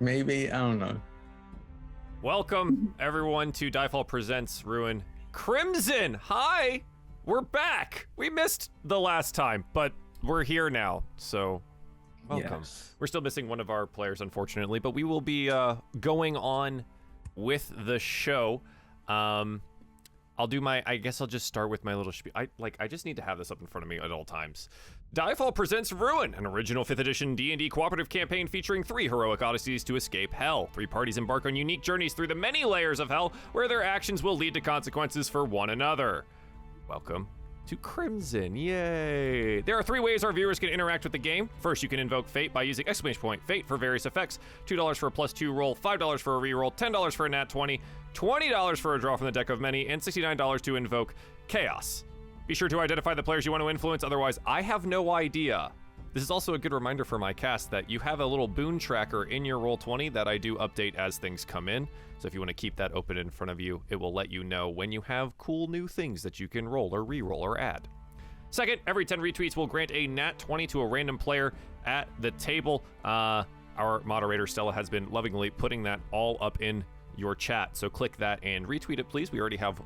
maybe, I don't know. Welcome, everyone, to DieFall Presents Ruin Crimson. Hi, we're back. We missed the last time, but we're here now, so welcome. Yes. We're still missing one of our players, unfortunately, but we will be going on with the show. I guess I'll just start with my little spiel. I just need to have this up in front of me at all times. DieFall Presents Ruin, an original 5th edition D&D cooperative campaign featuring 3 heroic odysseys to escape hell. 3 parties embark on unique journeys through the many layers of hell, where their actions will lead to consequences for one another. Welcome to Crimson, yay! There are 3 ways our viewers can interact with the game. First, you can invoke Fate by using !Fate for various effects, $2 for a +2 roll, $5 for a reroll, $10 for a nat 20, $20 for a draw from the deck of many, and $69 to invoke Chaos. Be sure to identify the players you want to influence, otherwise I have no idea. This is also a good reminder for my cast that you have a little boon tracker in your Roll20 that I do update as things come in. So if you want to keep that open in front of you, it will let you know when you have cool new things that you can roll or reroll or add. Second, every 10 retweets will grant a nat 20 to a random player at the table. Our moderator Stella has been lovingly putting that all up in your chat, so click that and retweet it, please. We already have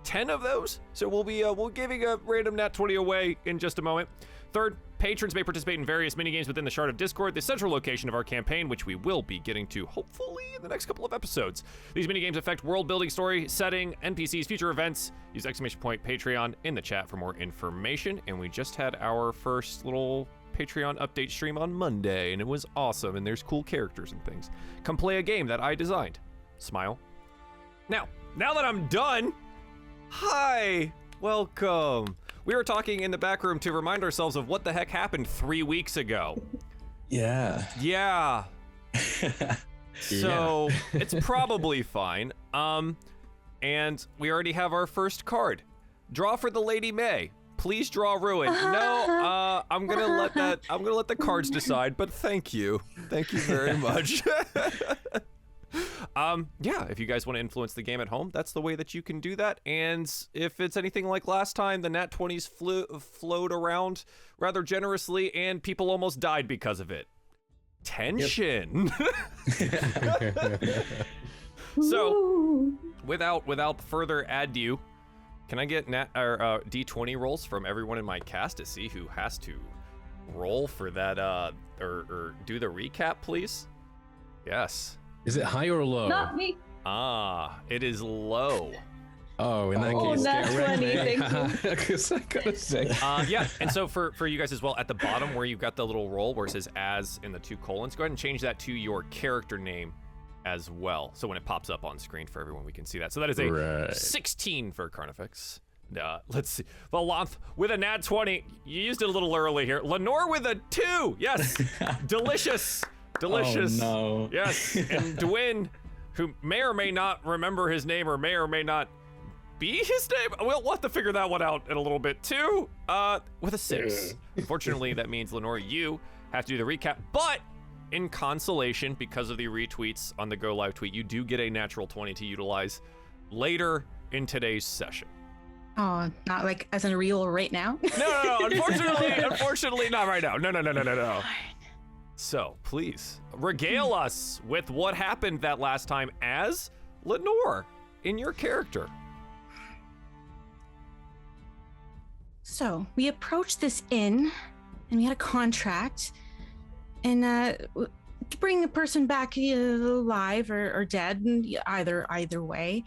10 of those, so we'll be giving a random nat 20 away in just a moment. Third, patrons may participate in various minigames within the Shard of Discord, the central location of our campaign, which we will be getting to hopefully in the next couple of episodes. These minigames affect world building, story, setting, NPCs, future events. Use !Patreon in the chat for more information. And we just had our first little Patreon update stream on Monday, and it was awesome, and there's cool characters and things. Come play a game that I designed. Smile. Now that I'm done, hi, welcome. We were talking in the back room to remind ourselves of what the heck happened 3 weeks ago. Yeah. So it's probably fine. And we already have our first card. Draw for the Lady May. Please draw Ruin. No, I'm gonna let the cards decide, but thank you. Thank you very much. Yeah, if you guys want to influence the game at home, that's the way that you can do that. And if it's anything like last time, the nat 20s flowed around rather generously, and people almost died because of it. Tension. Yep. So, without further ado, can I get D20 rolls from everyone in my cast to see who has to roll for that, or do the recap, please? Yes. Is it high or low? Not me. It is low. Oh, in that case, that's funny. Thank you. Because I gotta say. Yeah, and so for you guys as well, at the bottom where you've got the little roll where it says as in the 2 colons, go ahead and change that to your character name as well. So when it pops up on screen for everyone, we can see that. So that is a 16 for Carnifex. Let's see. Valanth with a nat 20. You used it a little early here. Lenore with a 2. Yes. Delicious. Delicious. Oh, no. Yes. And Dwyn, who may or may not remember his name or may not be his name. We'll have to figure that one out in a little bit too. With a 6. Unfortunately, that means Lenore, you have to do the recap, but in consolation, because of the retweets on the Go Live tweet, you do get a natural 20 to utilize later in today's session. Oh, not like as in real right now? No. Unfortunately, not right now. No. So, please, regale us with what happened that last time as Lenore in your character. So, we approached this inn, and we had a contract, and to bring a person back alive or dead, either way.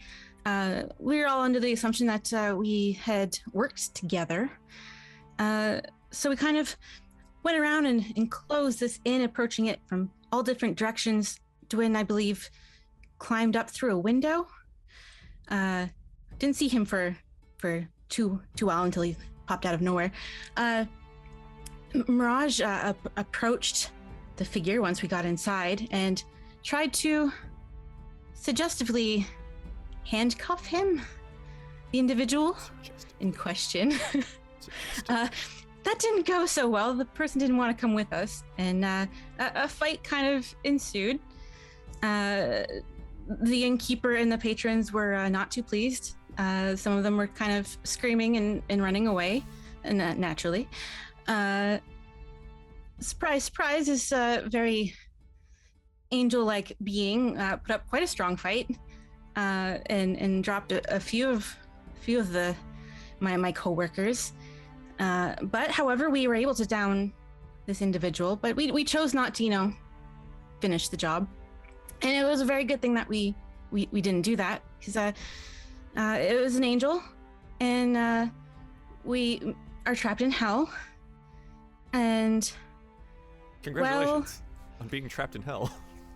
We were all under the assumption that we had worked together. So we kind of went around and closed this inn, approaching it from all different directions. Dwyn, I believe, climbed up through a window. Didn't see him for too while until he popped out of nowhere. Mirage approached the figure once we got inside and tried to suggestively handcuff him, the individual in question. That didn't go so well. The person didn't want to come with us, and a fight kind of ensued. The innkeeper and the patrons were not too pleased. Some of them were kind of screaming and running away, and naturally. Surprise is very angel-like being put up quite a strong fight and dropped a few of my co-workers. But however, we were able to down this individual, but we chose not to, finish the job. And it was a very good thing that we didn't do that, because it was an angel, and we are trapped in hell. And congratulations on being trapped in hell.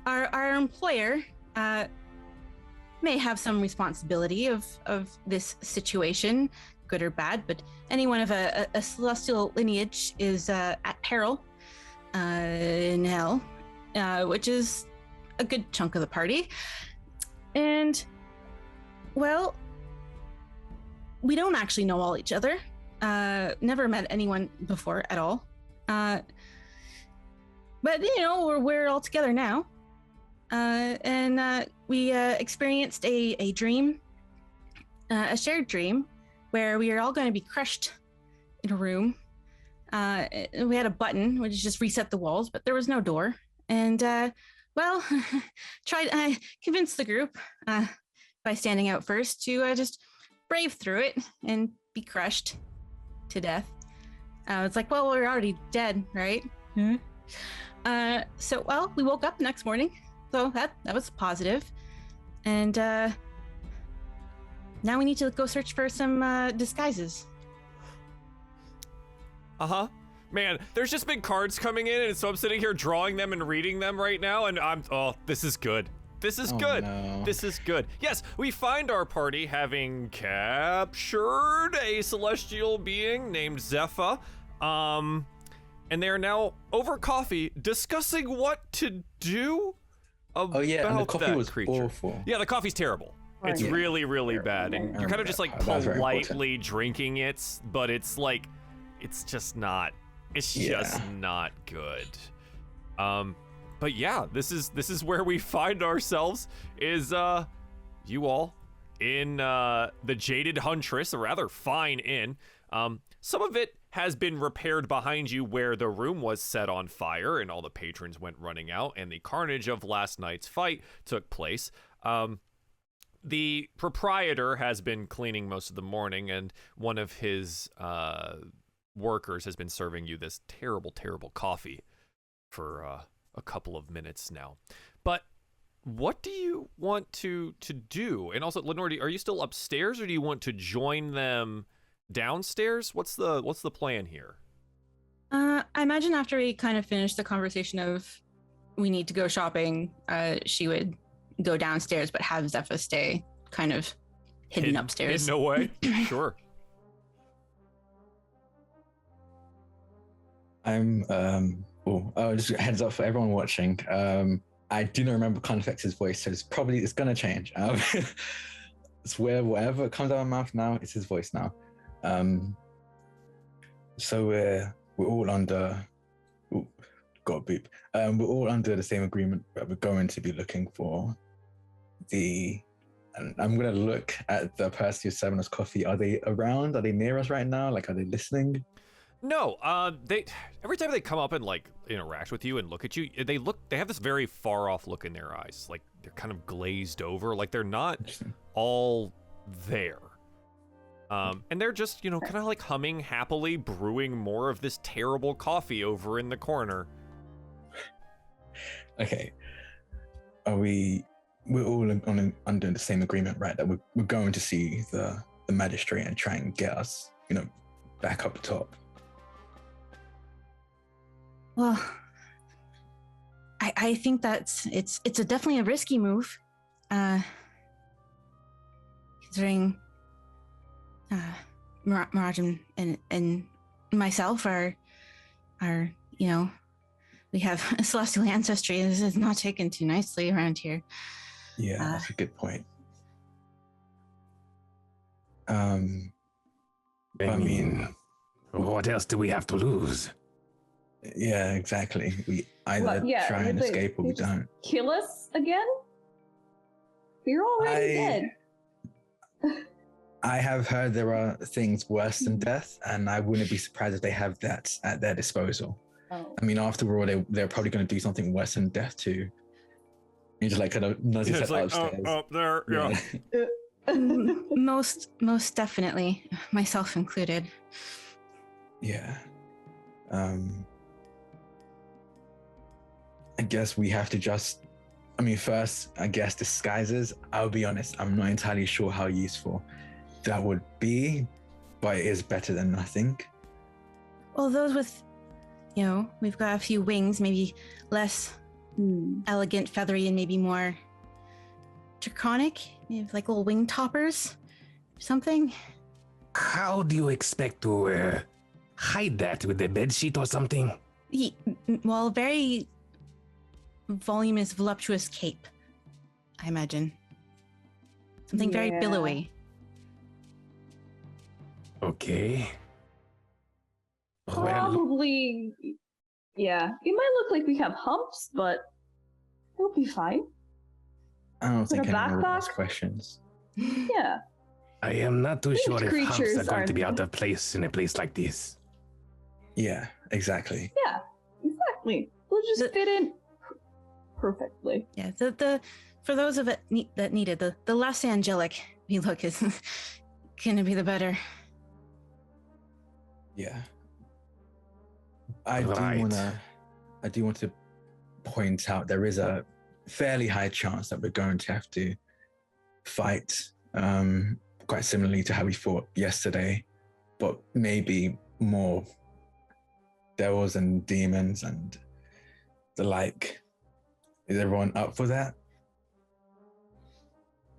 Our employer may have some responsibility of this situation, good or bad, but anyone of a celestial lineage is at peril in hell, which is a good chunk of the party. And, well, we don't actually know all each other. Never met anyone before at all. But, we're all together now. And we experienced a dream, a shared dream, where we are all going to be crushed in a room. We had a button which just reset the walls, but there was no door. And I convinced the group by standing out first to just brave through it and be crushed to death. It's like, well, we're already dead, right? Mm-hmm. So we woke up the next morning, so that was positive. And now we need to go search for some disguises. Man, there's just been cards coming in, and so I'm sitting here drawing them and reading them right now, and this is good. This is good. No. This is good. Yes, we find our party having captured a celestial being named Zephyr, and they are now over coffee discussing what to do about and the coffee was creature. Awful. Yeah, the coffee's terrible. It's really, really bad, and you're kind of just like politely drinking it, but it's like, it's just not. It's just not good. But yeah, this is where we find ourselves, is you all in the Jaded Huntress, a rather fine inn. Some of it has been repaired behind you, where the room was set on fire and all the patrons went running out and the carnage of last night's fight took place. The proprietor has been cleaning most of the morning, and one of his workers has been serving you this terrible, terrible coffee for a couple of minutes now. But what do you want to do? And also, Lenore, are you still upstairs, or do you want to join them downstairs? What's the plan here? I imagine after we kind of finish the conversation of we need to go shopping, she would go downstairs, but have Zephyr stay kind of hidden upstairs. In no way. Sure. I'm just heads up for everyone watching. I do not remember Confex's voice, so it's gonna change. It's where whatever comes out of my mouth now, it's his voice now. So we're all under we're all under the same agreement that we're going to be looking for and I'm gonna look at the person who's serving us coffee. Are they around? Are they near us right now? Like, are they listening? No, they every time they come up and like interact with you and look at you, they have this very far off look in their eyes, like they're kind of glazed over, like they're not all there. And they're just, kind of like humming happily, brewing more of this terrible coffee over in the corner. Okay. We're all under the same agreement, right? That we're going to see the magistrate and try and get us, back up top. Well, I think it's definitely a risky move, considering Mirage and myself are we have a celestial ancestry. This is not taken too nicely around here. Yeah, that's a good point. What else do we have to lose? Yeah, exactly. We either try and escape or we don't. Kill us again? We're already dead. I have heard there are things worse than death, and I wouldn't be surprised if they have that at their disposal. Oh. I mean, after all, they're probably going to do something worse than death to You just like kind of nudge Yeah, his it's head like, upstairs. up there, yeah. Most definitely, myself included. Yeah. I guess we have to just, I mean, first, I guess disguises. I'll be honest, I'm not entirely sure how useful that would be, but it is better than nothing. Well, those with, we've got a few wings, maybe less elegant, feathery, and maybe more draconic, maybe like little wing toppers or something. How do you expect to hide that with a bedsheet or something? Well, very voluminous, voluptuous cape, I imagine. Something very billowy. Okay. Well, Probably, yeah. It might look like we have humps, but it'll be fine. I don't think a anyone would backpack? ask questions. Yeah. I am not too sure if humps creatures are going to be aren't- out of place in a place like this. Yeah, exactly. Yeah, exactly. We'll just fit in perfectly. Yeah, the for those of it that needed, the less angelic we look is gonna be the better. Yeah. I Right. do want to point out there is a fairly high chance that we're going to have to fight quite similarly to how we fought yesterday, but maybe more devils and demons and the like. Is everyone up for that?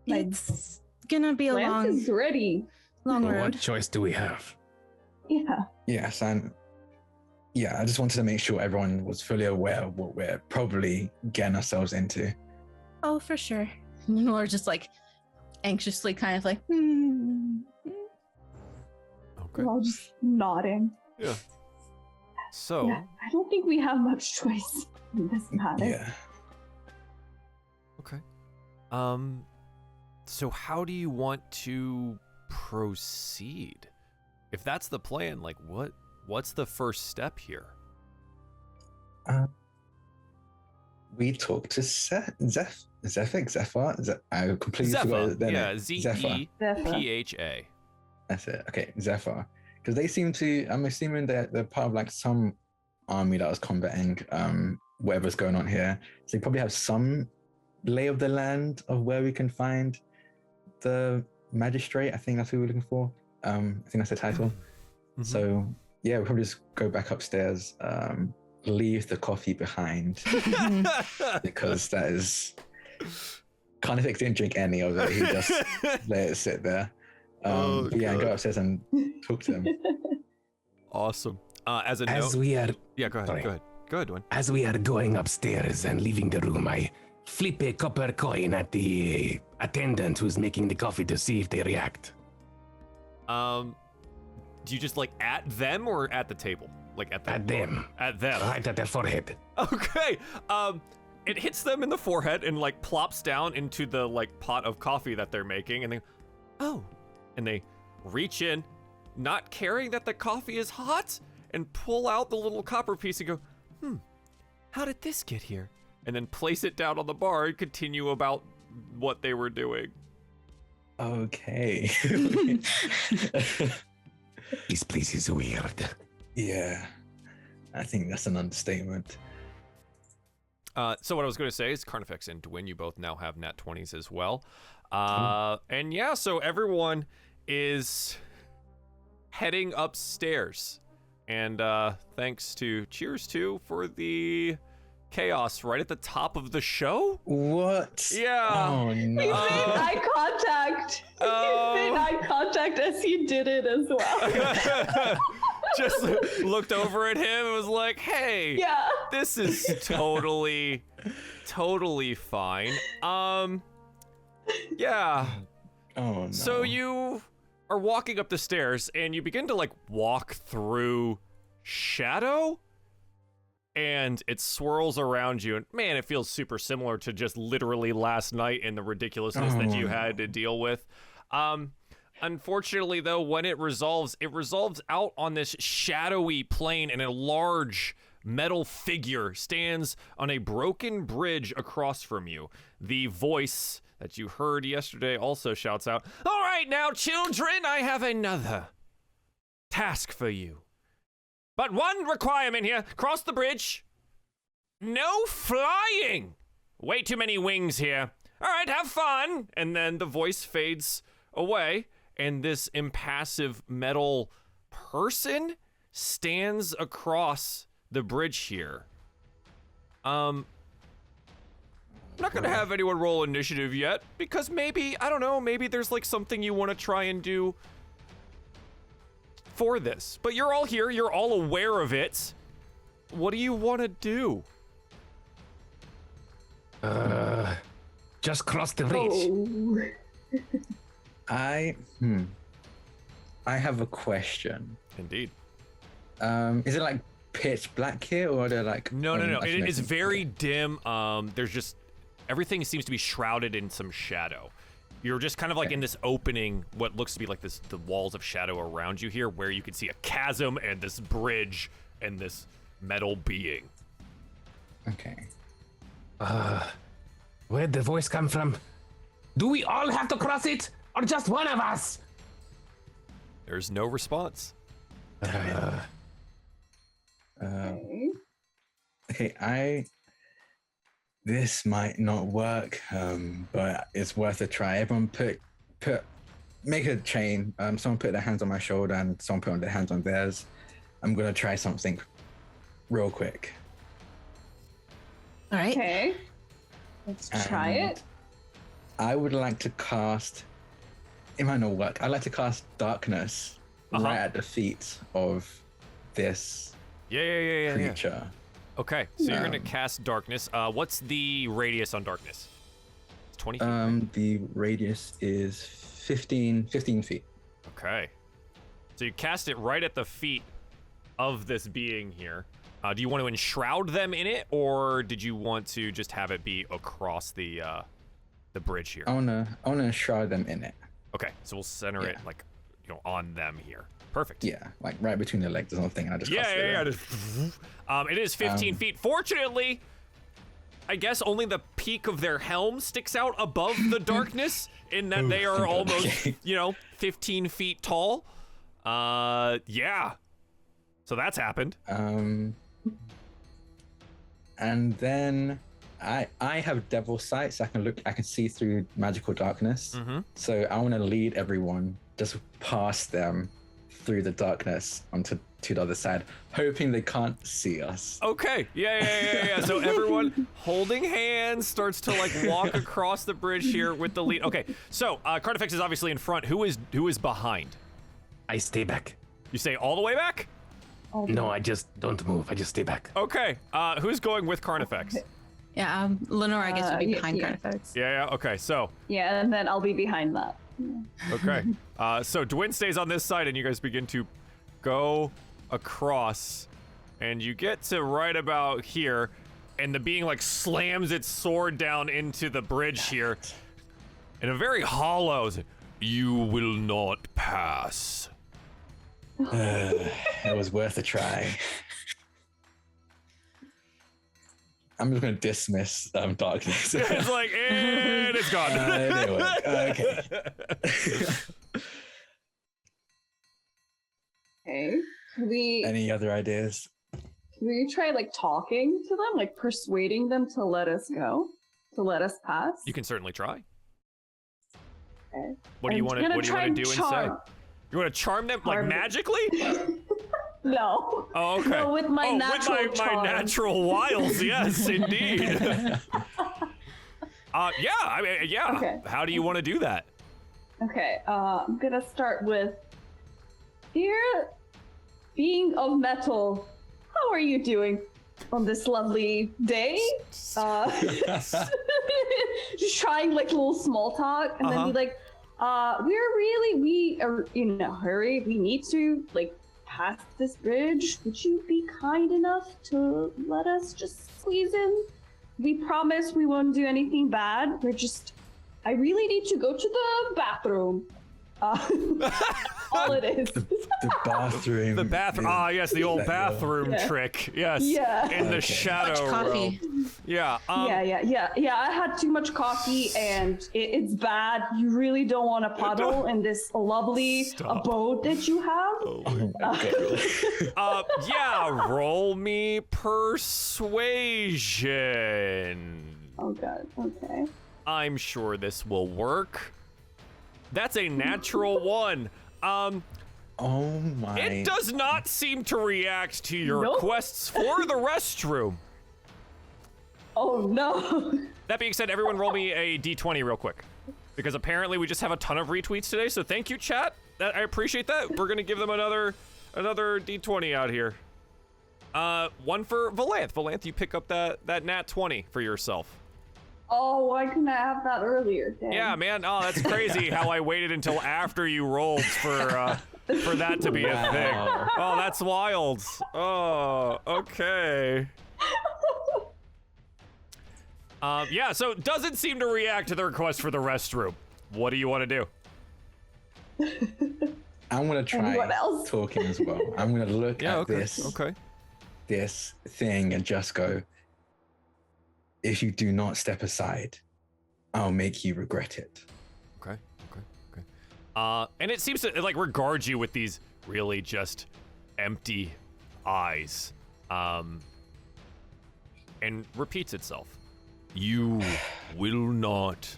It's gonna be a Lance is ready. long Well, road. what choice do we have? Yeah. Yes, and yeah, I just wanted to make sure everyone was fully aware of what we're probably getting ourselves into. Oh, for sure. Or just like anxiously, kind of like. Okay. We're all just nodding. Yeah. So, Yeah, I don't think we have much choice in this matter. Yeah. okay. So how do you want to proceed? If that's the plan, like what's the first step here? We talked to Zephyr. I completely Zephyr. forgot their Yeah, name. Zephyr. Z-E-P-H-A. That's it. Okay, Zephyr. Because they seem to, I'm assuming they're part of like some army that was combating whatever's going on here. So they probably have some lay of the land of where we can find the magistrate. I think that's who we're looking for. I think that's the title. Mhm. So yeah, we'll probably just go back upstairs, leave the coffee behind because that is Carnifex didn't drink any of it. He just let it sit there. Oh, but yeah, and go God. upstairs and talk to him. Awesome. As a As note, we are yeah, go ahead. sorry. Go ahead. Go ahead, Dwayne. As we are going upstairs and leaving the room, I flip a copper coin at the attendant who's making the coffee to see if they react. Do you just like at them or at the table? Like at the At them. At them. Right at their forehead. Okay. It hits them in the forehead and like plops down into the like pot of coffee that they're making, and they, oh, and they reach in, not caring that the coffee is hot, and pull out the little copper piece and go, how did this get here? And then place it down on the bar and continue about what they were doing. Okay. This place is weird. Yeah, I think that's an understatement. So what I was going to say is Carnifex and Dwyn, you both now have nat 20s as well. And yeah, so everyone is heading upstairs. And thanks to Cheers 2 for the chaos right at the top of the show. What? Yeah. Oh He no. made eye contact. Oh. He made eye contact as he did it as well. Just looked over at him and was like, hey, Yeah. this is totally fine. Yeah. Oh no. So you are walking up the stairs and you begin to like walk through shadow and it swirls around you, and man, it feels super similar to just literally last night and the ridiculousness that you had to deal with. Unfortunately though, when it resolves out on this shadowy plane in a large metal figure stands on a broken bridge across from you. The voice that you heard yesterday also shouts out, "All right now, children, I have another task for you. But one requirement here, cross the bridge. No flying. Way too many wings here. All right, have fun." And then the voice fades away, and this impassive metal person stands across the bridge here. I'm not gonna have anyone roll initiative yet, because maybe, I don't know, maybe there's like something you want to try and do for this. But you're all here, you're all aware of it. What do you want to do? Just cross the bridge. Oh. I have a question. Indeed. Is it like pitch black here, or are there like? No. It is very dim. There's just, everything seems to be shrouded in some shadow. You're just kind of like in this opening, what looks to be like this, the walls of shadow around you here, where you can see a chasm and this bridge and this metal being. Okay. Where'd the voice come from? Do we all have to cross it, or just one of us? There's no response. Okay, this might not work, but it's worth a try. Everyone make a chain. Someone put their hands on my shoulder and someone put their hands on theirs. I'm gonna try something real quick. All right. Okay. Let's try it. I would like to cast, it might not work. I'd like to cast darkness right at the feet of this Yeah. creature. Okay, so you're gonna cast darkness. What's the radius on darkness? It's 20 feet. The radius is 15 feet. Okay. So you cast it right at the feet of this being here. Do you want to enshroud them in it, or did you want to just have it be across the bridge here? I wanna shroud them in it. Okay, so we'll center it like, on them here. Perfect. Yeah, like right between the legs or something. I just It is 15 feet. Fortunately, I guess only the peak of their helm sticks out above the darkness, in that they are almost, 15 feet tall. Yeah. So that's happened. And then I have devil sight, so I can see through magical darkness. Mm-hmm. So I want to lead everyone just past them through the darkness onto the other side, hoping they can't see us. Okay. Yeah. So everyone holding hands starts to like walk across the bridge here with the lead. Okay. So Carnifex is obviously in front. Who is behind? I stay back. You say all the way back? No, I just don't move. I just stay back. Okay. Who's going with Carnifex? Yeah, Lenore, I guess, would be behind yeah. Carnifex. Yeah. Okay. So. Yeah, and then I'll be behind that. Okay. So Dwin stays on this side, and you guys begin to go across, and you get to right about here, and the being like slams its sword down into the bridge here, in a very hollow, "You will not pass." It was worth a try. I'm just going to dismiss darkness. It's like, and it's gone. Okay. Okay. Can we Any other ideas? try like talking to them, like persuading them to let us go, to let us pass? You can certainly try. Okay. What do you want to do and say? You want to charm them like Charm them. magically? No. Oh, okay. No, with my natural with my charm. natural wiles, yes, indeed. Yeah. Okay. How do you want to do that? Okay, I'm gonna start with, dear being of metal, how are you doing on this lovely day? Just trying like a little small talk, and then be like, we are in a hurry. We need to like pass this bridge. Would you be kind enough to let us just squeeze in? We promise we won't do anything bad. I really need to go to the bathroom. All it is. The bathroom. The bathroom. Ah, yes, the old bathroom trick. Yes. Yeah. In the shadow Coffee. realm. Yeah. Yeah. I had too much coffee, and it's bad. You really don't want to puddle in this lovely abode that you have. Oh my God. Yeah. Roll me persuasion. Oh god. Okay. I'm sure this will work. That's a natural one. Oh my. It does not seem to react to your Nope. requests for the restroom. Oh no. That being said, everyone roll me a d20 real quick. Because apparently we just have a ton of retweets today, so thank you, chat. I appreciate that. We're gonna give them another d20 out here. One for Valanth. Valanth, you pick up that nat 20 for yourself. Oh, why couldn't I have that earlier? Dang. Yeah, man. Oh, that's crazy how I waited until after you rolled for that to be a thing. Oh, that's wild. Oh, okay. Yeah, so it doesn't seem to react to the request for the restroom. What do you want to do? I'm gonna try Anyone else? talking as well. I'm gonna look at this thing and just go, if you do not step aside, I'll make you regret it. Okay. And it seems to like regards you with these really just empty eyes. And repeats itself. You will not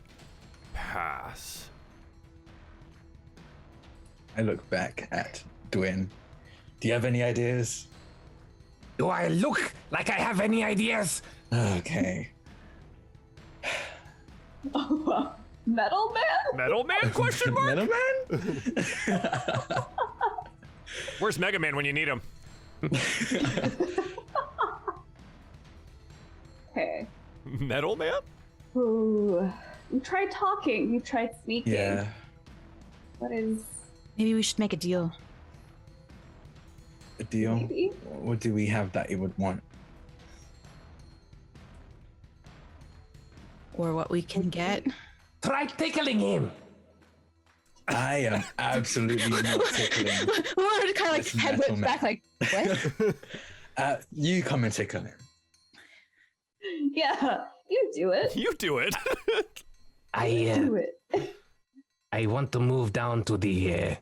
pass. I look back at Dwayne. Do you have any ideas? Do I look like I have any ideas? Okay. Oh, wow. Metal Man? Metal Man? Question mark? Metal Man? Where's Mega Man when you need him? Okay. Metal Man? Ooh. You tried talking. You tried speaking. Yeah. What is... Maybe we should make a deal. A deal? Maybe. What do we have that you would want? Or what we can get. Try tickling him. I am absolutely not tickling. We're kind of like This head metal whipped man. back, like, what? You come and tickle him. Yeah, you do it. You do it. Do it. I want to move down to the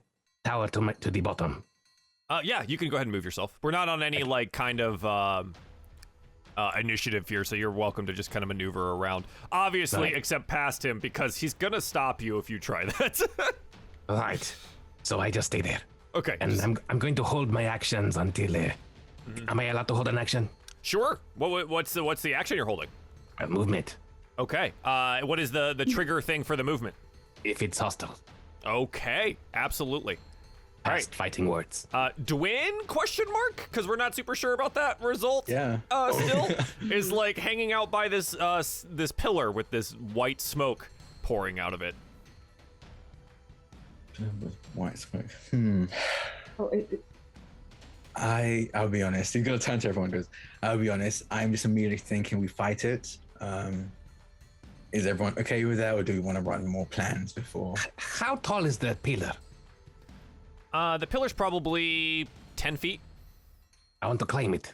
tower to the bottom. Yeah, you can go ahead and move yourself. We're not on any like kind of initiative here, so you're welcome to just kind of maneuver around. Obviously, Right. except past him because he's gonna stop you if you try that. Right. So I just stay there. Okay. And I'm going to hold my actions until. Am I allowed to hold an action? Sure. What's the action you're holding? A movement. Okay. What is the trigger thing for the movement? If it's hostile. Okay. Absolutely. All right. Past fighting words. Dwayne? Question mark? Because we're not super sure about that result. Yeah. Still is like hanging out by this this pillar with this white smoke pouring out of it. White smoke. Oh, I'll be honest. He's gonna turn to everyone and goes, I'll be honest, I'm just immediately thinking we fight it. Is everyone okay with that, or do we want to run more plans before? How tall is the pillar? The pillar's probably 10 feet. I want to climb it.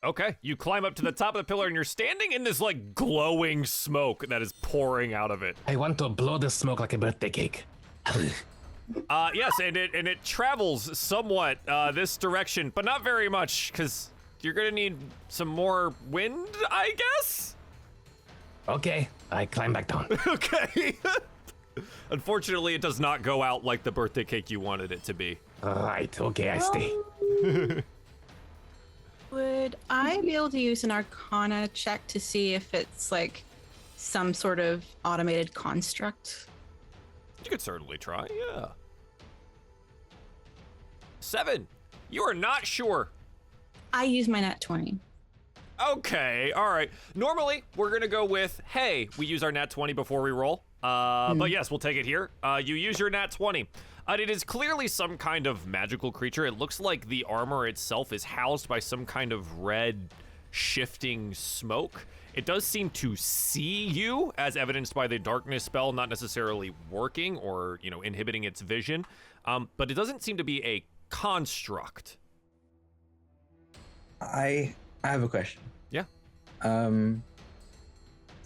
Okay, you climb up to the top of the pillar and you're standing in this like glowing smoke that is pouring out of it. I want to blow the smoke like a birthday cake. Yes, and it travels somewhat this direction, but not very much because you're gonna need some more wind, I guess. Okay, I climb back down. Okay. Unfortunately, it does not go out like the birthday cake you wanted it to be. Right, okay, I stay. Would I be able to use an Arcana check to see if it's like some sort of automated construct? You could certainly try, yeah. 7. You are not sure. I use my nat 20. Okay, all right. Normally, we're gonna go with, hey, we use our nat 20 before we roll. But yes, we'll take it here. You use your nat 20. It is clearly some kind of magical creature. It looks like the armor itself is housed by some kind of red shifting smoke. It does seem to see you, as evidenced by the darkness spell not necessarily working or, inhibiting its vision. But it doesn't seem to be a construct. I have a question. Yeah.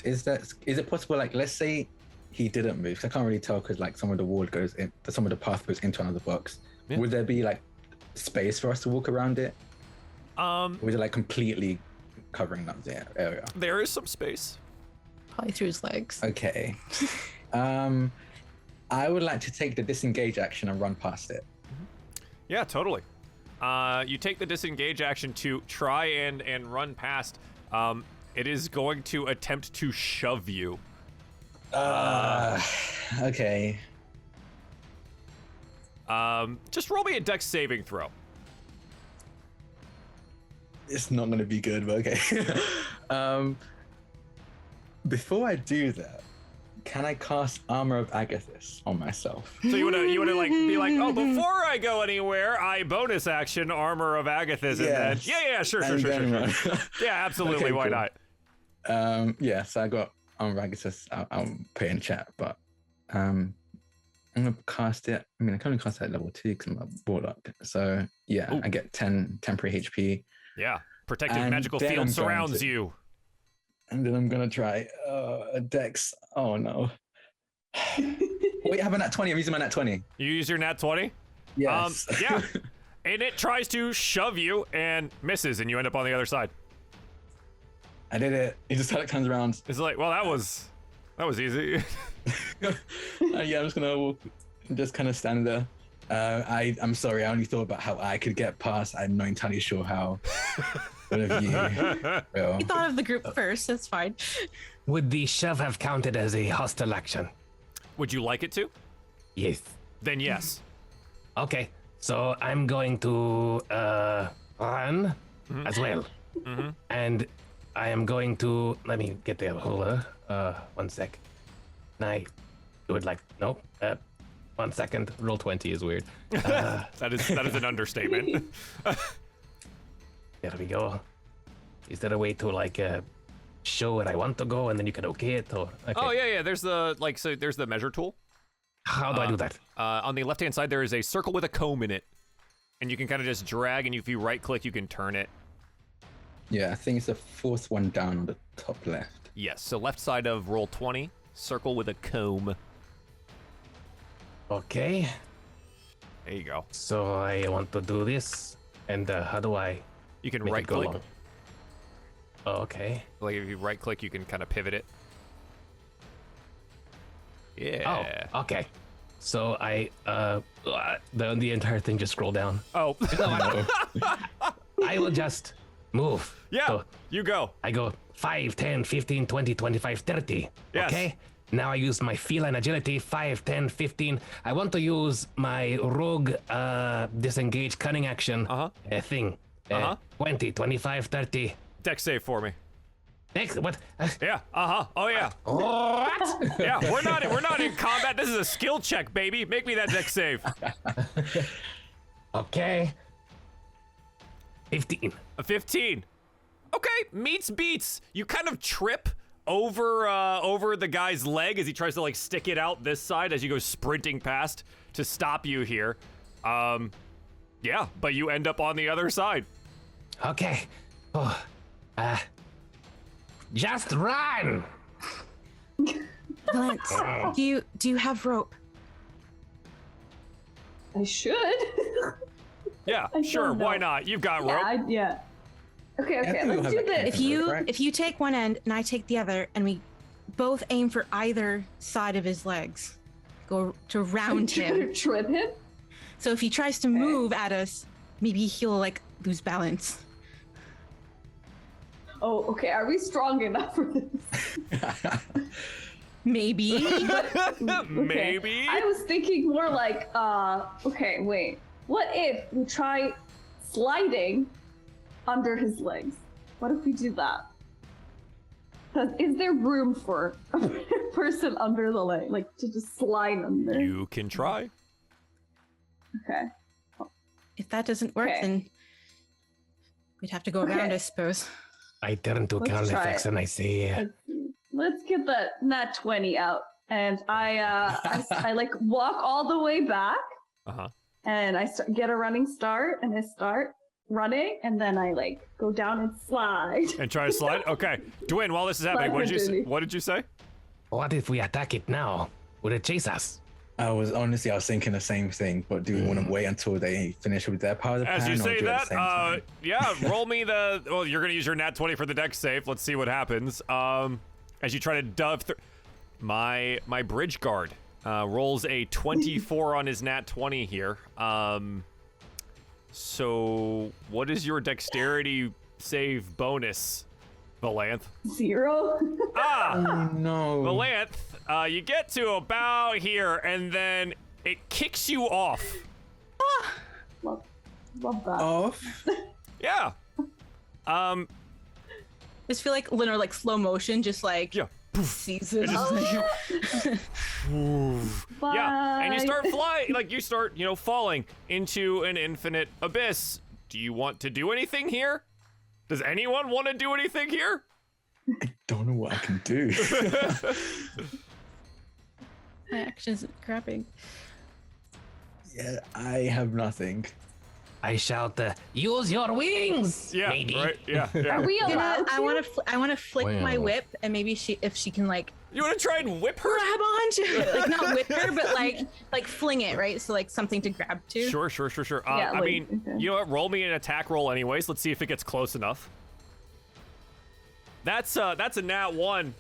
Is it possible, like, let's say he didn't move? 'Cause I can't really tell because like some of the wall goes in, some of the path goes into another box. Yeah. Would there be like space for us to walk around it? Or is it like completely covering up the area? There is some space. Probably through his legs. Okay. I would like to take the disengage action and run past it. Yeah, totally. You take the disengage action to try and run past. It is going to attempt to shove you. Okay. Just roll me a dex saving throw. It's not going to be good, but okay. Before I do that, can I cast Armor of Agathis on myself? So you wanna like be like, oh, before I go anywhere, I bonus action Armor of Agathis, and then yeah, sure. Yeah, absolutely. Okay, why cool. not? Yeah, so I got Armor of Agathis. I'll put it in chat, but I'm gonna cast it. I mean, I can only cast it at level 2 because I'm a warlock. So yeah, Ooh. I get 10 temporary HP. Yeah, protective And magical then field I'm going surrounds to- you. And then I'm gonna try a dex. Oh no. Wait, I have a nat 20. I'm using my nat 20. You use your nat 20. Yes. Yeah, and it tries to shove you and misses, and you end up on the other side. I did it. He just kind of turns around. It's like, well, that was easy. Yeah, I'm just gonna walk, just kind of stand there. I'm sorry. I only thought about how I could get past. I'm not entirely sure how. One of you. Will. You thought of the group first. That's fine. Would the shove have counted as a hostile action? Would you like it to? Yes. Then yes. Okay, so I'm going to run as well. And I am going to, let me get the ruler. 1 sec. Can I do it like, nope. 1 second. Roll 20 is weird. That is an understatement. There we go. Is there a way to like show where I want to go and then you can okay it? Or, okay. Oh yeah. There's the measure tool. How do I do that? On the left-hand side, there is a circle with a comb in it, and you can kind of just drag, and if you right-click, you can turn it. Yeah, I think it's the fourth one down on the top left. Yes. So left side of roll 20, circle with a comb. Okay, There you go. so I want to do this. And how do I You can make it go right-click. long? Oh, okay. Like if you right-click, you can kind of pivot it. Yeah. Oh, okay. So I the entire thing just scrolled down. Oh. I will just move. Yeah. So You go. I go 5, 10, 15, 20, 25, 30. Yes. Okay? Now I use my feline agility, 5, 10, 15. I want to use my rogue disengage cunning action thing. 20, 25, 30. Dex save for me. Next, what? Yeah. Oh yeah. What? Yeah. We're not in combat. This is a skill check, baby. Make me that dex save. Okay. 15. A 15. Okay, meets beats. You kind of trip over the guy's leg as he tries to like stick it out this side as you go sprinting past to stop you here. Yeah, but you end up on the other side. Okay. Oh. Just run. Lance, do you have rope? I should. Yeah, I sure. don't know. Why not? You've got rope. Yeah. Okay, I think we'll let's have do it. this. If you take one end and I take the other, and we both aim for either side of his legs, go to round him. Trip him? So if he tries to move at us, maybe he'll like lose balance. Oh, okay. Are we strong enough for this? Maybe. Maybe. I was thinking more like, okay, wait. What if we try sliding under his legs? What if we do that? Is there room for a person under the leg, like to just slide under? You can try. Okay. If that doesn't work, Okay. then we'd have to go around, Okay. I suppose. I turn to Let's Carnifex try it. and I say, Let's get that nat 20 out. And I like walk all the way back. Uh-huh. And I get a running start, and I start running, and then I like go down and slide. And try to slide? Okay. Dwayne, while this is happening, what did you say? what if we attack it now? Would it chase us? I was thinking the same thing, but do we want to wait until they finish with their part of the plan? As you or say do it at that, the same time? yeah, roll me the. Well, you're gonna use your nat 20 for the dex save. Let's see what happens. As you try to dove through, my bridge guard rolls a 24 on his nat 20 here. So what is your dexterity save bonus, Valanth? 0. Oh no. Valanth, you get to about here, and then it kicks you off. Love that. Off. Yeah. Just feel like Lenore, like slow motion, just like Yeah. sees it. Yeah, and you Bye. start flying, like you start, falling into an infinite abyss. Do you want to do anything here? Does anyone want to do anything here? I don't know what I can do. My action's grabbing. Yeah, I have nothing. I shout, use your wings! Yeah, maybe. right. Yeah. Are we You know, allowed I want to flick my Wow. whip, and maybe if she can like You want to try and whip her? grab onto it, like not whip her, but like fling it, right? So like something to grab to. Sure. Yeah, I like, mean, okay. you know what? Roll me an attack roll, anyways. Let's see if it gets close enough. That's a nat 1.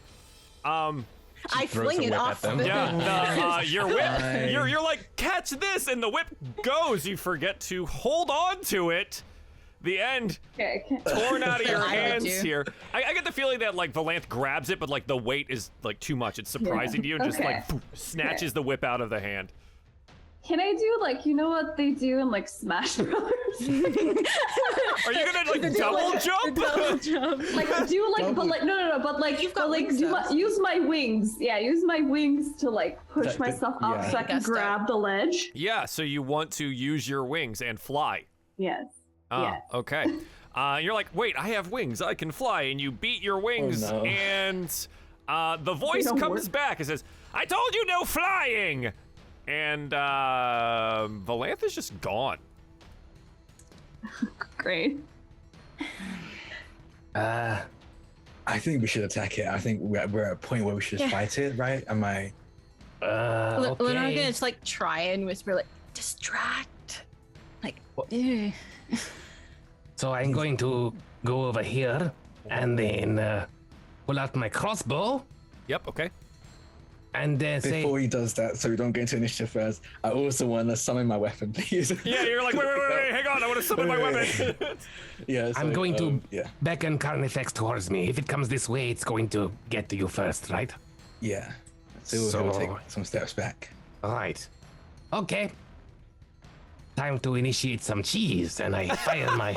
I throws fling a it whip off. at them. Yeah, your whip. Nice. You're like, catch this, and the whip goes. You forget to hold on to it. The end Okay, I can't. torn out of your I would hands do. here. I get the feeling that like Valanth grabs it, but like the weight is like too much. It's surprising to you, and just Okay. like poof, snatches the whip out of the hand. Can I do like, you know what they do in like Smash Brothers? Are you gonna like double jump? Double jump. Like do like, but like no, but like You've got but, like wing subs. use my wings. Yeah, use my wings to like push That- myself up yeah. so I can Gusto. grab the ledge. Yeah, so you want to use your wings and fly. Yes. Ah, Yeah. okay. You're like, wait, I have wings, I can fly, and you beat your wings, no. and the voice don't comes work. back and says, "I told you no flying," and Valanth is just gone. Great. I think we should attack it. I think we're at a point where we should Yeah. fight it, right? Am I? Lenore Okay. gonna just like try and whisper like distract, like. "Ew." So I'm going to go over here and then pull out my crossbow Yep. Okay. and say, Before he does that, so we don't get into initiative first, I also want to summon my weapon, please. Yeah, you're like, wait, hang on, I want to summon my weapon. Yeah. So, I'm going to Yeah. beckon Carnifex towards me. If it comes this way, it's going to get to you first, right? Yeah. So we'll So- take some steps back. All right. Okay. Time to initiate some cheese, and I fire my.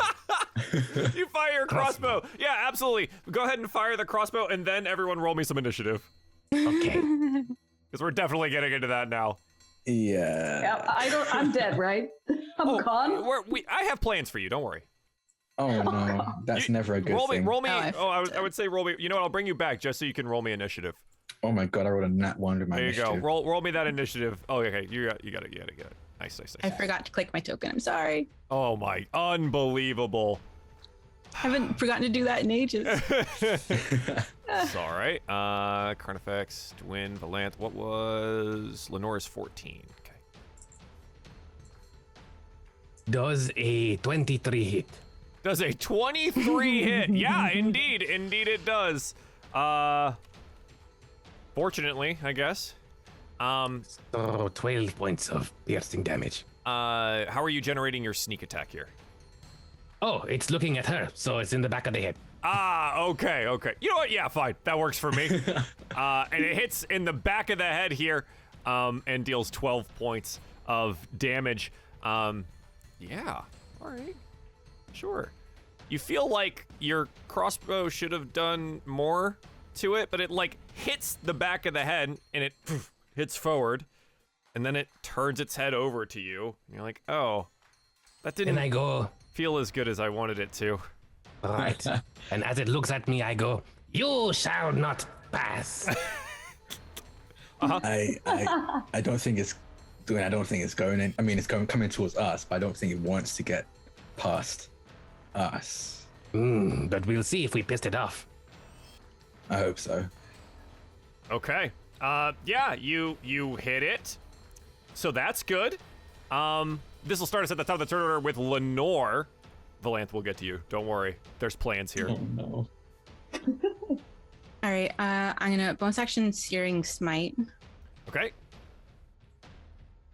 You fire your crossbow. Yeah, absolutely. Go ahead and fire the crossbow, and then everyone roll me some initiative, Okay. because we're definitely getting into that now. Yeah. Yeah, I'm dead, right? I'm gone. I have plans for you. Don't worry. Oh no, that's never a good roll thing. me. Roll me. Oh, I would say roll me. You know what? I'll bring you back just so you can roll me initiative. Oh my god, I rolled a nat 1 with my There you initiative. go. Roll me that initiative. Oh, okay. You got it. Nice. I forgot to click my token. I'm sorry. Oh my, unbelievable. I haven't forgotten to do that in ages. It's all right. Carnifex, Dwyn, Valanth. What was Lenore's 14? Okay. Does a 23 hit? Does a 23 hit? Yeah, indeed it does. Fortunately, I guess. So 12 points of piercing damage. How are you generating your sneak attack here? Oh, it's looking at her, so it's in the back of the head. Ah, okay. You know what? Yeah, fine. That works for me. And it hits in the back of the head here, and deals 12 points of damage. Yeah. All right. Sure. You feel like your crossbow should have done more to it, but it like hits the back of the head and it hits forward, and then it turns its head over to you. And you're like, oh, that didn't And I go, feel as good as I wanted it to. Right. And as it looks at me, I go, "You shall not pass." I don't think it's doing. I don't think it's going in. I mean, it's coming towards us, but I don't think it wants to get past us. But we'll see if we pissed it off. I hope so. Okay. Yeah, you hit it. So that's good. This will start us at the top of the turn order with Lenore. Valanth will get to you. Don't worry. There's plans here. Oh no. All right, I'm gonna bonus action Searing Smite, Okay.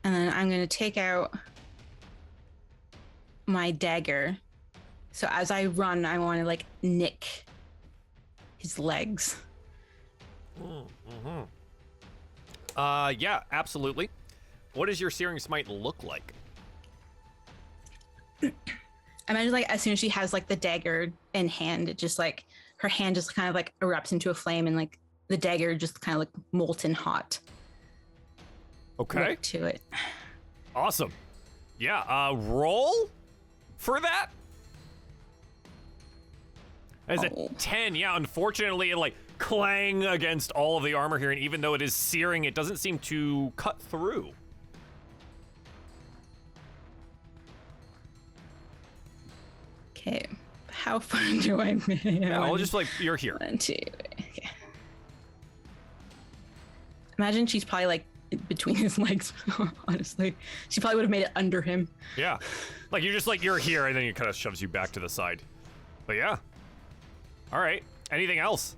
and then I'm gonna take out my dagger. So as I run, I want to like nick his legs. Yeah, absolutely. What does your Searing Smite look like? Imagine like as soon as she has like the dagger in hand, it just like her hand just kind of like erupts into a flame, and like the dagger just kind of like molten hot. Okay. Look to it. Awesome. Yeah, roll for that. As a 10, yeah, unfortunately it like clang against all of the armor here, and even though it is searing, it doesn't seem to cut through. Okay, how far do I make? Yeah, I'll just like, you're here. 1, 2. Okay. Imagine she's probably like between his legs. Honestly, she probably would have made it under him. Yeah. Like you're just like, you're here, and then it kind of shoves you back to the side. But yeah. All right. Anything else?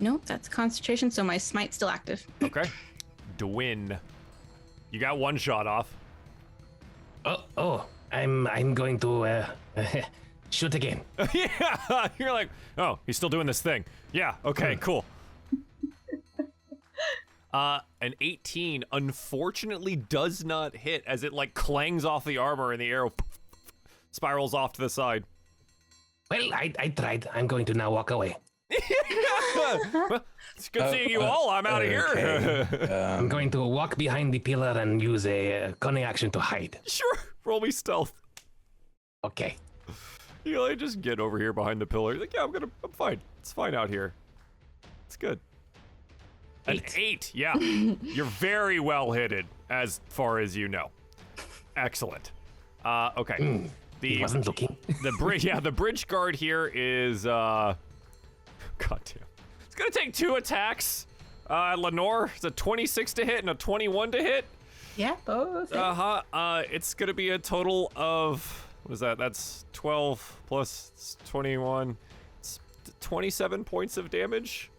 Nope, that's concentration, so my smite's still active. Okay. Dwin. You got one shot off. I'm going to shoot again. Yeah. You're like, oh, he's still doing this thing. Yeah. Okay, cool. An 18 unfortunately does not hit as it like clangs off the armor and the arrow spirals off to the side. Well, I tried. I'm going to now walk away. Well, it's good seeing you all. I'm out of here. Okay. I'm going to walk behind the pillar and use a cunning action to hide. Sure. Roll me stealth. Okay. You like just get over here behind the pillar. You're like, yeah, I'm fine. It's fine out here. It's good. An 8. Yeah. You're very well hidden as far as you know. Excellent. Okay. He wasn't looking. The bridge guard here is God damn. It's gonna take 2 attacks. Lenore, it's a 26 to hit and a 21 to hit. Yeah, both. It's gonna be a total of, what is that? That's 12 plus 21. It's 27 points of damage.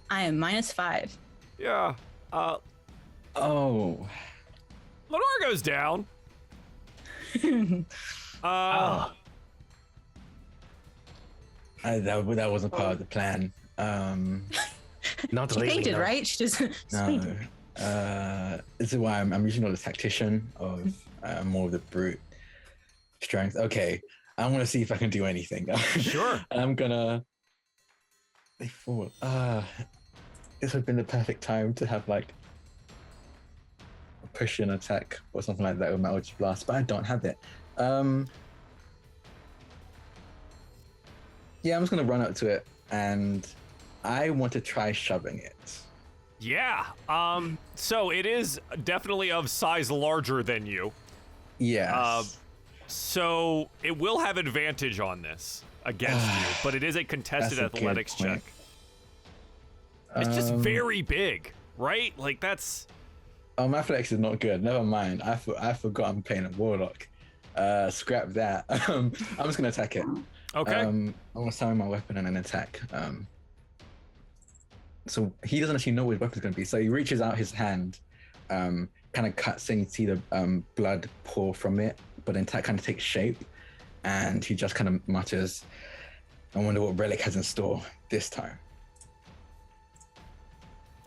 I am -5. Yeah. Oh. Lenore goes down. That wasn't part of the plan. Not She really. fainted, no. right? She just fainted. No. This is why I'm usually not a tactician of more of the brute strength. Okay, I'm gonna see if I can do anything. Sure. I'm gonna. They fall. This would have been the perfect time to have like a push-in attack or something like that with my Eldritch Blast, but I don't have it. Yeah, I'm just gonna run up to it, and I want to try shoving it. Yeah. So it is definitely of size larger than you. Yes. So it will have advantage on this against you, but it is a contested That's a good athletics point. check. It's just very big, right? Like that's. Oh, my athletics is not good. Never mind. I forgot I'm playing a warlock. Scrap that. I'm just gonna attack it. Okay. I'm gonna summon my weapon and then attack. So he doesn't actually know what his weapon's gonna be. So he reaches out his hand, kind of cuts, and you see the blood pour from it, but then kind of takes shape, and he just kind of mutters, "I wonder what relic has in store this time."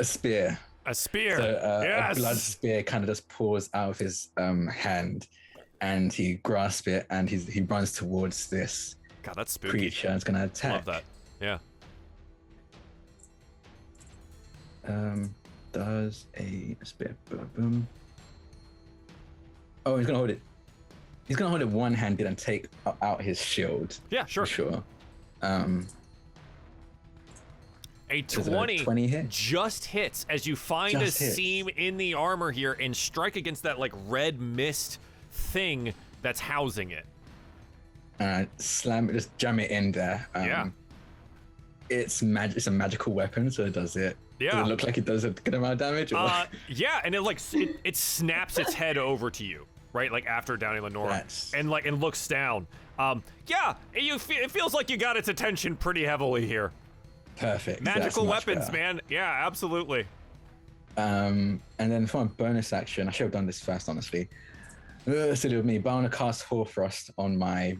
A spear. A spear. So Yes. a blood spear kind of just pours out of his hand, and he grasps it, and he runs towards this God, that's spooky. creature and it's gonna attack. Love that. Yeah. Does a spear boom. Oh, he's gonna hold it. He's gonna hold it one-handed and take out his shield. Yeah, sure. For sure. A Is it 20 hit? just hits as you find Just a hits. seam in the armor here and strike against that like red mist thing that's housing it. Just jam it in there. Yeah. It's a magical weapon, so it does it. Yeah. Does it look like it does a good amount of damage? Or Yeah, and it snaps its head over to you, right? Like after downing Lenora, and looks down. Yeah, it feels like you got its attention pretty heavily here. Perfect. Magical That's much weapons, better. man. Yeah, absolutely. And then for my bonus action, I should have done this first, honestly. So with me, but I want to cast Hoarfrost on my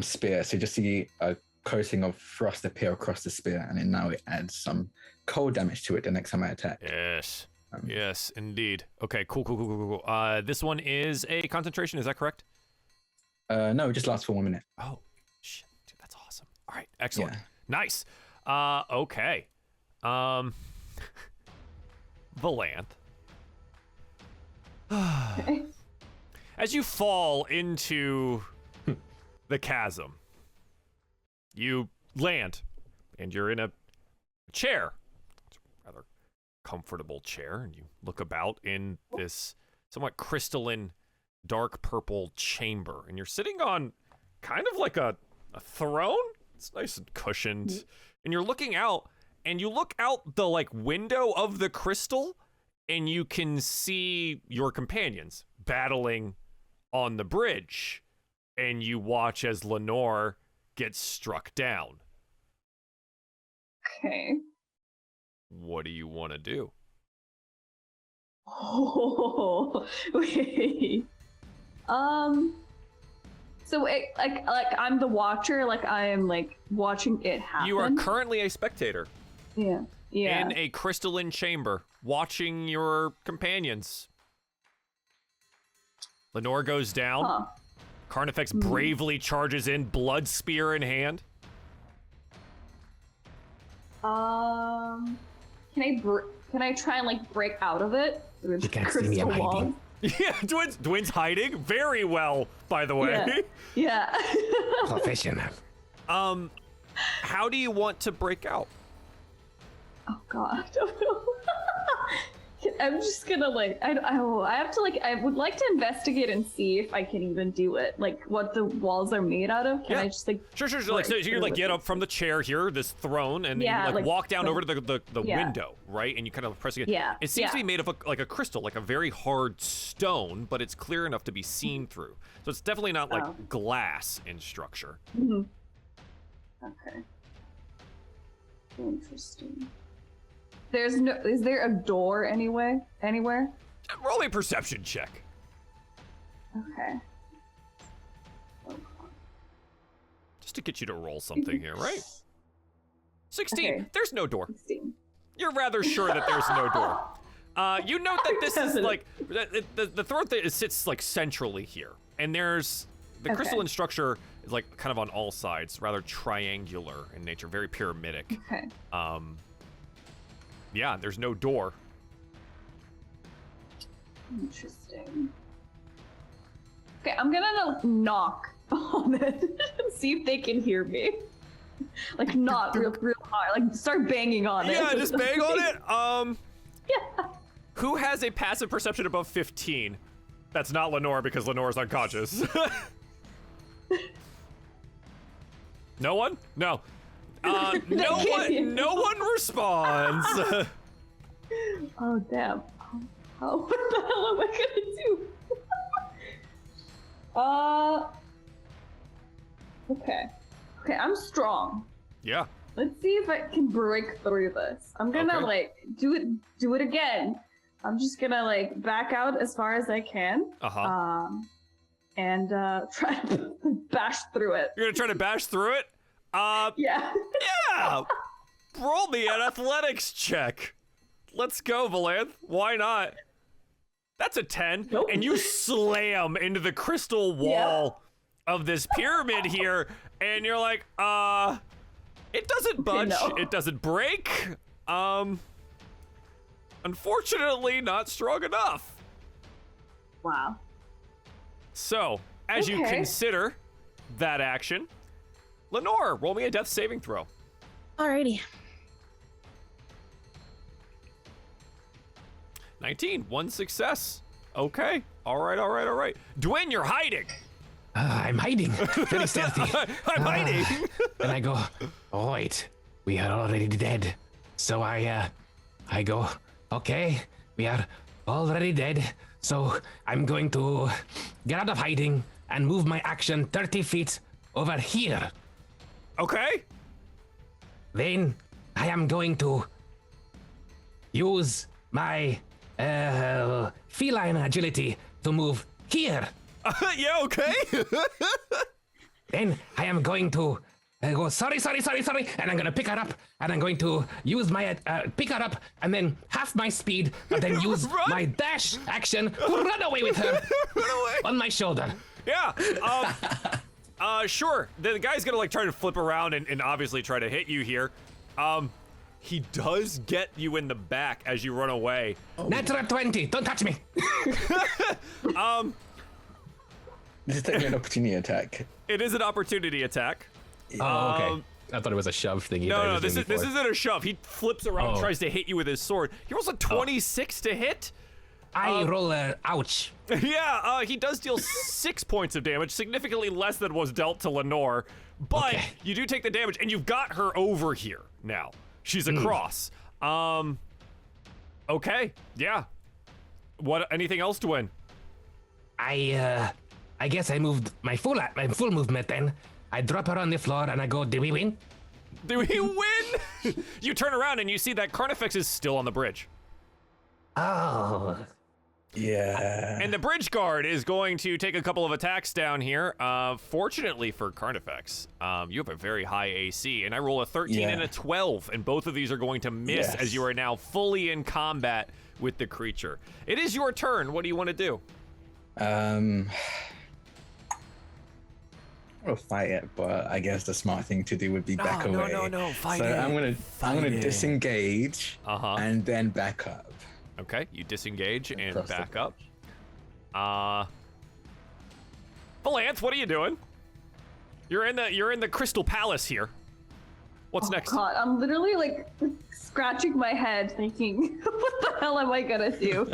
spear. So you just see a coating of frost appear across the spear, and then now it adds some cold damage to it the next time I attack. Yes. Yes, indeed. Okay, cool. This one is a concentration, is that correct? No, it just lasts for 1 minute. Oh, shit. Dude, that's awesome. All right, excellent. Yeah. Nice. Okay. Valanth. As you fall into the chasm, you land, and you're in a chair. It's a rather comfortable chair, and you look about in this somewhat crystalline, dark purple chamber, and you're sitting on kind of like a throne. It's nice and cushioned, and you're looking out, and you look out the like window of the crystal, and you can see your companions battling on the bridge, and you watch as Lenore gets struck down. Okay. What do you want to do? Oh, wait. So like I'm the watcher, like I am like watching it happen. You are currently a spectator Yeah. in a crystalline chamber, watching your companions. Lenore goes down. Huh. Carnifex bravely charges in, blood spear in hand. Can I try and like break out of it through the You can't see me, I'm crystal wall? hiding. Yeah, Dwyn's hiding very well, by the way. Yeah. Professional. How do you want to break out? Oh god. I'm just gonna like I have to like I would like to investigate and see if I can even do it. Like what the walls are made out of. Can I just like Sure. Like, so you like get up from the chair here, this throne, and then you like walk down over to the window, right? And you kind of press again. Yeah. It seems to be made of like a crystal, like a very hard stone, but it's clear enough to be seen through. So it's definitely not like glass in structure. Mm-hmm. Okay. Interesting. Is there a door anywhere? Roll a perception check. Okay. Just to get you to roll something here, right? 16. Okay. There's no door. 16. You're rather sure that there's no door. You note that this is like the throne sits like centrally here, and there's the crystalline structure is like kind of on all sides, rather triangular in nature, very pyramidic. Okay. Yeah, there's no door. Interesting. Okay, I'm gonna knock on it and see if they can hear me. Like not real hard. Like start banging on it. Yeah, just bang on it. Yeah. Who has a passive perception above 15? That's not Lenore because Lenore's unconscious. No one? No. No one responds. Oh damn. Oh, what the hell am I gonna do? Okay. Okay, I'm strong. Yeah. Let's see if I can break through this. I'm gonna like do it again. I'm just gonna like back out as far as I can. And try to bash through it. You're gonna try to bash through it? Yeah. Yeah. Roll me an athletics check. Let's go, Valanth. Why not? That's a 10. Nope. And you slam into the crystal wall of this pyramid here, and you're like, it doesn't budge. No. It doesn't break. Unfortunately, not strong enough. Wow. So, As you consider that action, Lenore, roll me a death saving throw. Alrighty. 19, one success. Okay, all right. Dwayne, you're hiding. I'm hiding. Very stealthy. I'm hiding. And I go, oh wait, we are already dead. So I go, okay, we are already dead. So I'm going to get out of hiding and move my action 30 feet over here. Okay. Then I am going to use my feline agility to move here. Yeah, okay. Then I am going to go, sorry, and I'm going to pick her up, and I'm going to use my, pick her up, and then half my speed, and then use my dash action to run away with her on my shoulder. Yeah. Sure. The guy's gonna like try to flip around and obviously try to hit you here. He does get you in the back as you run away. Natural 20, don't touch me. This is technically an opportunity attack. It is an opportunity attack. Oh, okay. I thought it was a shove thing. No, this isn't a shove. He flips around, and tries to hit you with his sword. He rolls a 26 to hit. I roll a ouch. Yeah, he does deal 6 points of damage, significantly less than was dealt to Lenore. But you do take the damage, and you've got her over here now. She's across. Okay, yeah. What? Anything else to win? I guess I moved my full movement. Then I drop her on the floor, and I go, "Did we win?" Do we win? You turn around and you see that Carnifex is still on the bridge. Oh. Yeah. And the bridge guard is going to take a couple of attacks down here. Fortunately for Carnifex, you have a very high AC, and I roll a 13 and a 12, and both of these are going to miss as you are now fully in combat with the creature. It is your turn. What do you want to do? I'll fight it, but I guess the smart thing to do would be back away. No, fight so it. I'm gonna disengage and then back up. Okay, you disengage and Across back the up. Valanth, what are you doing? You're in the Crystal Palace here. What's next? God, I'm literally like scratching my head thinking, what the hell am I gonna do?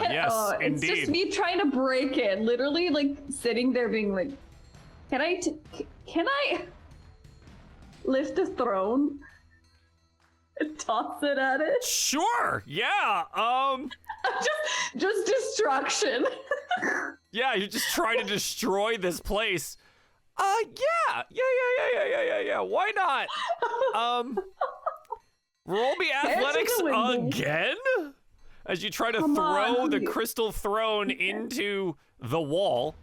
Yes, it's indeed. just me trying to break in, literally like sitting there being like, can I lift a throne and toss it at it? Sure, yeah, just destruction. Yeah, you're just trying to destroy this place. Yeah, why not? Roll me athletics again? As you try to throw the crystal throne into the wall.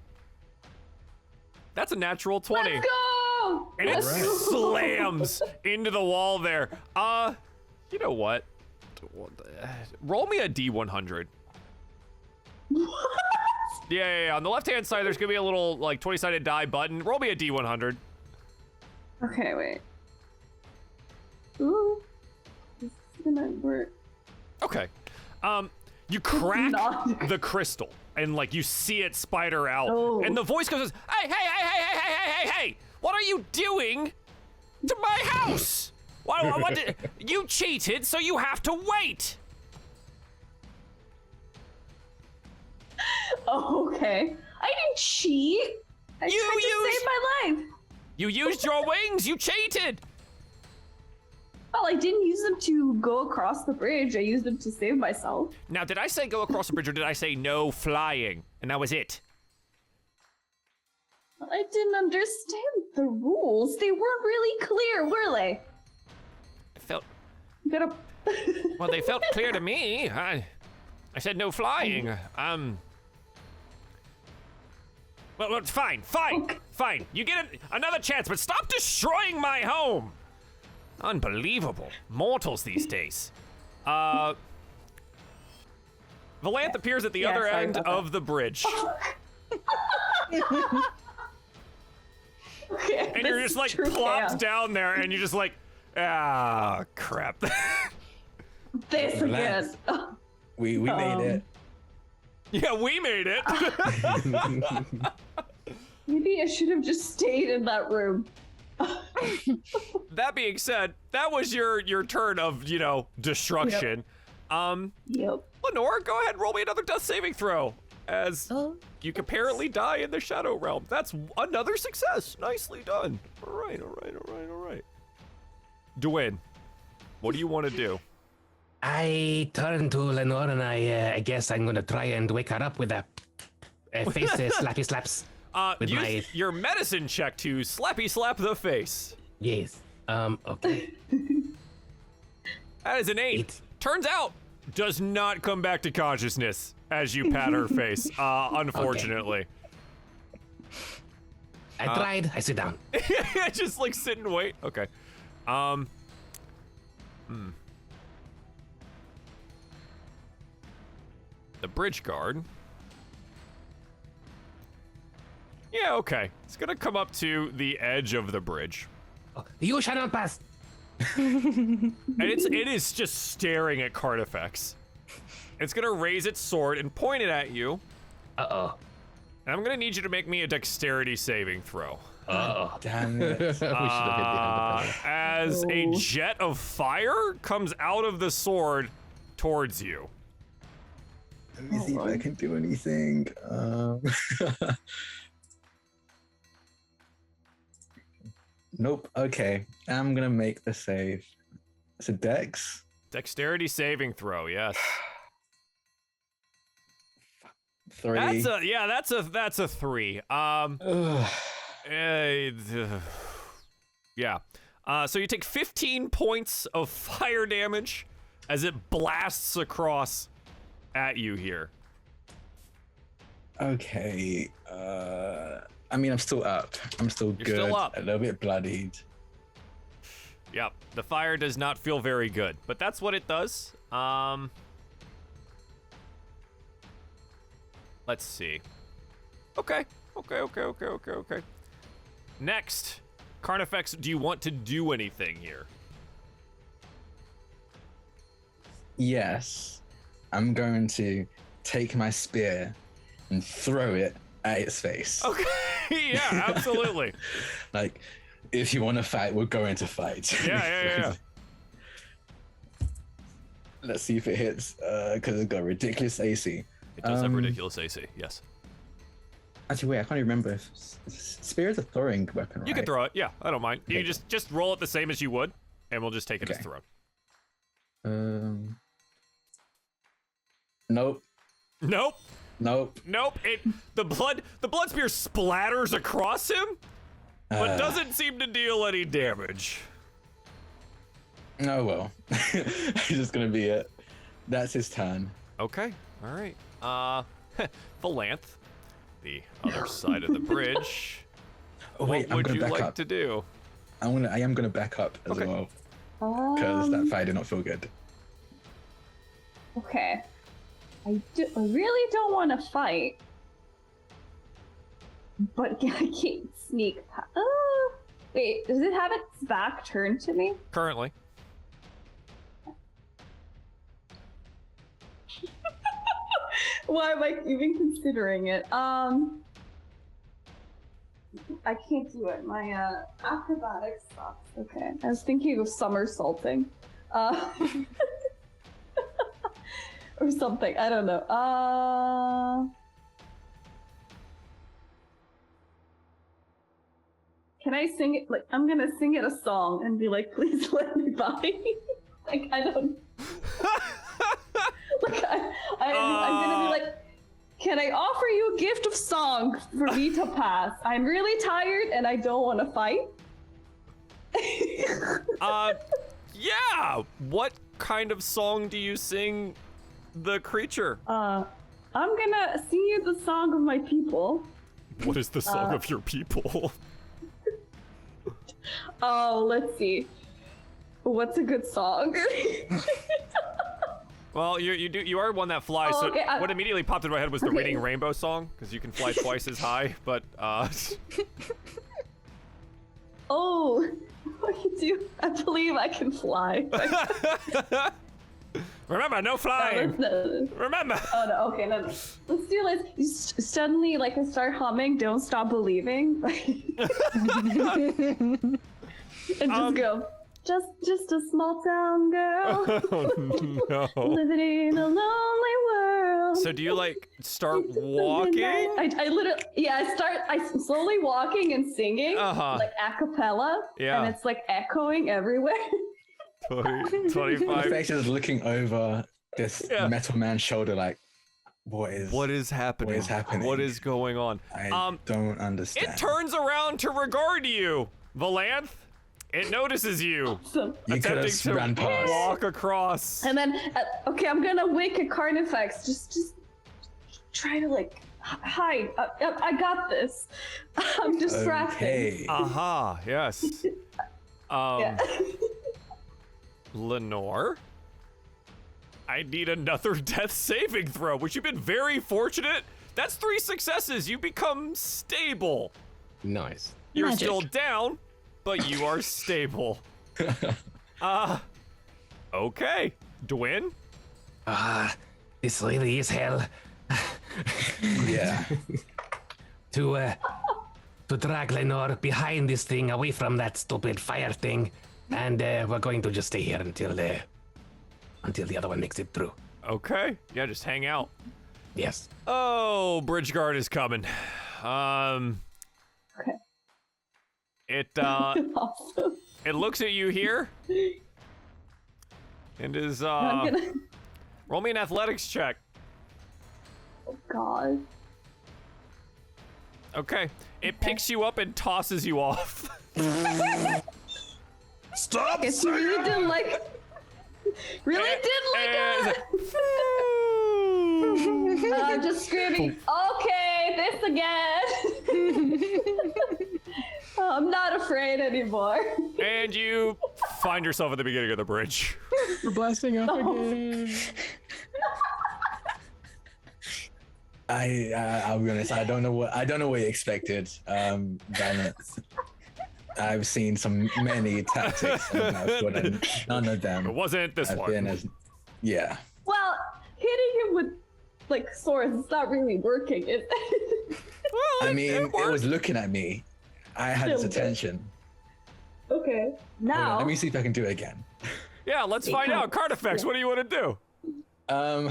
That's a natural 20. Let's go! And it slams into the wall there. You know what? Roll me a D100. What? Yeah. On the left-hand side, there's gonna be a little like 20-sided die button. Roll me a D100. Okay, wait. Ooh. This is gonna work. Okay. You crack the crystal, and like you see it spider out, and the voice goes, hey, what are you doing to my house? What did, you cheated, so you have to wait. Okay. I didn't cheat. I tried to save my life. You used your wings, you cheated. Well, I didn't use them to go across the bridge. I used them to save myself. Now, did I say go across the bridge, or did I say no flying? And that was it. I didn't understand the rules. They weren't really clear, were they? It felt... Gotta... Well, they felt clear to me. I said no flying. Well, it's fine. You get another chance, but stop destroying my home. Unbelievable. Mortals these days. Valanth appears at the other end of the bridge. Okay, and you're just like plopped down there, and you just like, Ah, crap. This again. We made it. Yeah, we made it. Maybe I should have just stayed in that room. That being said, that was your turn of, destruction. Yep. Lenore, go ahead and roll me another death saving throw. As you apparently die in the Shadow Realm. That's another success. Nicely done. All right. Dwayne, what do you want to do? I turn to Lenore and I guess I'm gonna try and wake her up with a face slappy slaps. Use your medicine check to slappy slap the face. Yes. Okay. That is an 8. Turns out, does not come back to consciousness as you pat her face, unfortunately. I tried. I sit down. Just like sit and wait. Okay. The bridge guard. Yeah, okay. It's gonna come up to the edge of the bridge. You shall not pass. And it is just staring at Carnifex. It's gonna raise its sword and point it at you. Uh-oh. And I'm gonna need you to make me a dexterity saving throw. Uh-oh. Damn it. We should have hit the end of it. As a jet of fire comes out of the sword towards you. Let me see if I can do anything. Nope. Okay. I'm gonna make the save. It's a dex. Dexterity saving throw, yes. 3. That's a 3. Yeah. So you take 15 points of fire damage as it blasts across at you here. Okay. I mean, I'm still up. I'm still good. Still up. A little bit bloodied. Yep. The fire does not feel very good, but that's what it does. Let's see. Okay. Next, Carnifex, do you want to do anything here? Yes. I'm going to take my spear and throw it at its face. Okay. Yeah, absolutely. Like, if you want to fight, we're going to fight. Yeah. Let's see if it hits, because it's got ridiculous AC. It does have ridiculous AC, yes. Actually, wait, I can't even remember if spear is a throwing weapon, right? You can throw it, yeah, I don't mind. Okay. You just roll it the same as you would, and we'll just take it as thrown. Nope. The blood spear splatters across him, but doesn't seem to deal any damage. Oh well. It's just gonna be it. That's his turn. Okay, all right. Philanth, the other side of the bridge. Oh wait, what would you back like up. to do? I am gonna back up as Okay. well. Because that fight did not feel good. Okay. I really don't want to fight. But I can't sneak past. Wait, does it have its back turned to me? Currently. Why am I even considering it? I can't do it. My acrobatics sucks. Okay. I was thinking of somersaulting. Or something. I don't know. Can I sing it? Like, I'm gonna sing it a song and be like, please let me by. Like, I don't. Like, I'm gonna be like, can I offer you a gift of song for me to pass? I'm really tired and I don't want to fight. Yeah. What kind of song do you sing the creature? I'm gonna sing you the song of my people. What is the song of your people? Oh, let's see. What's a good song? Well, you are one that flies. Oh, okay, so what immediately popped into my head was the Reading Rainbow song, because you can fly twice as high. But Oh, I believe I can fly. Remember, no flying. Remember. Oh no. Okay, no. Let's do this. You suddenly, like, I start humming. Don't stop believing. And just go. Just a small town girl. Oh no. Living in a lonely world. So do you like start walking? I literally, I'm slowly walking and singing, like a cappella. Yeah. And it's like echoing everywhere. 25. Effect is looking over this metal man's shoulder, like, what is happening? What is happening? What is going on? I don't understand. It turns around to regard you, Valanth. It notices you. Awesome. You could Attempting have to ran past. walk across. And then, okay, I'm gonna wake a Carnifex. Just try to like hide. I got this. I'm distracted. Okay. Aha, yes. Yeah. Lenore? I need another death saving throw, which you've been very fortunate. That's 3 successes. You become stable. Nice. You're Magic. still down, but you are stable. Okay. Dwyn? This really is hell. Yeah. To drag Lenore behind this thing, away from that stupid fire thing, and we're going to just stay here until the other one makes it through. Okay. Yeah, just hang out. Yes. Oh, Bridgeguard is coming. Okay. It Awesome. it looks at you here and is I'm gonna. roll me an athletics check. Oh God. Okay. It picks you up and tosses you off. Stop! Guess you really didn't like. Really didn't like it. I'm just screaming. Okay, this again. I'm not afraid anymore. And you find yourself at the beginning of the bridge. We're blasting off again. I'll be honest. I don't know what you expected. Balance. I've seen many tactics, and I've gotten none of them. It wasn't this have one. been as, yeah. Well, hitting him with like swords, it's not really working, is it? Well, I mean, it worked. was looking at me. I had its Still good. attention. Okay. Hold Now. on, let me see if I can do it again. Yeah, let's find out. Carnifex, what do you want to do? I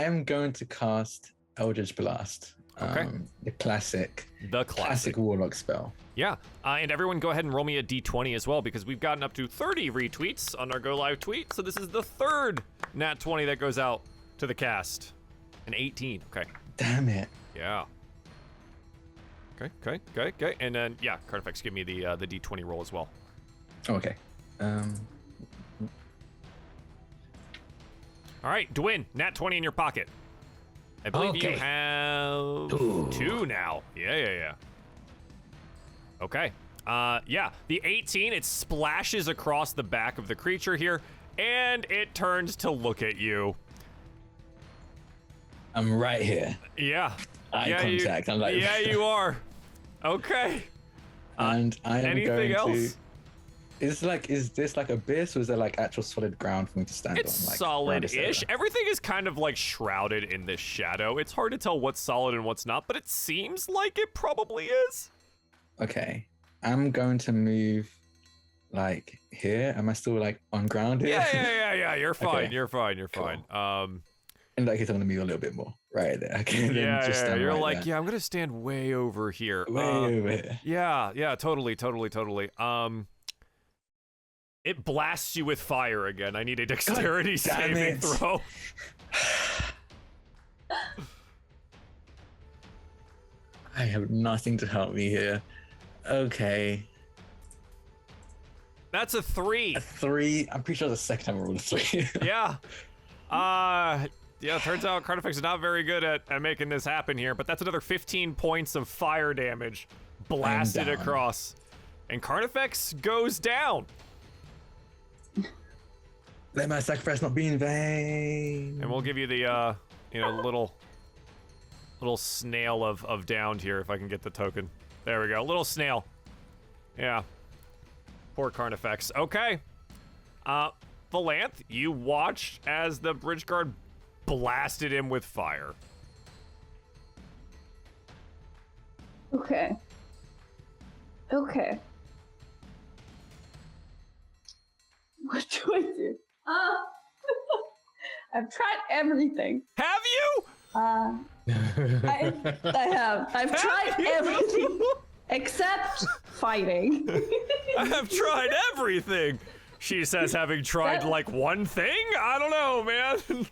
am going to cast Eldritch Blast. Okay. The classic The classic. warlock spell. Yeah, and everyone go ahead and roll me a d20 as well, because we've gotten up to 30 retweets on our Go Live tweet, so this is the third nat 20 that goes out to the cast. An 18, okay. Damn it. Yeah. Okay. And then, yeah, Carnifex, give me the d20 roll as well. Okay. All right, Dwyn, nat 20 in your pocket. I believe you Okay. have two now. Yeah. Okay. Yeah, the 18, it splashes across the back of the creature here, and it turns to look at you. I'm right here. Yeah. Eye contact. I'm like, yeah, you are. Okay. and I am anything going else? to. Is this like abyss, or is there like actual solid ground for me to stand It's on? Like, solid-ish. Everything is kind of like shrouded in this shadow. It's hard to tell what's solid and what's not, but it seems like it probably is. Okay. I'm going to move like here. Am I still like on ground here? Yeah. You're fine. Okay. You're fine. Cool. In that case, I'm gonna move a little bit more. Right there. Okay. then just stand You're right like, there. yeah, I'm gonna stand way over here. Way over here. Yeah, totally. It blasts you with fire again. I need a dexterity damn saving it. throw. I have nothing to help me here. Okay. That's a 3. A 3. I'm pretty sure the second time I rolled a 3. Yeah. Yeah, turns out Carnifex is not very good at making this happen here, but that's another 15 points of fire damage blasted down. across. And Carnifex goes down. Let my sacrifice not be in vain. And we'll give you the, little snail of downed here if I can get the token. There we go, little snail. Yeah. Poor Carnifex. Okay. Valanth, you watched as the bridge guard blasted him with fire. Okay. Okay. What do I do? I've tried everything. Have you? I have. I've tried everything except fighting. I have tried everything. She says, having tried like one thing? I don't know, man.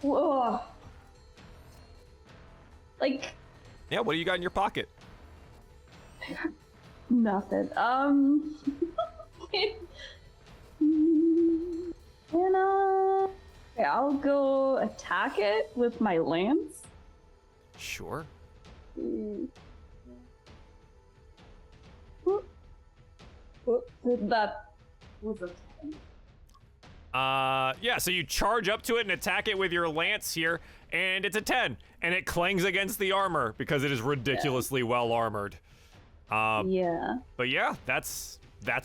Whoa. Like. Yeah, what do you got in your pocket? Nothing. Okay, I'll go attack it with my lance. Sure. That was a 10. Yeah, so you charge up to it and attack it with your lance here, and it's a 10, and it clangs against the armor because it is ridiculously well armored. Yeah. But yeah, that's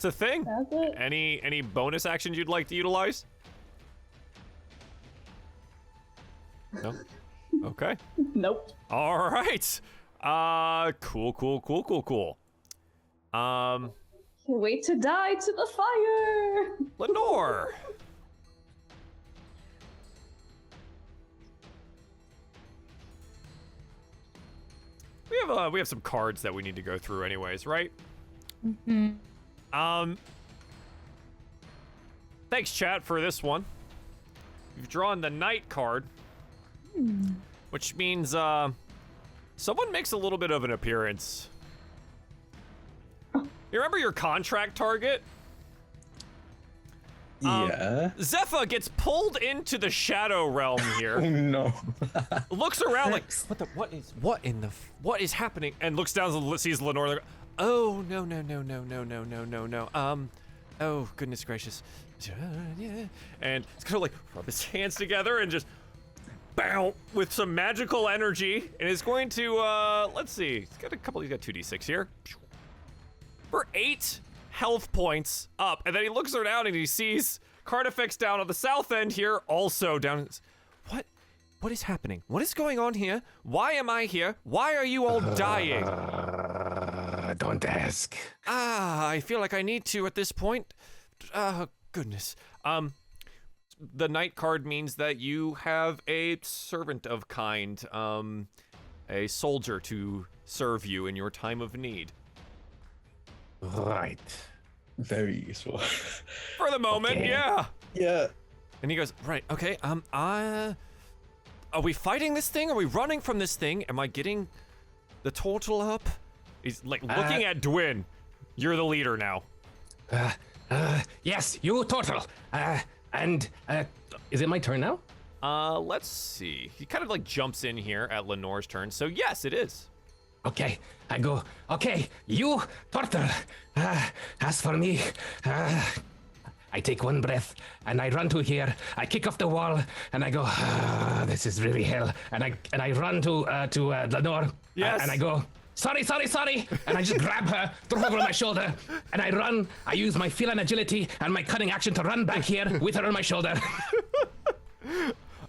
a thing. That's it. Any bonus actions you'd like to utilize? No? Okay. Nope. All right. Cool. Can't wait to die to the fire. Lenore. We have some cards that we need to go through anyways, right? Mm-hmm. Thanks, chat, for this one. You've drawn the Knight card, which means someone makes a little bit of an appearance. You remember your contract target? Yeah. Zephyr gets pulled into the Shadow Realm here. Oh no. Looks around like, what is happening? And looks down and sees Lenore like, oh, no. Oh, goodness gracious. Yeah. And it's kind of like rub his hands together and just bow with some magical energy. And is going to, let's see. He's got 2d6 here. For 8 health points up. And then he looks around and he sees Carnifex down on the south end here, also down. What is happening? What is going on here? Why am I here? Why are you all dying? Don't ask. I feel like I need to at this point. Goodness. The Knight card means that you have a servant of kind, a soldier to serve you in your time of need. Right. Very useful. For the moment, Okay. yeah. Yeah. And he goes, right, okay, are we fighting this thing? Are we running from this thing? Am I getting the total up? He's like looking at Dwin. You're the leader now. Yes, you total. And is it my turn now? Let's see. He kind of like jumps in here at Lenore's turn. So yes, it is. Okay, I go, okay, you turtle. As for me, I take one breath and I run to here. I kick off the wall and I go, this is really hell. And I run to Lenore. Yes. And I go, sorry. And I just grab her, throw her over my shoulder, and I run. I use my feline agility and my cunning action to run back here with her on my shoulder.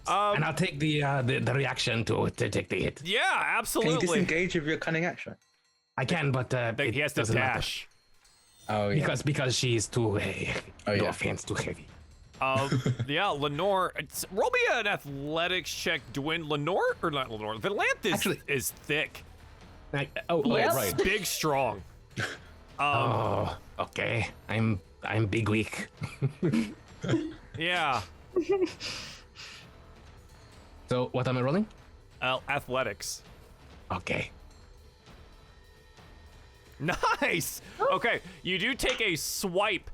And I'll take the reaction to take the hit. Yeah, Can you absolutely. disengage with your cunning action? I can, but He has to doesn't matter. dash. Oh yeah. Because she's too heavy. Oh, No yeah. offense, too heavy. Yeah, Lenore. Roll me an athletics check, Dwin. Lenore or not Lenore? Valanth is thick. Yep. Right. Big, strong. Oh, okay. I'm big weak. Yeah. So what am I rolling? Athletics. Okay. Nice. Okay, you do take a swipe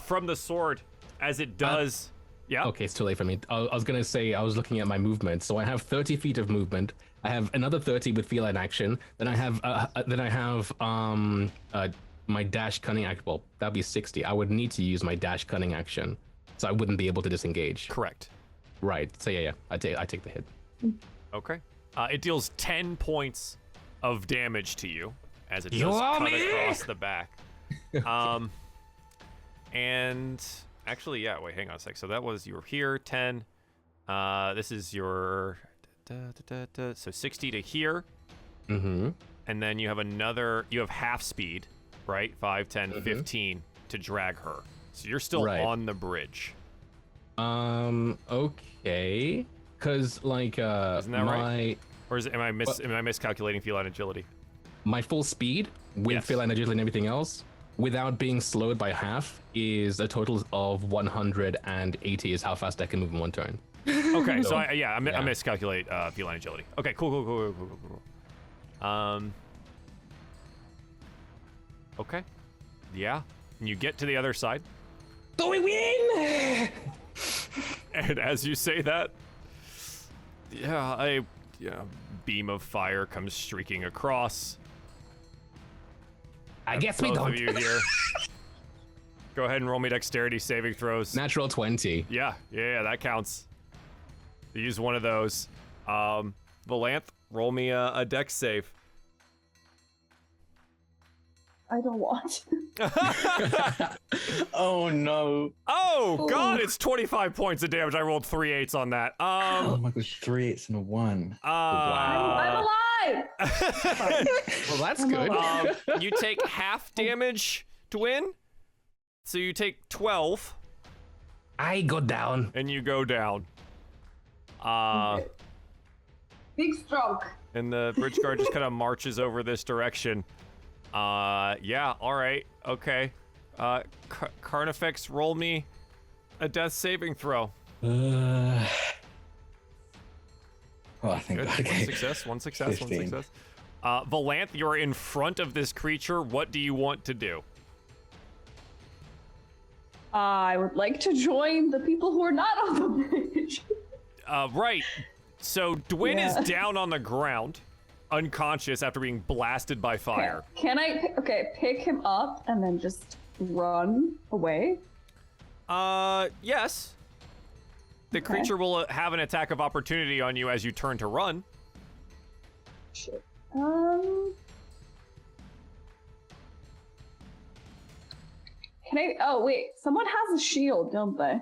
from the sword as it does. Yeah. Okay, it's too late for me. I was gonna say I was looking at my movement, so I have 30 feet of movement. I have another 30 with feline action. Then I have my dash cunning action. Well, that'd be 60. I would need to use my dash cunning action, so I wouldn't be able to disengage. Correct. Right. So yeah. I take the hit. Okay. It deals 10 points of damage to you as it You does owe cut me! across the back. And actually, yeah. Wait, hang on a sec. So that was you were here 10. This is your so 60 to here. Mm-hmm. And then you have another. You have half speed, right? 5, 10, 15 to drag her. So you're still on the bridge. Okay. Cause like Isn't that right? Or am I miscalculating feline agility? My full speed with feline agility and everything else, without being slowed by half, is a total of 180 is how fast I can move in one turn. Okay, so I miscalculate feline agility. Okay, cool. Okay, yeah, and you get to the other side. So we win! And as you say that, beam of fire comes streaking across. I guess we don't. Both of you here. Go ahead and roll me dexterity saving throws. Natural 20. Yeah, that counts. Use one of those. Valanth, roll me a dex save. I don't want. Oh no. Oh god, it's 25 points of damage. I rolled 3 8s on that. Oh my gosh, 3 8s and a 1. I'm alive! Well, that's good. You take half damage to win. So you take 12. I go down. And you go down. Big stroke. And the bridge guard just kind of marches over this direction. Yeah, alright, okay. Carnifex, roll me a death saving throw. Oh, I think Good. okay. One success. 15. Valanth, you're in front of this creature. What do you want to do? I would like to join the people who are not on the bridge. Right. So Dwyn is down on the ground, unconscious after being blasted by fire. Okay. Can I pick him up and then just run away? Yes. The creature will have an attack of opportunity on you as you turn to run. Shit. Can I? Oh wait, someone has a shield, don't they?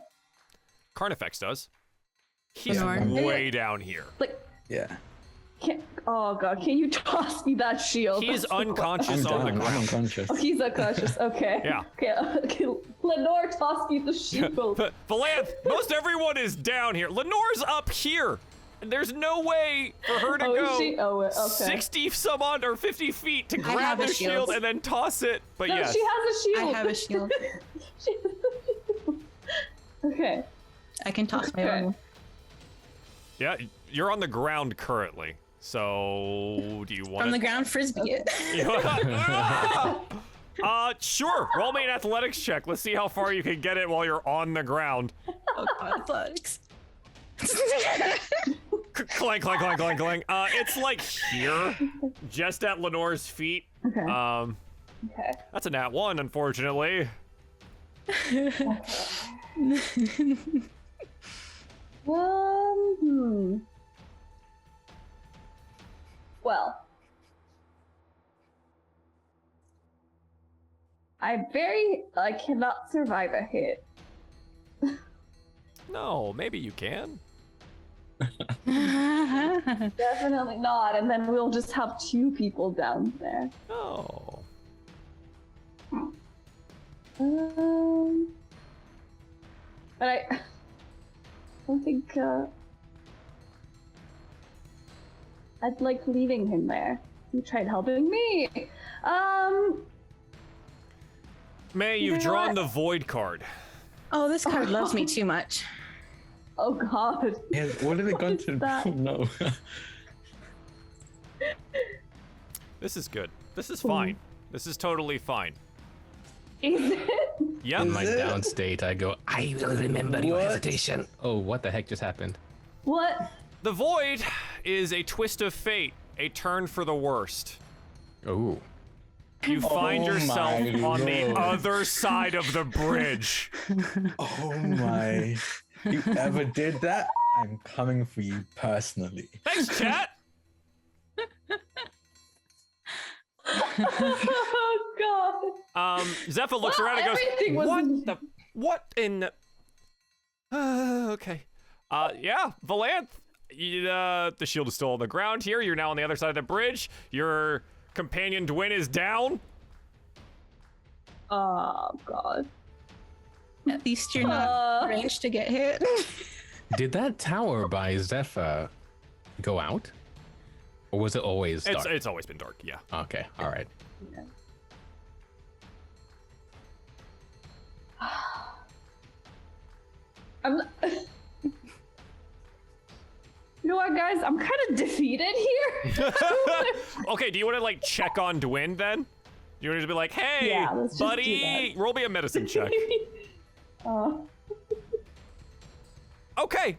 Carnifex does. He's Lenore. way down here. Like, Yeah. oh god, can you toss me that shield? He's That's the unconscious I'm on the down. I'm ground. unconscious. Oh, he's unconscious. Okay. Yeah. Okay. Lenore, toss me the shield. Valanth, most everyone is down here. Lenore's up here. And there's no way for her to Oh, is go she? Oh, okay. 60 some odd or 50 feet to grab have a the shield shield. and then toss it. But No, yes. she has a shield. I have a shield. She has a shield. Okay. I can toss my Okay. own. Yeah, you're on the ground currently. So, do you want From the ground, frisbee it. Sure. Roll me an athletics check. Let's see how far you can get it while you're on the ground. Oh, God, athletics. Clank, clank, clank, clank, clank. It's like here, just at Lenore's feet. Okay. Okay. That's a nat 1, unfortunately. Well, I cannot survive a hit. No, maybe you can. Definitely not, and then we'll just have 2 people down there. No. But I don't think I'd like leaving him there. He tried helping me. May, you've You know drawn what? the void card. Oh, this card loves me too much. Oh god. Yeah, what have they gone to? that? Oh, no. This is good. This is fine. This is totally fine. Is it? Yep. In my Is it? down state, I go, I will remember your What? hesitation. Oh, what the heck just happened? What? The void is a twist of fate, a turn for the worst. Oh. You find Oh yourself my on the Lord. other side of the bridge. Oh my. You ever did that? I'm coming for you personally. Thanks, chat. Oh god. Zephyr looks around and goes, Everything was what in the... okay. Yeah, Valanth, the shield is still on the ground here. You're now on the other side of the bridge. Your companion Dwin is down. Oh god. At least you're not arranged to get hit. Did that tower by Zephyr go out? Or was it always dark? It's always been dark, yeah. Okay, all right. Yeah. I'm. You know what, guys? I'm kind of defeated here. Okay, do you want to like check on Dwin then? You want to be like, hey, Yeah, let's just do buddy, that. roll me a medicine check. Okay,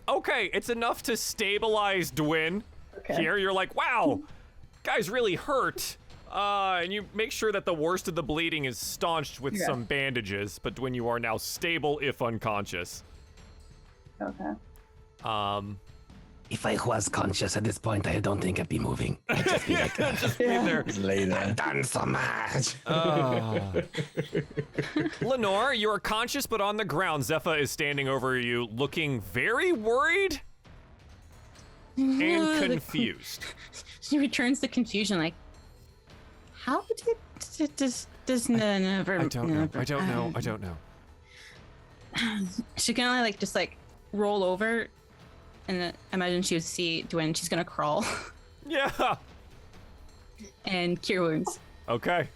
it's enough to stabilize Dwin. Okay. Here, you're like, wow, guy's really hurt. And you make sure that the worst of the bleeding is staunched with some bandages, but Dwin, you are now stable if unconscious. Okay. If I was conscious at this point, I don't think I'd be moving. I'd just be like, Just leave there. Later. I've done so much. Lenore, you are conscious but on the ground. Zephyr is standing over you, looking very worried and confused. She returns the confusion, like, how does never? I don't know. She can only like just like roll over, and then imagine she would see Dwin. She's gonna crawl Yeah. and cure wounds. Okay.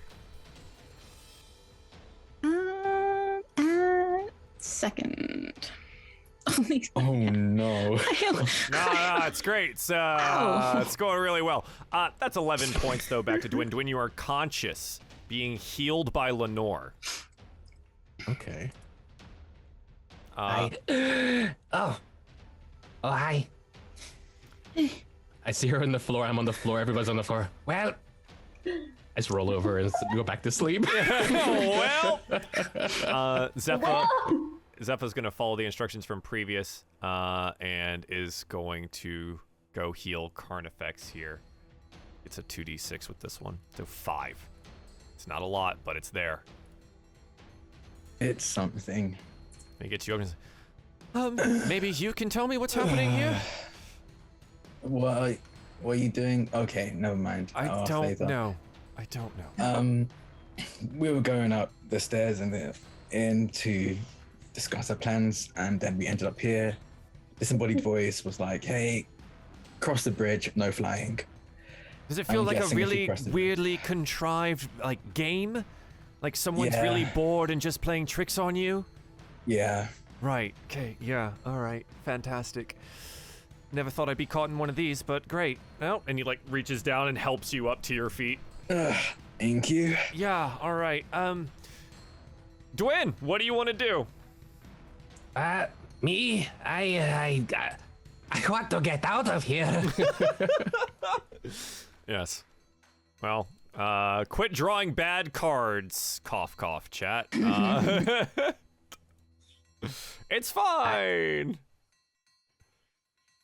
Second. Oh no. No, it's great. It's going really well. That's 11 points, though, back to Dwin. Dwin, you are conscious, being healed by Lenore. Okay. Oh, hi. I see her on the floor. I'm on the floor. Everybody's on the floor. Well, I just roll over and go back to sleep. Zephyr's going to follow the instructions from previous and is going to go heal Carnifex here. It's a 2d6 with this one, so 5. It's not a lot, but it's there. It's something. He gets you up and says, maybe you can tell me what's happening here? What are you doing? Okay, never mind. I I'll ask don't later. know. We were going up the stairs and in to discuss our plans, and then we ended up here. Disembodied voice was like, hey, cross the bridge, no flying. Does it feel I'm like a guessing if you really press the- weirdly contrived like game? Like someone's Yeah. really bored and just playing tricks on you? Yeah. Right. Okay. Yeah. All right. Fantastic. Never thought I'd be caught in one of these, but great. Oh, and he like reaches down and helps you up to your feet. Thank you. Yeah. All right. Dwin, what do you want to do? me? I want to get out of here. Yes. Well, quit drawing bad cards. Cough, cough, chat. It's fine.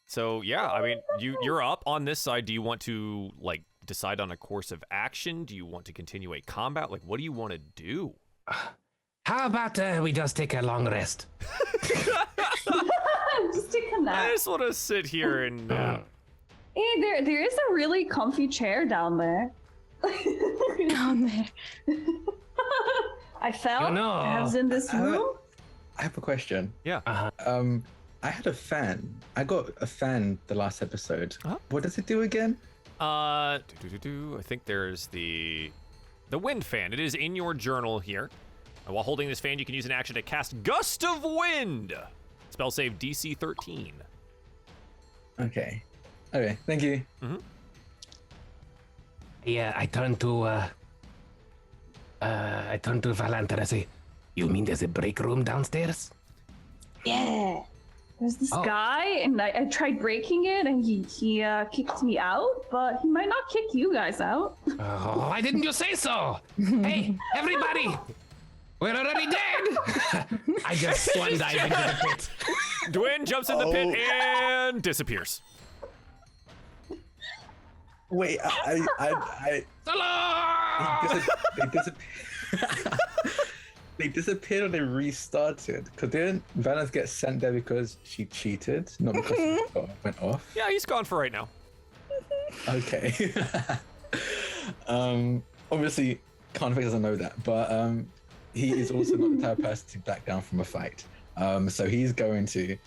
So yeah, I mean, you're up on this side. Do you want to like decide on a course of action? Do you want to continue a combat? Like, what do you want to do? How about we just take a long rest? Just take a I nap. just want to sit here and. Hey, there is a really comfy chair down there. Down there. I felt You know, I was in this room. I have a question. Yeah. I had a fan. I got a fan the last episode. Huh? What does it do again? I think there's the wind fan. It is in your journal here. And while holding this fan, you can use an action to cast Gust of Wind. Spell save DC 13. Okay. Okay, thank you. Yeah, I turn to Valanth and I say, you mean there's a break room downstairs? Yeah. There's this Oh. guy, and I tried breaking it, and he kicked me out, but he might not kick you guys out. Oh, why didn't you say so? Hey, everybody! We're already dead! I just swan dive into the pit. Dwin jumps in the pit and disappears. Wait, they disappeared or they restarted? Because didn't Venice get sent there because she cheated, not because she went off? Yeah, he's gone for right now. Okay. Obviously, Convict doesn't know that, but he is also not the type of person to back down from a fight. So he's going to.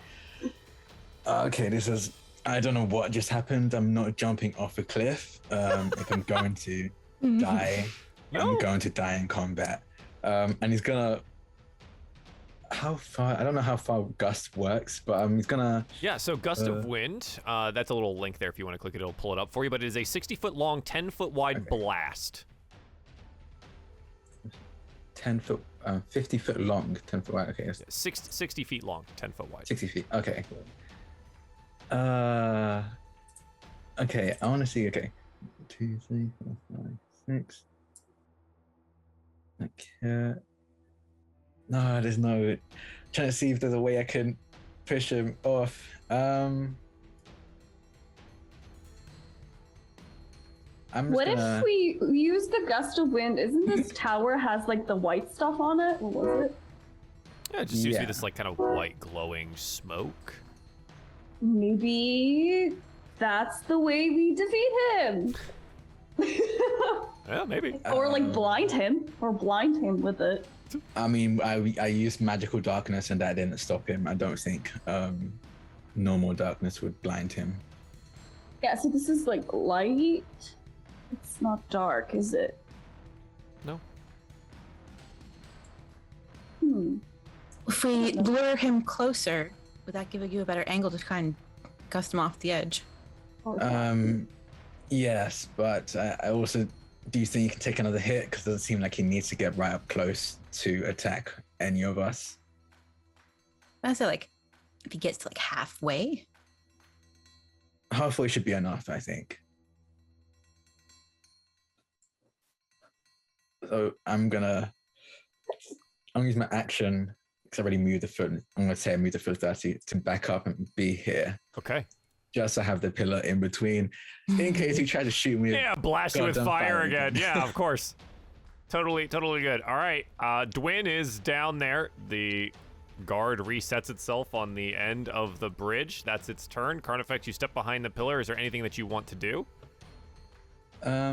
Okay, this is. I don't know what just happened. I'm not jumping off a cliff. If I'm going to die, I'm going to die in combat. And he's gonna. How far? I don't know how far gust works, but he's gonna. Yeah, so gust of wind. That's a little link there. If you want to click it, it'll pull it up for you. But it is a 60-foot long, 10-foot wide blast. 10 foot, 50 foot long, 10 foot wide. Okay, 60 feet long, 10 foot wide. 60 feet. Okay. Okay. I want to see. Okay, 2, 3, 4, 5, 6. Okay. No, there's no. Trying to see if there's a way I can push him off. What if we use the gust of wind? Isn't this tower has like the white stuff on it? What was it? Yeah, it just seems to be this like kind of white glowing smoke. Maybe that's the way we defeat him. Yeah, maybe. Or like blind him with it. I mean, I used magical darkness and that didn't stop him. I don't think normal darkness would blind him. Yeah, so this is like light. It's not dark, is it? No. If we lure him closer, would that give you a better angle to kind of gust him off the edge? Yes, but I also do you think he can take another hit? Because it doesn't seem like he needs to get right up close to attack any of us. I'd say like if he gets to like halfway. Halfway should be enough, I think. So I'm gonna use my action because I already moved the foot. I'm gonna say I moved the foot 30 to back up and be here. Okay. Just to have the pillar in between, in case he tried to shoot me. Yeah, blast you with fire again. Yeah, of course. Totally good. All right, Dwin is down there. The guard resets itself on the end of the bridge. That's its turn. Carnifex, you step behind the pillar. Is there anything that you want to do? I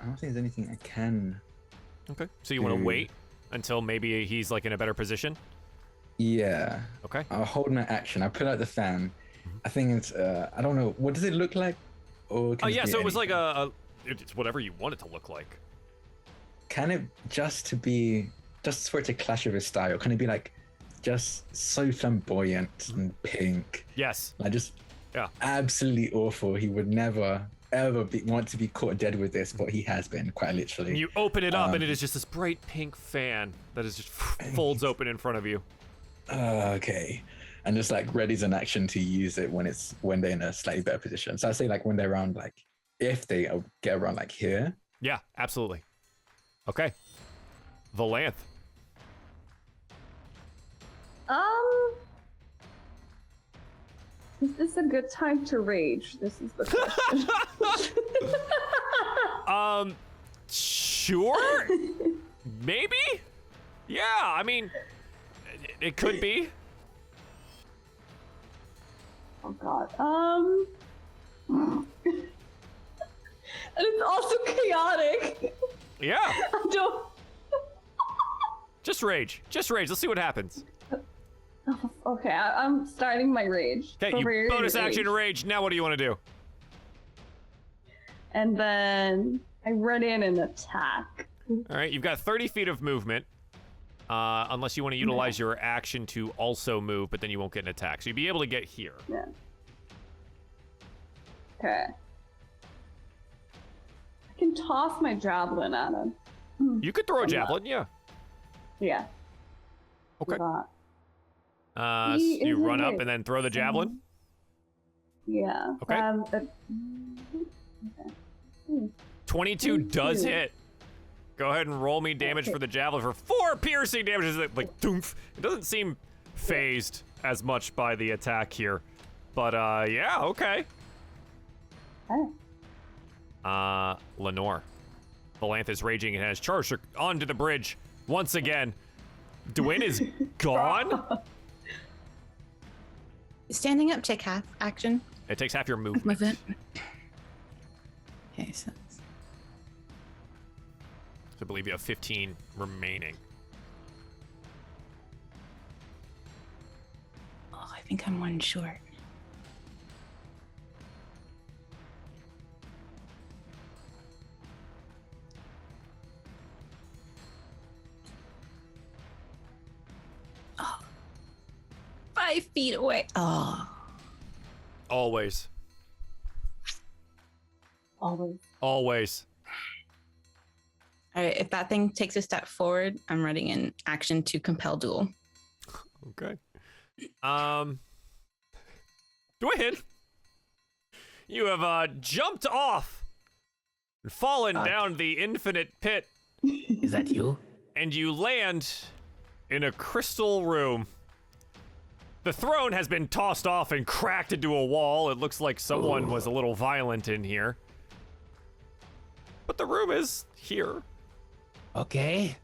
don't think there's anything I can. Okay. So you want to wait until maybe he's like in a better position? Yeah. Okay. I'll hold my action. I put out the fan. I think it's I don't know. What does it look like? Or Oh yeah, so it was like it's whatever you want it to look like. Can it just for it to clash with his style? Can it be like just so flamboyant and pink? Yes. Like just absolutely awful. He would never ever want to be caught dead with this, but he has been quite literally. You open it up and it is just this bright pink fan that is just folds open in front of you. Okay. And just like readies an action to use it when they're in a slightly better position. So I say like when they're around like if they get around like here. Yeah, absolutely. Okay. Valanth. Is this a good time to rage? This is the question. Sure. Maybe. Yeah, I mean, it could be. Oh God. And it's also chaotic. Yeah. I don't. Just rage. Let's see what happens. Okay, I'm starting my rage. Okay, you bonus action rage. Now what do you want to do? And then I run in and attack. All right, you've got 30 feet of movement. Unless you want to utilize your action to also move, but then you won't get an attack. So you'll be able to get here. Yeah. Okay. I can toss my javelin at him. You could throw a javelin, yeah. Yeah. Okay. So you run up and then throw the javelin? Yeah. Okay. Okay. 22 does hit. Go ahead and roll me damage for the javelin for 4 piercing damage. Like, doomph. It doesn't seem phased as much by the attack here. But, yeah, okay. Lenore. Valanth is raging and has charged her onto the bridge once again. Dwyn is gone? Standing up, take half action. It takes half your movement. Movement. Okay, so I believe you have 15 remaining. oh, I think I'm one short. Oh, 5 feet away. Oh. Always. Always. Always. All right, if that thing takes a step forward, I'm running in action to compel duel. Okay. Dwyn, you have jumped off and fallen down the infinite pit, Is that you? and you land in a crystal room. The throne has been tossed off and cracked into a wall. It looks like someone was a little violent in here. But the room is here. Okay.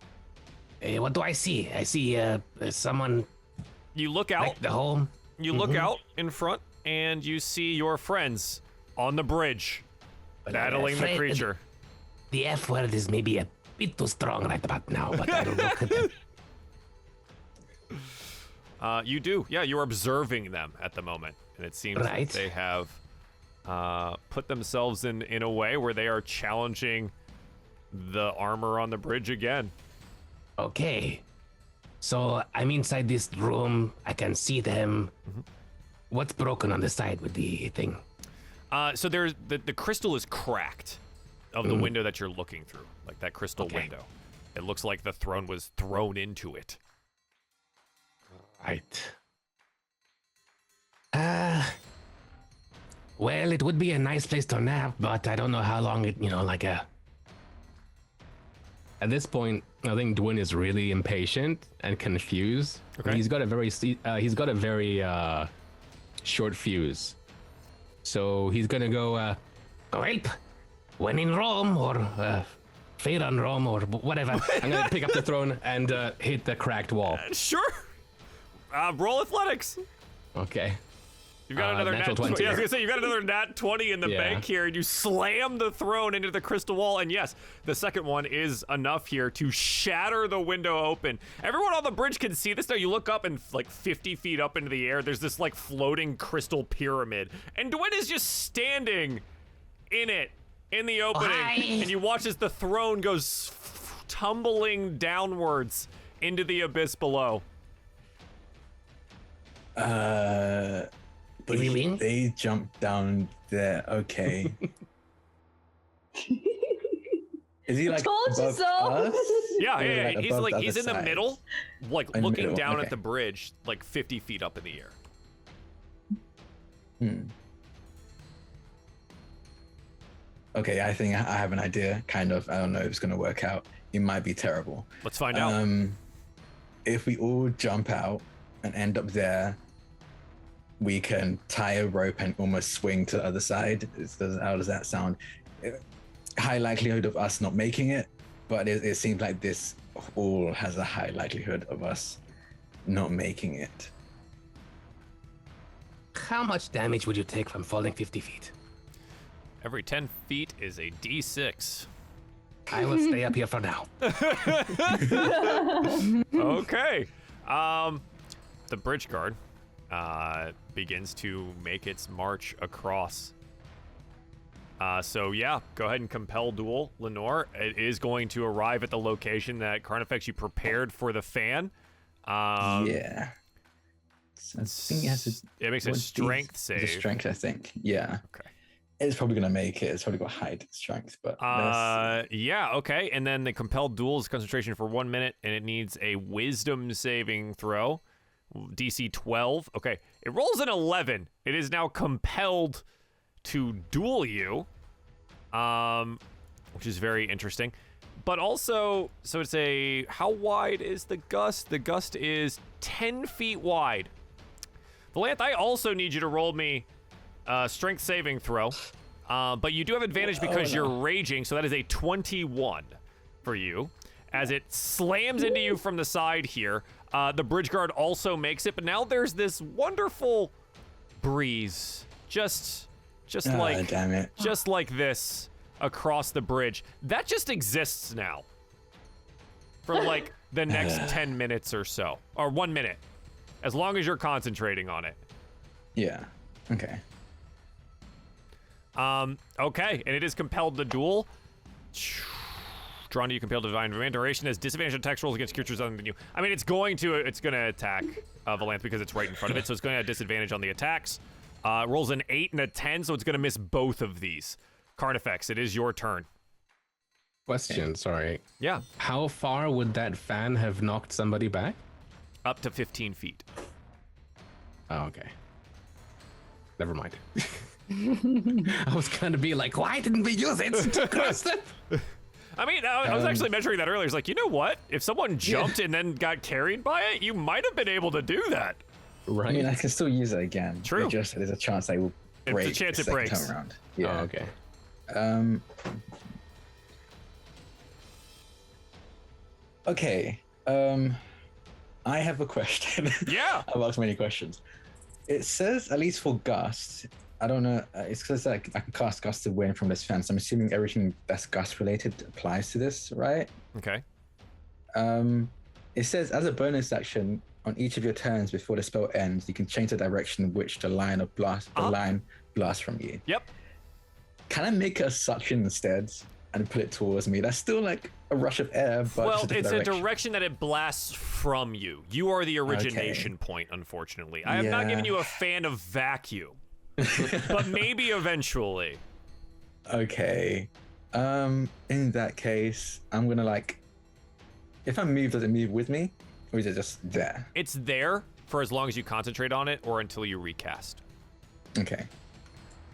What do I see? I see someone You look out. like the home. You look out in front, and you see your friends on the bridge, But battling the afraid- creature. The F word is maybe a bit too strong right about now, but I don't look at them. You do. Yeah, you're observing them at the moment. And it seems Right. that they have put themselves in a way where they are challenging the armor on the bridge again. Okay. So I'm inside this room. I can see them. What's broken on the side with the thing? So there's the crystal is cracked of the window that you're looking through, like that crystal window. It looks like the throne was thrown into it. Right. Well, it would be a nice place to nap, but I don't know how long it, like a... At this point, I think Dwyn is really impatient and confused. Okay. He's got a very short fuse. So he's gonna go, Well, when in Rome, or fair on Rome, or whatever. I'm gonna pick up the throne and hit the cracked wall. Sure. Roll athletics. Okay. You've got another natural nat 20. 20. Yeah, I was gonna say you've got another nat 20 in the Yeah. bank here, and you slam the throne into the crystal wall. And yes, the second one is enough here to shatter the window open. Everyone on the bridge can see this now. You look up, and like 50 feet up into the air, there's this like floating crystal pyramid, and Dwyn is just standing in it in the opening. Hi. And you watch as the throne goes tumbling downwards into the abyss below. But Really? they jumped down there. Okay. Is he like Told you above so. us? Yeah, Or, yeah, like, he's above like the he's in other the side? middle, like In the looking middle, down okay. at the bridge, like 50 feet up in the air. Okay, I think I have an idea, kind of. I don't know if it's going to work out. It might be terrible. Let's find out. If we all jump out and end up there, we can tie a rope and almost swing to the other side. How does that sound? High likelihood of us not making it, but it seems like this all has a high likelihood of us not making it. How much damage would you take from falling 50 feet? Every 10 feet is a d6. I will stay up here for now. Okay. The bridge guard begins to make its march across. So yeah, go ahead and compel duel, Lenore. It is going to arrive at the location that Carnifex you prepared for the fan. Yeah. So I think it makes a strength save. It's a strength, I think. Yeah. Okay. It's probably gonna make it. It's probably got high strength, but Yeah, okay. And then the compelled duel is concentration for 1 minute, and it needs a wisdom saving throw. DC 12. Okay. It rolls an 11. It is now compelled to duel you. Which is very interesting. But also, so it's how wide is the gust? The gust is 10 feet wide. Valanth, I also need you to roll me strength saving throw But you do have advantage because you're raging, so that is a 21 for you. As it slams into you from the side here. The bridge guard also makes it, but now there's this wonderful breeze. Just like damn it. just like this across the bridge. That just exists now. For like the next 10 minutes or so. Or 1 minute. As long as you're concentrating on it. Yeah. Okay. Okay, and it is compelled to duel. Drawn to you, compelled to divine command. Duration has disadvantage on attacks rolls against creatures other than you. I mean, it's gonna attack Valanth because it's right in front of it, so it's gonna have disadvantage on the attacks. Rolls an 8 and a 10, so it's gonna miss both of these. Carnifex, it is your turn. Question, sorry. Yeah. How far would that fan have knocked somebody back? Up to 15 feet. Oh, okay. Never mind. I was gonna be like, why didn't we use it to cross them? I mean, I was actually measuring that earlier. It's like, you know what? If someone jumped and then got carried by it, you might have been able to do that. Right. I mean, I can still use it again. True. There's a chance I will break. It's a chance the it second breaks. time around. Yeah. Oh, okay. Okay. I have a question. Yeah. I've asked many questions. It says, at least for Gust, I don't know, it's because I can cast Gust of Wind from this fence. I'm assuming everything that's Gust related applies to this, right? Okay. It says, as a bonus action, on each of your turns before the spell ends, you can change the direction in which the line blasts from you. Yep. Can I make a suction instead and put it towards me? That's still like a rush of air, but Well, just it's a direction that it blasts from you. You are the origination point, unfortunately. I have not given you a fan of vacuum, but maybe eventually. Okay. In that case, I'm gonna if I move, does it move with me? Or is it just there? It's there for as long as you concentrate on it or until you recast. Okay.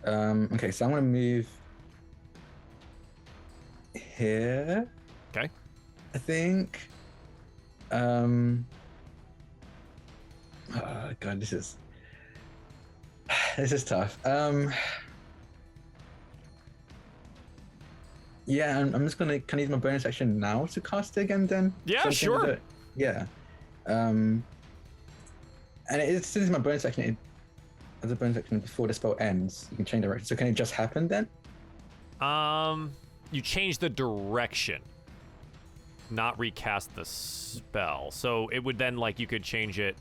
Okay, so I'm gonna move here. Okay. I think. Oh god, this is tough. Yeah, I'm just gonna. Can I use my bonus action now to cast it again? Then. Yeah, So sure. Yeah. And it's my bonus action. As a bonus action before the spell ends, you can change direction. So can it just happen then? You change the direction, not recast the spell. So it would then you could change it.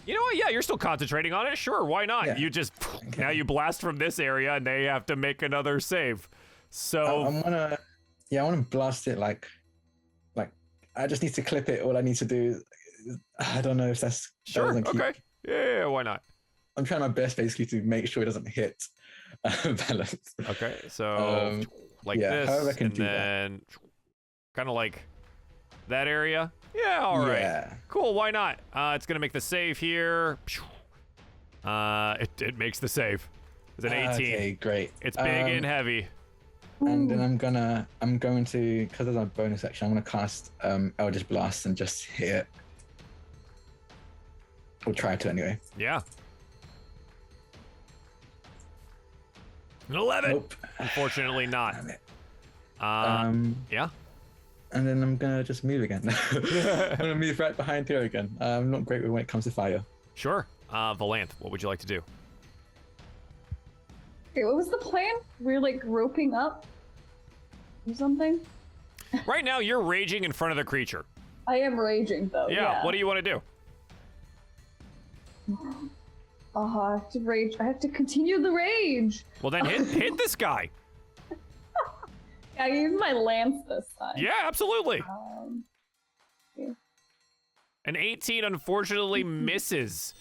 You know what? Yeah, you're still concentrating on it. Sure, why not? Yeah. You just now you blast from this area and they have to make another save. So I wanna blast it like I just need to clip it. All I need to do, I don't know if that's sure. Okay. Yeah, why not? I'm trying my best basically to make sure it doesn't hit balance. Okay, so this, and then kind of like that area. Yeah, all right. Yeah. Cool, why not? It's gonna make the save here. It makes the save. It's an 18. Okay, great. It's big and heavy. And then I'm going to, because there's a bonus action, I'm gonna cast Eldritch Blast and just hit it. We'll try to anyway. Yeah. An 11. Nope. Unfortunately not. Damn it. Yeah. And then I'm gonna just move again. I'm gonna move right behind here again. I'm not great when it comes to fire. Sure. Valanth, what would you like to do? Okay, what was the plan? We're roping up or something? Right now, you're raging in front of the creature. I am raging though. Yeah. What do you want to do? I have to rage. I have to continue the rage. Well, then hit this guy. I use my lance this time. Yeah, absolutely. Okay. An 18 unfortunately misses,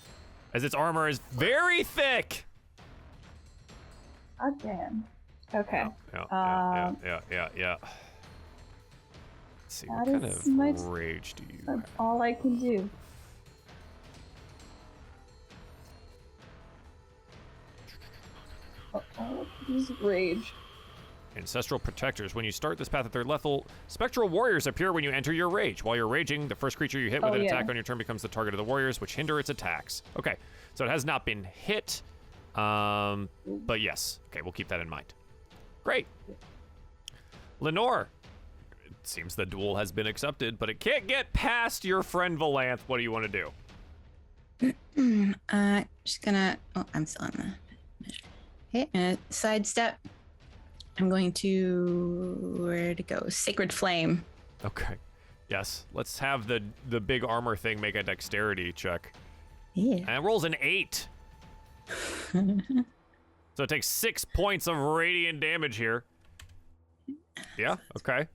as its armor is very thick. God damn. Okay. Yeah. Let's see, what kind of rage do you have? That's all I can do. Use rage. Ancestral Protectors. When you start this path at third level, spectral warriors appear when you enter your rage. While you're raging, the first creature you hit with an attack on your turn becomes the target of the warriors, which hinder its attacks. Okay, so it has not been hit. But yes, okay, we'll keep that in mind. Great. Lenore, it seems the duel has been accepted, but it can't get past your friend Valanth. What do you want to do? Just gonna. Oh, I'm still on the. Okay, and sidestep. I'm going to where to go? Sacred Flame. Okay. Yes. Let's have the big armor thing make a dexterity check. Yeah. And it rolls an 8. So it takes 6 points of radiant damage here. Yeah. Okay.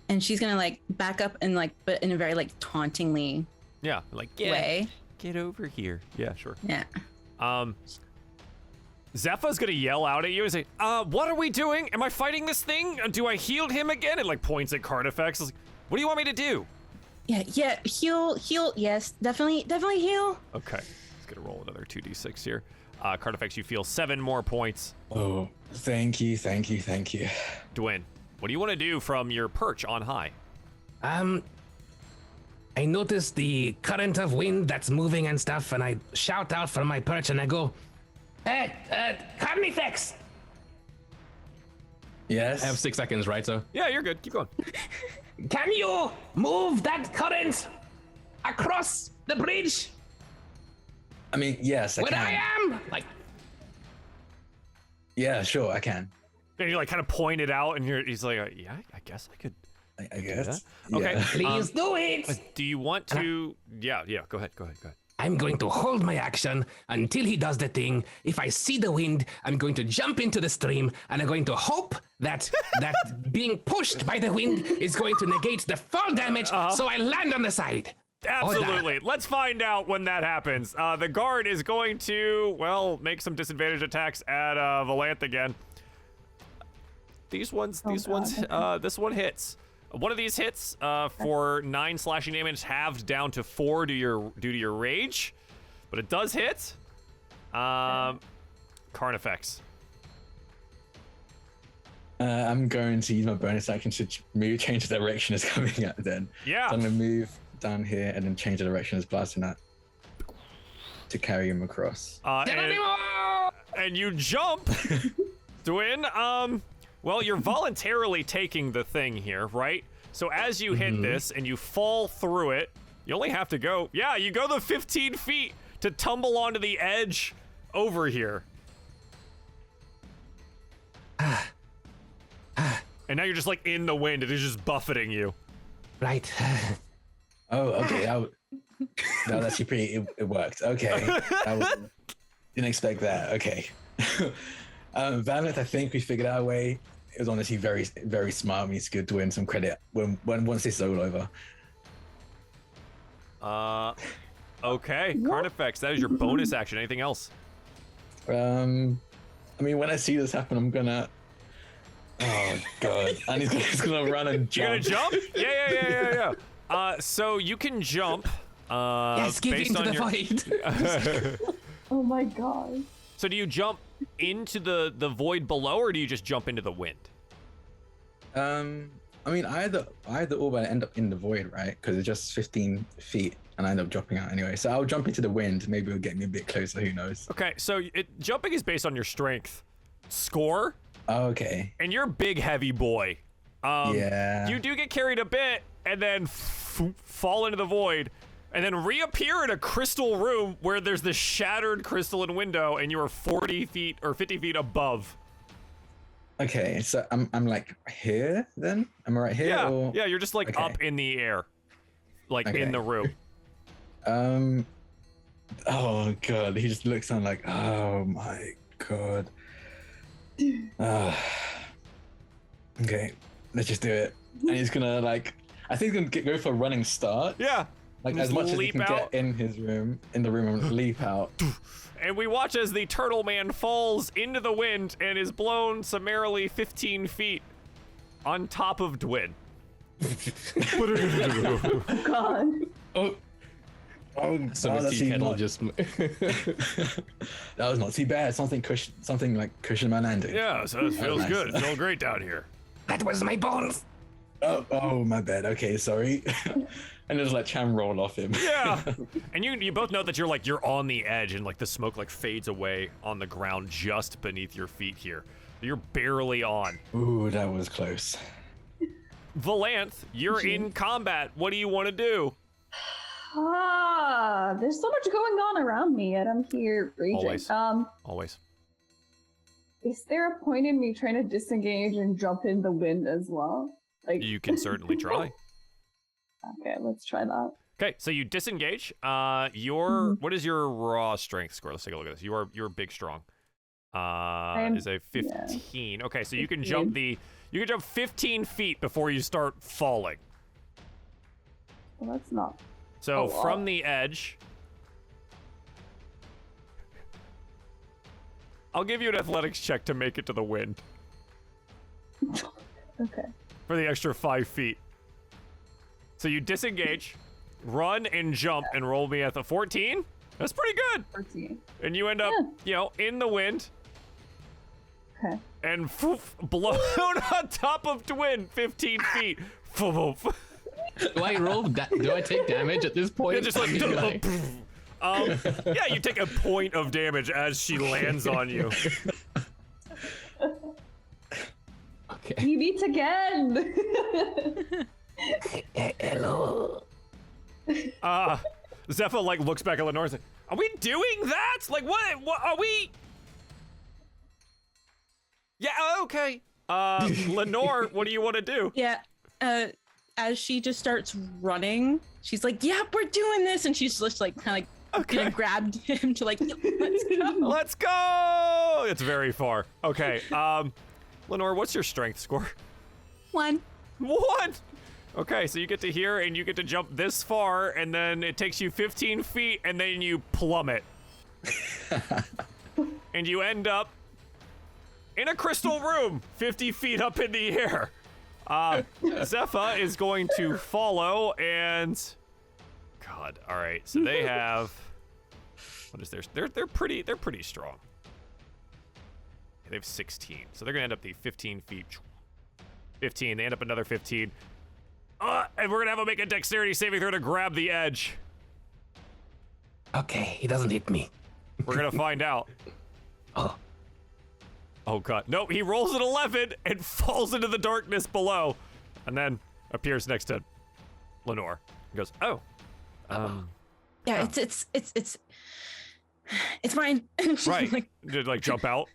And she's gonna like back up and like, but in a very like tauntingly Yeah. Like way. Get over here. Yeah. Sure. Yeah. Zepha's gonna yell out at you and say, what are we doing? Am I fighting this thing? Do I heal him again? It like points at Carnifex. Like, what do you want me to do? Yeah, heal, yes, definitely heal. Okay, just gonna roll another 2d6 here. Carnifex, you feel 7 more points. Oh, thank you. Dwyn, what do you want to do from your perch on high? I notice the current of wind that's moving and stuff, and I shout out from my perch and I go, Carnifex! Yes. I have 6 seconds, right? So Yeah, you're good. Keep going. Can you move that current across the bridge I mean, yes, I where can. I am? Like, Yeah, sure, I can. And you like kind of point it out, and he's like, yeah, I guess I could. I guess. Okay. Yeah. please do it. Do you want to? Yeah. Go ahead. I'm going to hold my action until he does the thing. If I see the wind, I'm going to jump into the stream, and I'm going to hope that being pushed by the wind is going to negate the fall damage, so I land on the side. Absolutely. Let's find out when that happens. The guard is going to, well, make some disadvantage attacks at Valanth again. This one hits. One of these hits for 9 slashing damage, halved down to 4 due to your rage, but it does hit. Carnifex. I'm going to use my bonus action to change the direction it's coming at then. Yeah. So I'm going to move down here and then change the direction it's blasting at to carry him across. And you jump, Dwyn. Well, you're voluntarily taking the thing here, right? So as you hit this and you fall through it, you only have to go, you go the 15 feet to tumble onto the edge over here. And now you're just like in the wind. It is just buffeting you. Right. Oh, okay. That was actually pretty, it worked. Okay. Didn't expect that. Okay. Valanth, I think we figured out a way. It was honestly very, very smart. He's good to win some credit once this is all over. Okay. Carnifex, that is your bonus action. Anything else? I mean, when I see this happen, I'm gonna. Oh god! And he's gonna run and jump. You're gonna jump? Yeah. So you can jump. Yes, give based into on the your... void. Oh my god. So do you jump into the void below, or do you just jump into the wind? I mean, either or, but I end up in the void, right? Because it's just 15 feet, and I end up dropping out anyway. So I'll jump into the wind. Maybe it'll get me a bit closer. Who knows? Okay, so jumping is based on your strength score. Okay. And you're a big, heavy boy. Yeah. You do get carried a bit, and then fall into the void, and then reappear in a crystal room where there's this shattered crystalline window, and you are 40 feet or 50 feet above. Okay, so I'm like here then? Am I right here? Yeah, or... yeah, you're just like Okay. up in the air, like in the room. Oh god, he just looks on like, oh my god. Okay, let's just do it. And he's gonna like, I think he's gonna go for a running start. Yeah. Like Just as much as he leap can out. get in the room and leap out. And we watch as the turtle man falls into the wind and is blown summarily 15 feet on top of Dwyn. God. Oh, so that's the kettle not- just. that was not too bad. Something like cushion my landing. Yeah, so it feels good. It feels great down here. That was my bones. Oh, my bad. Okay, sorry. And just let Cham roll off him. Yeah. And you both know that you're on the edge, and like the smoke like fades away on the ground just beneath your feet here. You're barely on. Ooh, that was close. Valanth, you're in combat. What do you want to do? There's so much going on around me, and I'm here raging. Always. Is there a point in me trying to disengage and jump in the wind as well? Like You can certainly try. Okay, let's try that. Okay, so you disengage. What is your raw strength score? Let's take a look at this. You're big strong. Is a 15. Yeah. Okay, so you can jump 15 feet before you start falling. Well, that's not. So from the edge, I'll give you an athletics check to make it to the wind. Okay. For the extra 5 feet. So you disengage, run and jump, and roll me at the 14. That's pretty good. 14. And you end up, in the wind. Okay. And blown on top of Twin 15 feet. Do I roll? Do I take damage at this point? It's just like, you take a point of damage as she lands on you. Okay. We meet again. Hello. Zephyr like looks back at Lenore and says, "Are we doing that? Like what are we?" Yeah, okay. Lenore, what do you want to do? Yeah. As she just starts running, she's like, "Yep, we're doing this," and she's just like kind of gonna grab him to like, "Let's go." Let's go. It's very far. Okay. Lenore, what's your strength score? 1. What? Okay, so you get to here and you get to jump this far, and then it takes you 15 feet, and then you plummet. And you end up in a crystal room, 50 feet up in the air. Zephyr is going to follow, and God, all right. So they have, what is theirs? They're pretty strong. They have 16, so they're gonna end up the 15 feet. 15. They end up another 15. And we're gonna have to make a dexterity saving throw to grab the edge. Okay, he doesn't hit me. We're gonna find out. Oh God, nope, he rolls an 11 and falls into the darkness below, and then appears next to Lenore. He goes, Yeah, it's mine. Right. Did like jump out?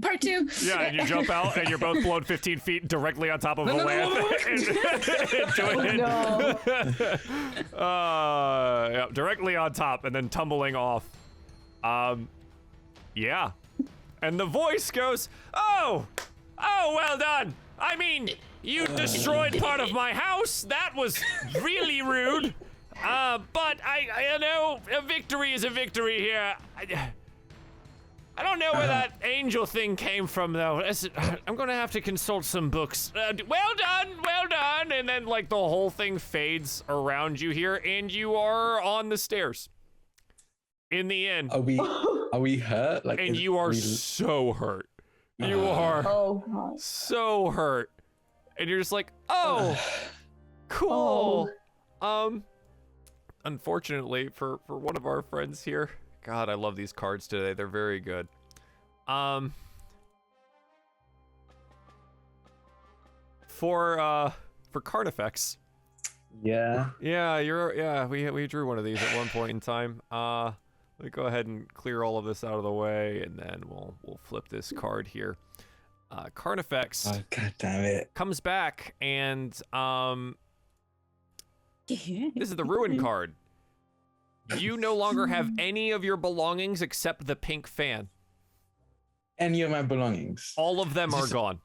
Part 2. Yeah, and you jump out, and you're both blown 15 feet directly on top of a lamp. Yeah, directly on top, and then tumbling off. Yeah. And the voice goes, oh, well done. I mean, you destroyed part of my house. That was really rude. But I know a victory is a victory here. I don't know where that angel thing came from, though. I'm gonna have to consult some books. Well done. And then, like, the whole thing fades around you here, and you are on the stairs in the inn. Are we hurt? Like, and you are so hurt. You are so hurt. And you're just like, oh, cool. Unfortunately for one of our friends here, God, I love these cards today. They're very good. For card effects. Yeah. Yeah, we drew one of these at one point in time. Let me go ahead and clear all of this out of the way, and then we'll flip this card here. Card effects. Oh, God damn it. Comes back, and this is the Ruin card. You no longer have any of your belongings except the pink fan. Any of my belongings. All of them are gone.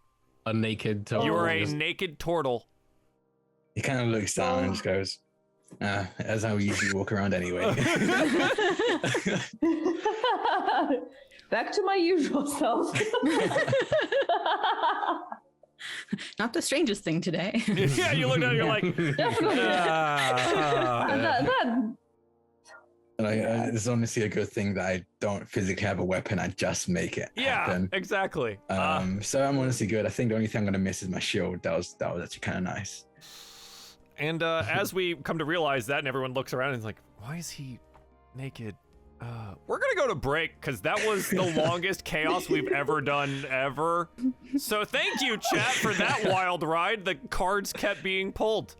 A naked turtle. You are a naked turtle. He kind of looks down and just goes, that's how we usually walk around anyway. Back to my usual self. Not the strangest thing today. Yeah, you look down and you're like, Definitely. It's honestly a good thing that I don't physically have a weapon. I just make it happen. Yeah, exactly. So I'm honestly good. I think the only thing I'm gonna miss is my shield. That was actually kind of nice. And as we come to realize that, and everyone looks around and is like, "Why is he naked?" We're gonna go to break because that was the longest chaos we've ever done ever. So thank you, chat, for that wild ride. The cards kept being pulled.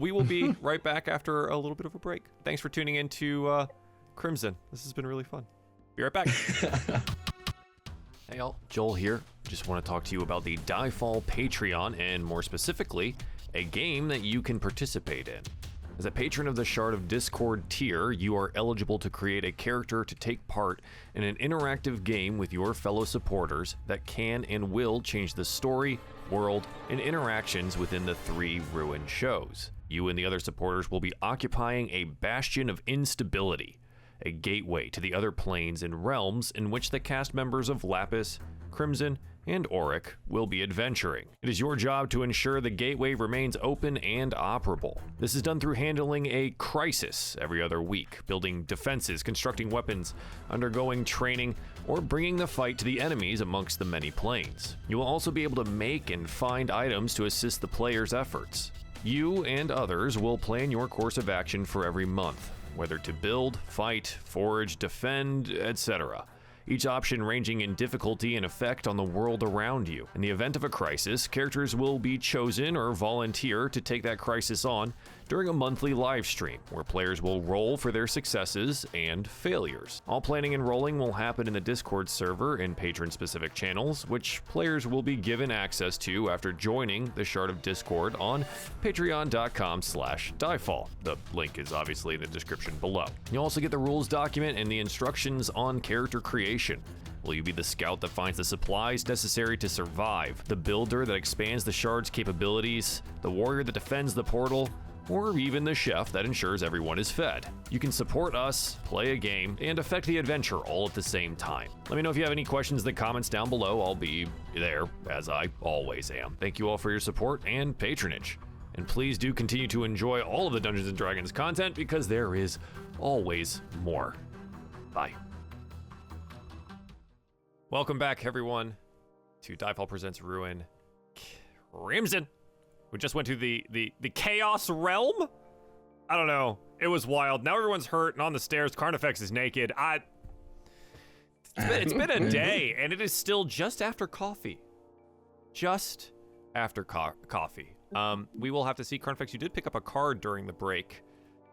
We will be right back after a little bit of a break. Thanks for tuning in to Crimson. This has been really fun. Be right back. Hey y'all, Joel here. Just want to talk to you about the DieFall Patreon, and more specifically, a game that you can participate in. As a patron of the Shard of Discord tier, you are eligible to create a character to take part in an interactive game with your fellow supporters that can and will change the story, world, and interactions within the 3 Ruin shows. You and the other supporters will be occupying a bastion of instability, a gateway to the other planes and realms in which the cast members of Lapis, Crimson, and Auric will be adventuring. It is your job to ensure the gateway remains open and operable. This is done through handling a crisis every other week, building defenses, constructing weapons, undergoing training, or bringing the fight to the enemies amongst the many planes. You will also be able to make and find items to assist the player's efforts. You and others will plan your course of action for every month, whether to build, fight, forage, defend, etc. Each option ranging in difficulty and effect on the world around you. In the event of a crisis, characters will be chosen or volunteer to take that crisis on during a monthly live stream, where players will roll for their successes and failures. All planning and rolling will happen in the Discord server in patron-specific channels, which players will be given access to after joining the Shard of Discord on patreon.com/DieFall. The link is obviously in the description below. You'll also get the rules document and the instructions on character creation. Will you be the scout that finds the supplies necessary to survive, the builder that expands the Shard's capabilities, the warrior that defends the portal, or even the chef that ensures everyone is fed? You can support us, play a game, and affect the adventure all at the same time. Let me know if you have any questions in the comments down below. I'll be there, as I always am. Thank you all for your support and patronage. And please do continue to enjoy all of the Dungeons & Dragons content, because there is always more. Bye. Welcome back, everyone, to DieFall Presents Ruin Crimson. We just went to the Chaos Realm? I don't know. It was wild. Now everyone's hurt and on the stairs. Carnifex is naked. It's been a day, and it is still just after coffee. Just after coffee. We will have to see. Carnifex, you did pick up a card during the break,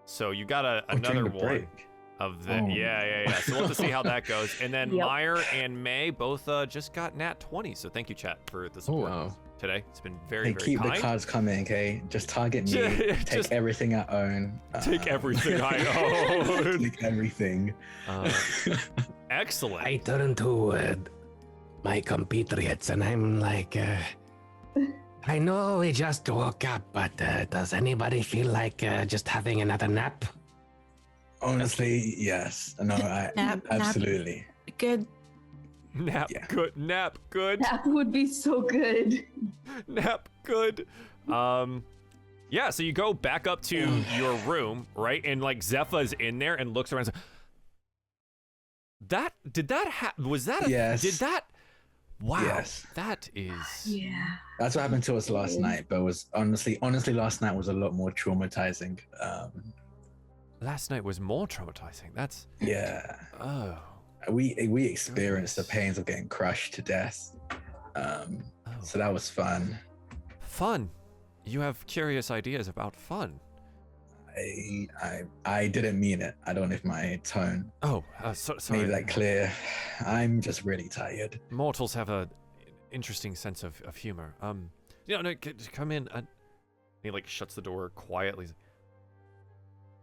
so you got another one. Break. Of the yeah. So we'll have to see how that goes. And then Meyer and May both just got nat 20. So thank you, chat, for the support today. It's been very keep kind. The cards coming, okay? Just target me. Take everything I own. Take everything I own. Take everything. Excellent. I turn to my compatriots and I'm like, I know we just woke up, but does anybody feel like just having another nap? Honestly, yes. No, absolutely. Nap. Good. Nap good. Nap good. That would be so good. Nap good. Yeah, so you go back up to your room, right? And like Zepha's in there and looks around and says, Yes. Did that? Wow. Yes. That is. Yeah. That's what happened to us last night, but it was honestly last night was a lot more traumatizing. Last night was more traumatizing. That's. Yeah. Oh. We experienced the pains of getting crushed to death. So that was fun. Fun. You have curious ideas about fun. I didn't mean it. I don't know if my tone sorry. made that clear. I'm just really tired. Mortals have a interesting sense of humor. Come in. He like shuts the door quietly.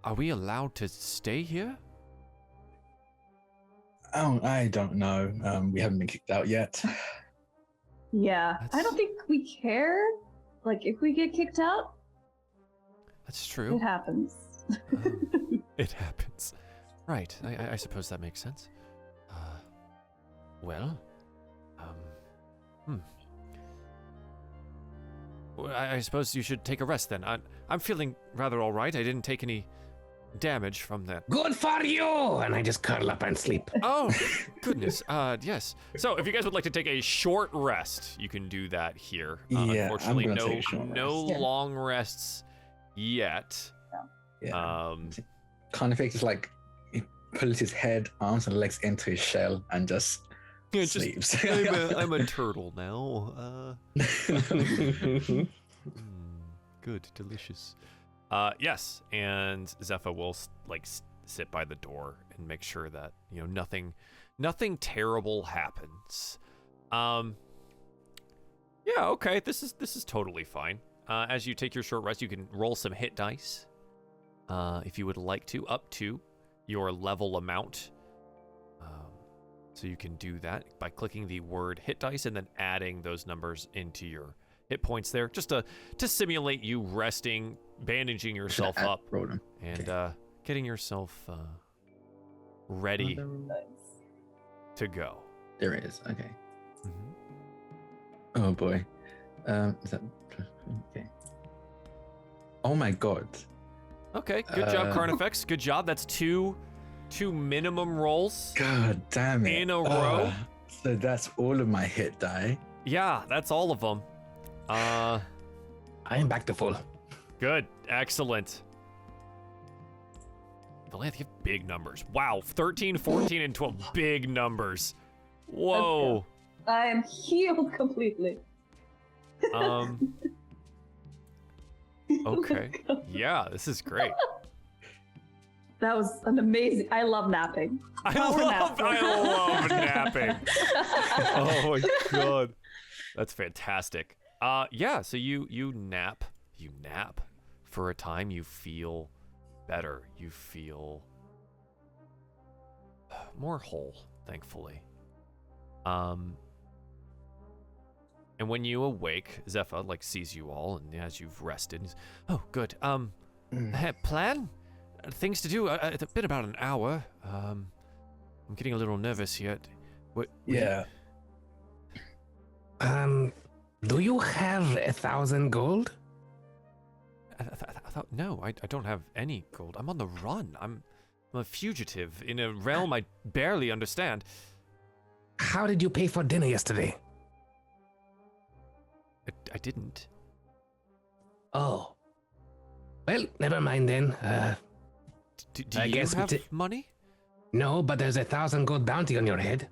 Are we allowed to stay here? Oh, I don't know. We haven't been kicked out yet. Yeah, I don't think we care. Like, if we get kicked out, that's true. It happens. It happens. Right. I suppose that makes sense. Well, I suppose you should take a rest then. I'm feeling rather all right. I didn't take any damage from that. Good for you! And I just curl up and sleep. Oh, goodness. Yes. So if you guys would like to take a short rest, you can do that here. Yeah, unfortunately, I'm gonna take a short no rest. long rests yet. Yeah. Carnifex is like he pulls his head, arms, and legs into his shell and just sleeps. I'm a turtle now. Good, delicious. Yes, and Zephyr will sit by the door and make sure that nothing terrible happens. Yeah, okay, this is totally fine. As you take your short rest, you can roll some hit dice, if you would like to, up to your level amount. So you can do that by clicking the word hit dice and then adding those numbers into your hit points there, just to simulate you resting, bandaging yourself up, and getting yourself ready to go. There it is. Okay. Mm-hmm. Oh boy. Is that okay? Oh my god. Okay, good job, Carnifex. Good job. That's two minimum rolls. God damn it. In a row. So that's all of my hit die. Yeah, that's all of them. I am back to full. Good. Excellent. Valanth, you have big numbers. Wow, 13, 14, and 12. Big numbers. Whoa. I am healed completely. Okay. Yeah, this is great. That was an amazing. I love napping. I love napping. Oh my god. That's fantastic. Yeah, so you nap for a time. You feel better. You feel more whole, thankfully. And when you awake, Zephyr sees you all, and as you've rested, he's, oh, good. Plan? Things to do. It's been about an hour. I'm getting a little nervous here. Yeah. Do you have 1,000 gold? No, I don't have any gold. I'm on the run. I'm a fugitive in a realm I barely understand. How did you pay for dinner yesterday? I didn't. Oh. Well, never mind then. Do you have money? No, but there's 1,000 gold bounty on your head.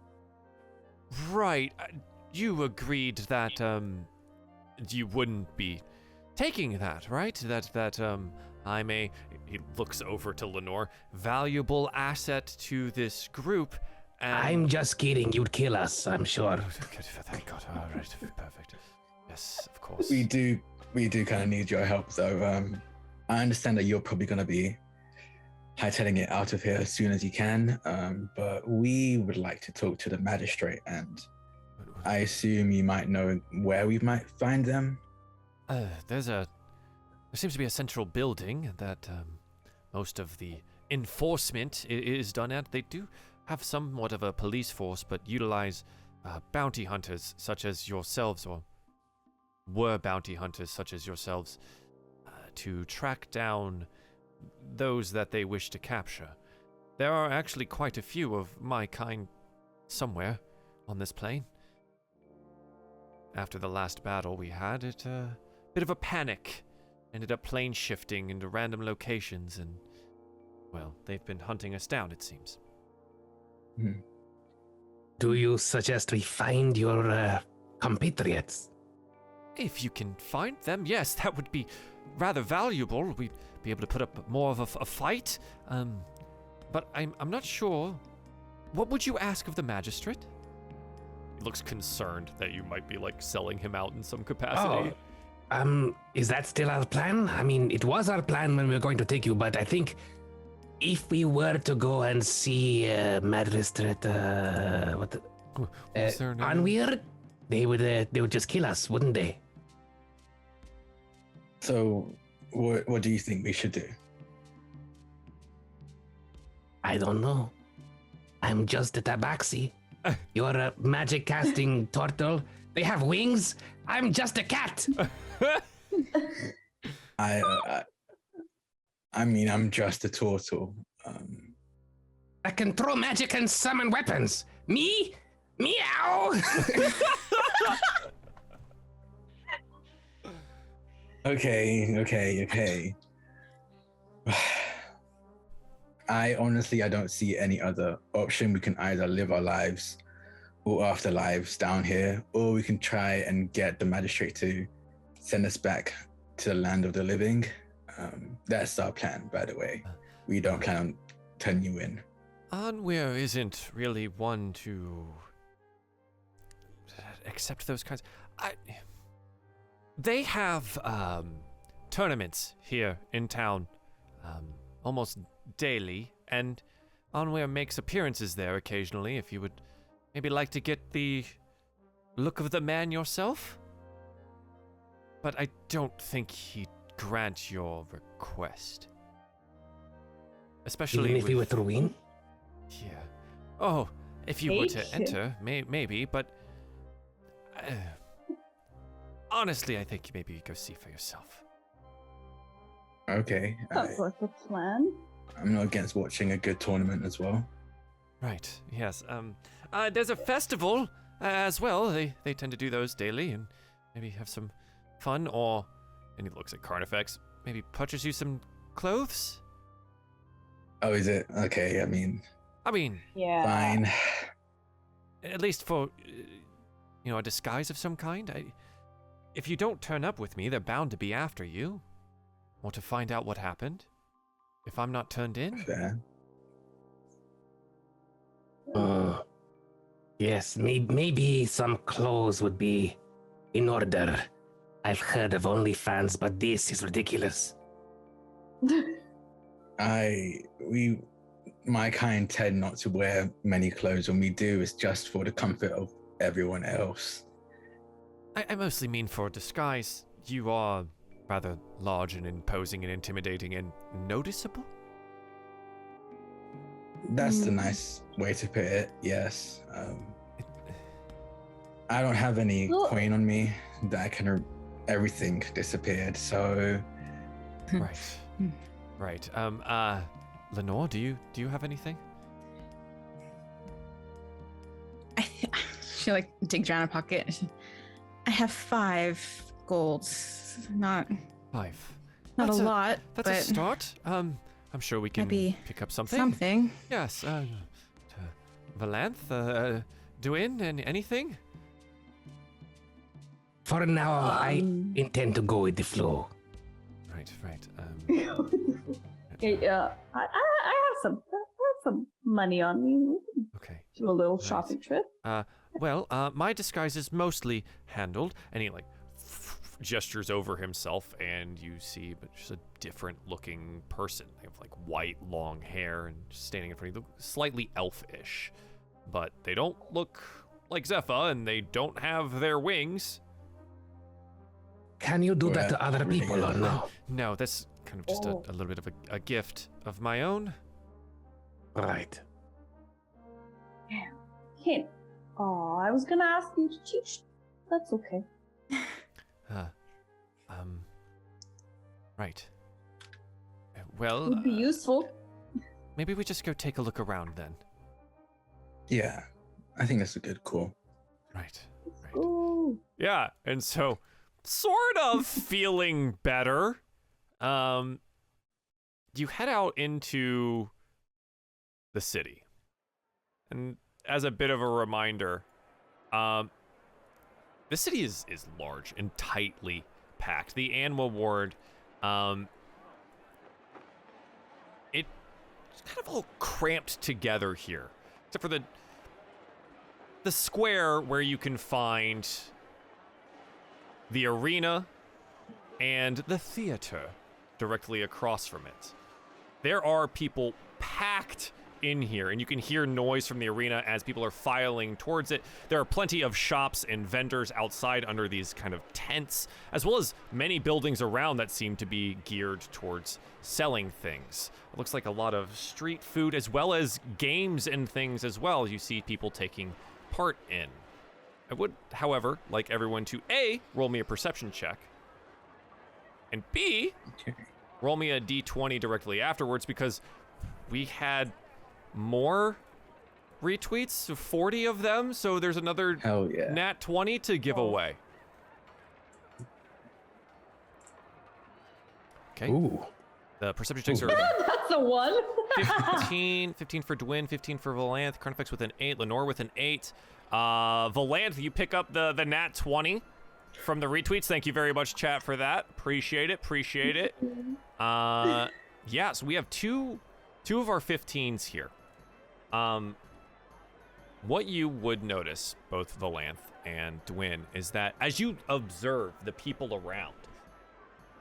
Right. You agreed that you wouldn't be taking that, right? That I'm a, he looks over to Lenore, valuable asset to this group. And I'm just kidding. You'd kill us, I'm sure. Thank God. All right, perfect. Yes, of course. We do kind of need your help, though. I understand that you're probably going to be hightailing it out of here as soon as you can, but we would like to talk to the magistrate, and I assume you might know where we might find them. There seems to be a central building that most of the enforcement is done at. They do have somewhat of a police force, but utilize bounty hunters such as yourselves, or were bounty hunters such as yourselves, to track down those that they wish to capture. There are actually quite a few of my kind somewhere on this plane. After the last battle we had, it bit of a panic. Ended up plane shifting into random locations, and well, they've been hunting us down, it seems. Do you suggest we find your compatriots? If you can find them, yes, that would be rather valuable. We'd be able to put up more of a fight. But I'm not sure. What would you ask of the magistrate? He looks concerned that you might be selling him out in some capacity. Is that still our plan? I mean, it was our plan when we were going to take you, but I think if we were to go and see Magistrate Anweir, they would just kill us, wouldn't they? So, what do you think we should do? I don't know. I'm just a tabaxi. You're a magic casting turtle. They have wings. I'm just a cat. I mean, I'm just a turtle. I can throw magic and summon weapons. Me? Meow! Okay. I don't see any other option. We can either live our lives or afterlives down here, or we can try and get the magistrate to send us back to the land of the living. That's our plan, by the way. We don't plan on turning you in. Anwir isn't really one to accept those kinds. They have tournaments here in town almost daily, and Anwir makes appearances there occasionally. If you would maybe like to get the look of the man yourself. But I don't think he'd grant your request. Especially Even if we were to win? Yeah. Oh, if you were to enter, maybe, but honestly, I think maybe you go see for yourself. Okay. Sounds like a plan. I'm not against watching a good tournament as well. Right. Yes. There's a festival as well. They tend to do those daily, and maybe have some fun. Or, and he looks at Carnifex. Maybe purchase you some clothes. Oh, is it? Okay. I mean, yeah. fine. At least for, a disguise of some kind. If you don't turn up with me, they're bound to be after you, or to find out what happened. If I'm not turned in. Fair. Yes, maybe some clothes would be in order. I've heard of OnlyFans, but this is ridiculous. My kind tend not to wear many clothes. When we do, it's just for the comfort of everyone else. I mostly mean for disguise. You are rather large and imposing and intimidating and noticeable. That's the nice way to put it, yes. I don't have any coin on me that everything disappeared, so... Right. Lenore, do you have anything? She digs around her pocket. I have 5 golds. Not 5. Not That's a lot. That's but a start. I'm sure we can maybe pick up something. Something. Yes. Valanth, Duin, and anything? For now, I intend to go with the flow. Right. Yeah, I have some money on me. Okay. Do a little shopping trip. My disguise is mostly handled, and he gestures over himself, and you see just a different looking person. They have white long hair and just standing in front of you, look slightly elfish, but they don't look like Zephyr, and they don't have their wings. Can you do that to other people or no? No, that's kind of just a little bit of a gift of my own. Right. Yeah. Hint. Oh, I was gonna ask you to teach. That's okay. Right. Well, Would be useful. Maybe we just go take a look around then. Yeah, I think that's a good call. Right. Ooh. Yeah, and so, sort of feeling better, you head out into the city. And as a bit of a reminder, the city is large and tightly packed. The Anwa ward, it's kind of all cramped together here, except for the square where you can find the arena and the theater directly across from it. There are people packed in here, and you can hear noise from the arena as people are filing towards it. There are plenty of shops and vendors outside under these kind of tents, as well as many buildings around that seem to be geared towards selling things. It looks like a lot of street food, as well as games and things as well you see people taking part in. I would, however, like everyone to A, roll me a perception check, and B, roll me a d20 directly afterwards because we had more retweets, so 40 of them, so there's another Hell yeah. nat 20 to give away. Okay. Ooh. The perception checks are That's a one. 15 for Dwyn, 15 for Valanth, Carnifex with an 8, Lenore with an 8. Valanth, you pick up the nat 20 from the retweets. Thank you very much, chat, for that. Appreciate it. Yeah, so we have two of our 15s here. What you would notice, both Valanth and Dwyn, is that as you observe the people around,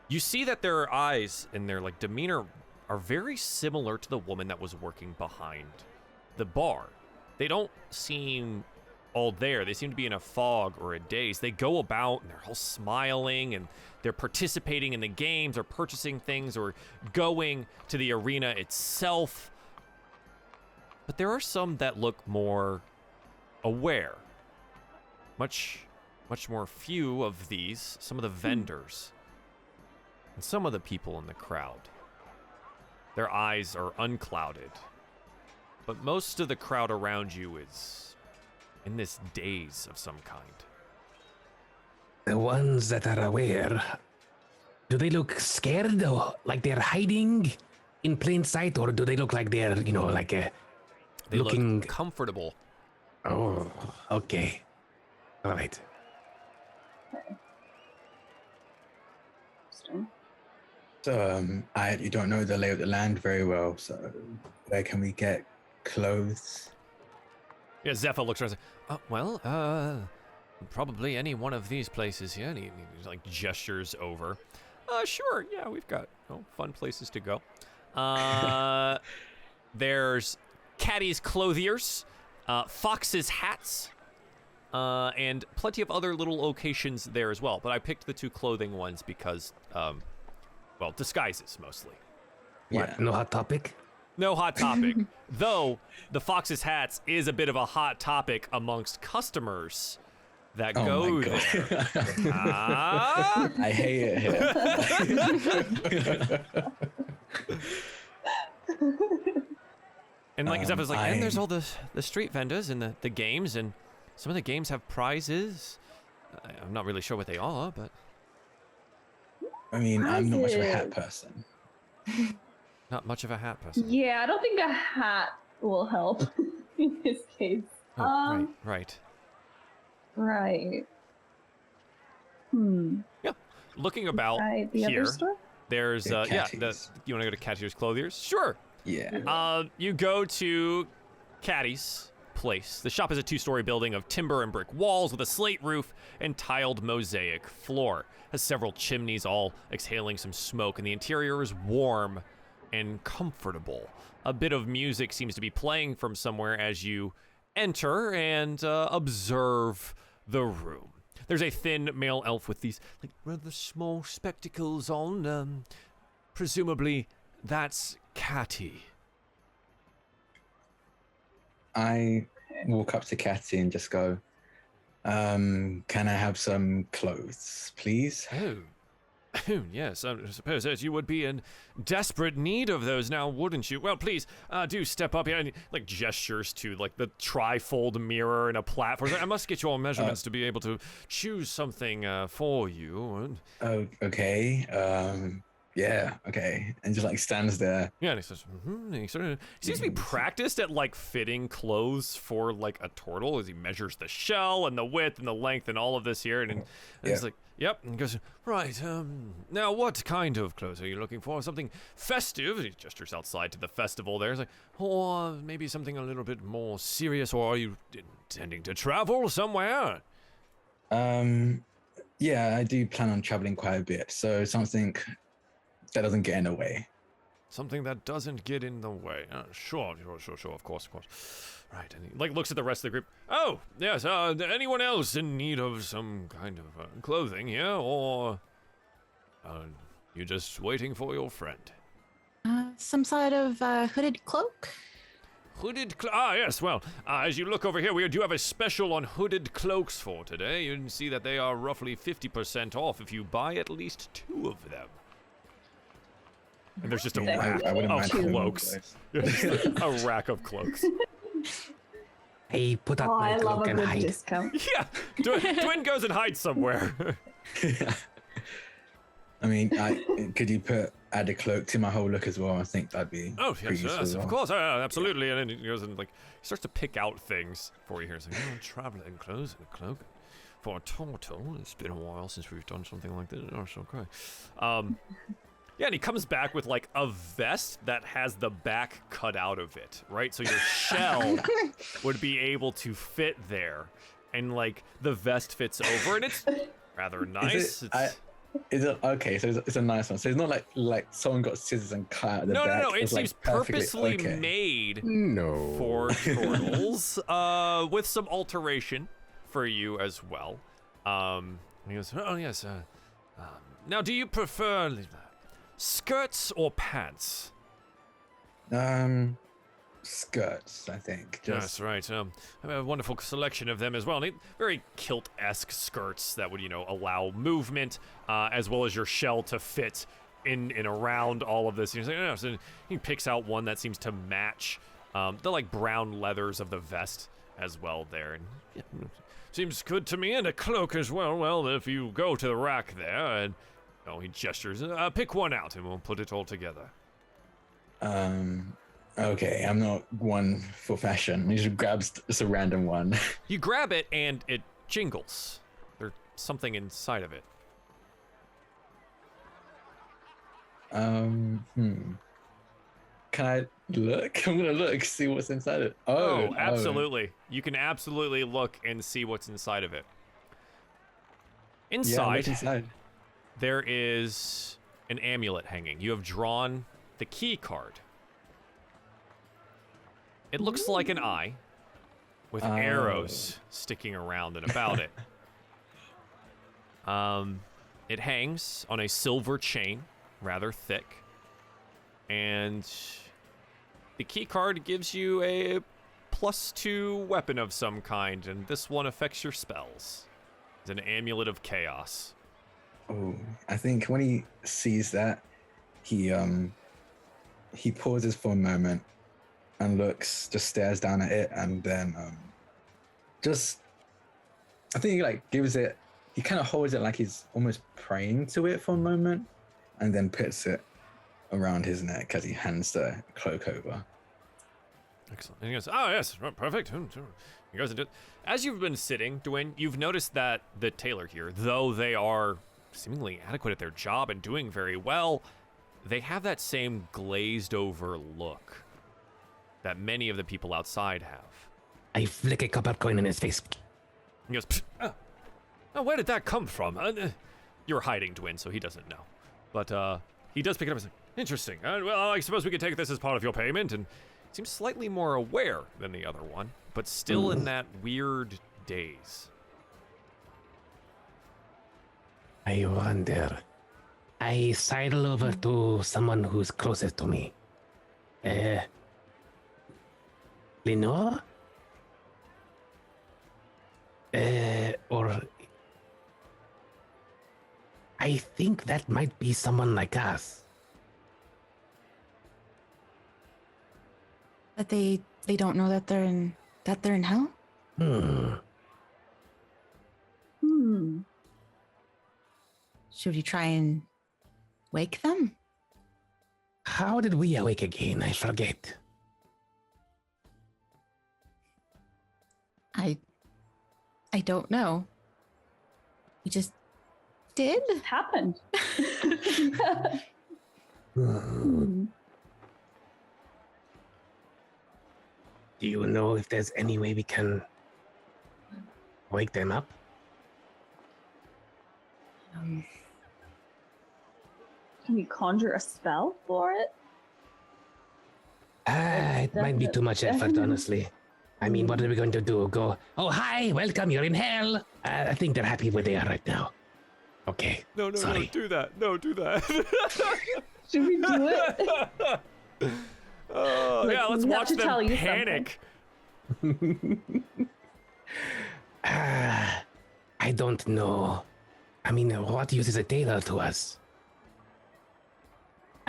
you see that their eyes and their like demeanor are very similar to the woman that was working behind the bar. They don't seem all there. They seem to be in a fog or a daze. They go about and they're all smiling and they're participating in the games or purchasing things or going to the arena itself. But there are some that look more aware. Much more few of these. Some of the vendors and some of the people in the crowd. Their eyes are unclouded. But most of the crowd around you is in this daze of some kind. The ones that are aware, do they look scared or like they're hiding in plain sight, or do they look like they're, like They looking look comfortable. Oh, okay. All right. So, you don't know the lay of the land very well, so where can we get clothes? Yeah, Zephyr looks around and says, probably any one of these places here. And he like gestures over. Sure, yeah, we've got fun places to go. There's Caddy's Clothiers, Fox's Hats, and plenty of other little locations there as well. But I picked the two clothing ones because, disguises mostly. Yeah. No hot topic? No hot topic. Though the Fox's Hats is a bit of a hot topic amongst customers that go there. I hate it here. And like Zephyr like, and there's all the street vendors and the games, and some of the games have prizes. I'm not really sure what they are, but I mean, I'm not much of a hat person. not much of a hat person. Yeah, I don't think a hat will help in this case. Oh, right. Yeah. Looking about The here, other store? there's you want to go to Catty's Clothiers? Sure. Yeah. You go to Caddy's place. The shop is a 2-story building of timber and brick walls with a slate roof and tiled mosaic floor. Has several chimneys all exhaling some smoke, and the interior is warm and comfortable. A bit of music seems to be playing from somewhere as you enter and observe the room. There's a thin male elf with these like rather small spectacles on. Presumably that's Catty. I walk up to Catty and just go, can I have some clothes, please? Oh, yes, I suppose as you would be in desperate need of those now, wouldn't you? Well, please, do step up here. And he, like, gestures to, like, the trifold mirror and a platform. I must get your measurements to be able to choose something for you. Oh, okay. Yeah, okay. And just, like, stands there. Yeah, and he says, and he sort of seems to be practiced at, like, fitting clothes for, like, a turtle as he measures the shell and the width and the length and all of this here. And he's like, yep. And he goes, right, now what kind of clothes are you looking for? Something festive? And he gestures outside to the festival there. He's like, or maybe something a little bit more serious, or are you intending to travel somewhere? Yeah, I do plan on traveling quite a bit. So something that doesn't get in the way. Something that doesn't get in the way. Sure, of course. Right, and he like looks at the rest of the group. Oh, yes, anyone else in need of some kind of clothing here, or you just waiting for your friend? Some sort of hooded cloak? Yes, well, as you look over here, we do have a special on hooded cloaks for today. You can see that they are roughly 50% off if you buy at least 2 of them. And there's just a Yeah, rack I wouldn't of mind having cloaks. A rack of cloaks. I put up my I love cloak a and good hide. discount. Yeah, Dwin goes and hides somewhere. I mean, could you add a cloak to my whole look as well? I think that'd be pretty useful yes, as of well. course, absolutely. And then he goes and like he starts to pick out things for you here. He's like, traveling clothes and a cloak for a turtle. It's been a while since we've done something like this. Oh, so okay. Yeah, and he comes back with like a vest that has the back cut out of it, right? So your shell would be able to fit there, and like the vest fits over, and it's rather nice. Is it okay? So it's a nice one. So it's not like someone got scissors and cut out the back. No. It It's, seems like, perfectly purposely okay. made No. for turtles, with some alteration for you as well. And he goes, oh yes. Now, do you prefer skirts or pants? Skirts, I think. That's right. I have a wonderful selection of them as well. And very kilt-esque skirts that would, allow movement, as well as your shell to fit in and around all of this. And he's like, so he picks out one that seems to match the like brown leathers of the vest as well there. And seems good to me, and a cloak as well. Well, if you go to the rack there, and he gestures, pick one out, and we'll put it all together. Okay, I'm not one for fashion. He just grabs just a random one. You grab it, and it jingles. There's something inside of it. Can I look? I'm gonna look, see what's inside it. Oh, absolutely. You can absolutely look and see what's inside of it. Yeah, Inside, what's inside? there is an amulet hanging. You have drawn the key card. It looks like an eye with arrows sticking around and about it. It hangs on a silver chain, rather thick. And the key card gives you a +2 weapon of some kind, and this one affects your spells. It's an amulet of chaos. Oh, I think when he sees that, he pauses for a moment and looks, just stares down at it, and then I think he like gives it. He kind of holds it like he's almost praying to it for a moment, and then puts it around his neck as he hands the cloak over. Excellent. And he goes, oh, yes, perfect. He goes into it. As you've been sitting, Dwayne, you've noticed that the tailor here, though they are seemingly adequate at their job and doing very well, they have that same glazed over look that many of the people outside have. I flick a copper coin in his face. He goes, oh, where did that come from? You're hiding, Dwayne, so he doesn't know. But he does pick it up and say, interesting. Well, I suppose we could take this as part of your payment, and seems slightly more aware than the other one, but still in that weird daze. I wonder. I sidle over to someone who's closest to me. Lenore? Or... I think that might be someone like us. But they don't know that they're in hell? Should we try and wake them? How did we awake again? I forget. I don't know. We just did? It happened. Do you know if there's any way we can wake them up? Can we conjure a spell for it? It might be too much effort, honestly. I mean, what are we going to do? Go, oh, hi, welcome, you're in hell. I think they're happy where they are right now. Okay. No, sorry. do that. No, do that. Should we do it? Yeah, let's we have watch to tell them you panic. I don't know. I mean, what use is a tailor to us?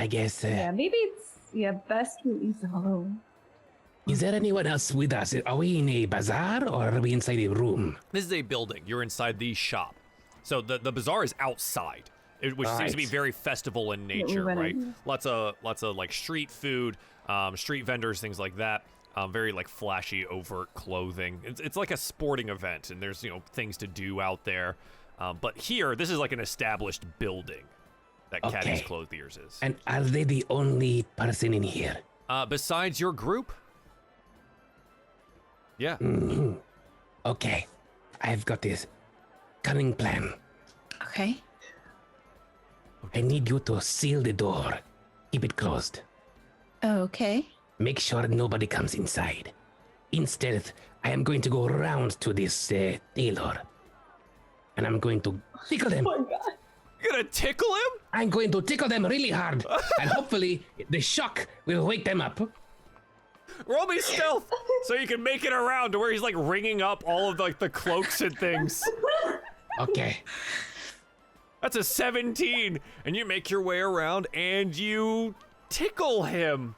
I guess. Yeah, maybe it's best we leave them alone. Is there anyone else with us? Are we in a bazaar or are we inside a room? This is a building. You're inside the shop. So the bazaar is outside, which seems to be very festival in nature, right? Lots of like street food, street vendors, things like that. Very like flashy, overt clothing. It's like a sporting event, and there's things to do out there. But here, this is like an established building that Caddy's Clothiers is. And are they the only person in here? Besides your group? Yeah. Okay, I've got this cunning plan. Okay. I need you to seal the door. Keep it closed. Okay. Make sure nobody comes inside. Instead, I am going to go around to this tailor. And I'm going to tickle him. Oh my god. You're gonna tickle him? I'm going to tickle them really hard. And hopefully, the shock will wake them up. Roll me stealth so you can make it around to where he's like ringing up all of like the cloaks and things. Okay. That's a 17, and you make your way around and you tickle him.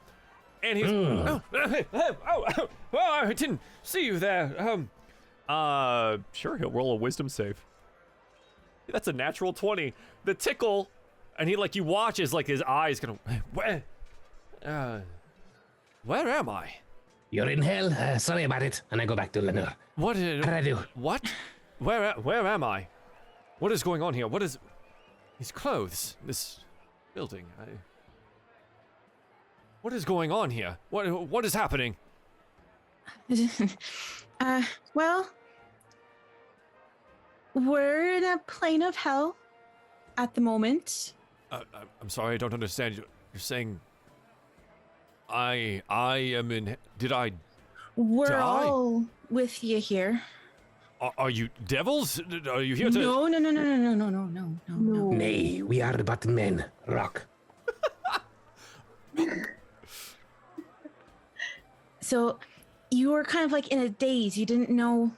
And he's oh, I didn't see you there. Sure, he'll roll a wisdom save. That's a natural 20. The tickle, and you watch as like his eyes gonna where am I? You're in hell. Sorry about it. And I go back to Lenore. What did I do? What? Where am I? What is going on here? What is these clothes? This building? What is going on here? What is happening? Well, we're in a plane of hell at the moment. I'm sorry, I don't understand. You're saying I am in. Did I? We're die? all with you here. Are you devils? Are you here to? No. Nay, we are but men. Rock. So, you were kind of like in a daze. You didn't know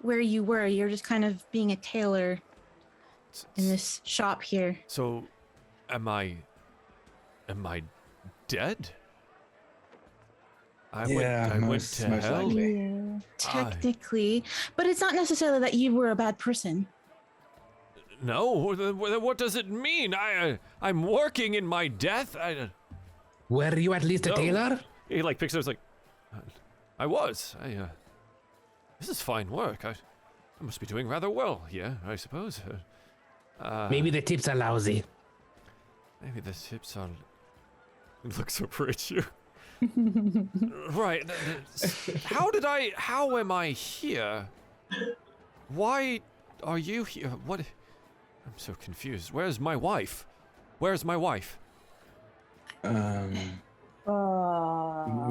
where you were. You're just kind of being a tailor in this shop here. So, am I dead? I went to hell. likely. Yeah, technically, but it's not necessarily that you were a bad person. No, what does it mean? I'm working in my death. Were you at least a tailor? He like picks it up. Like, I was. This is fine work. I must be doing rather well here, I suppose. Maybe the tips are lousy. Maybe the tips are. It looks so rich. Right. How am I here? Why are you here? What? I'm so confused. Where's my wife? We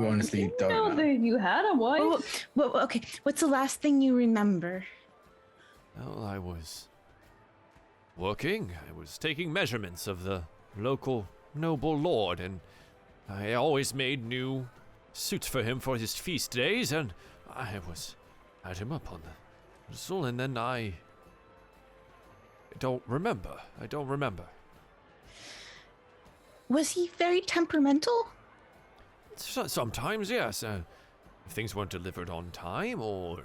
honestly don't know. That you had a wife. Well, okay. What's the last thing you remember? Well, I was working. I was taking measurements of the local noble lord, and I always made new suits for him for his feast days, and I had him up on the pedestal, and then I don't remember. Was he very temperamental? Sometimes, yes. If things weren't delivered on time, or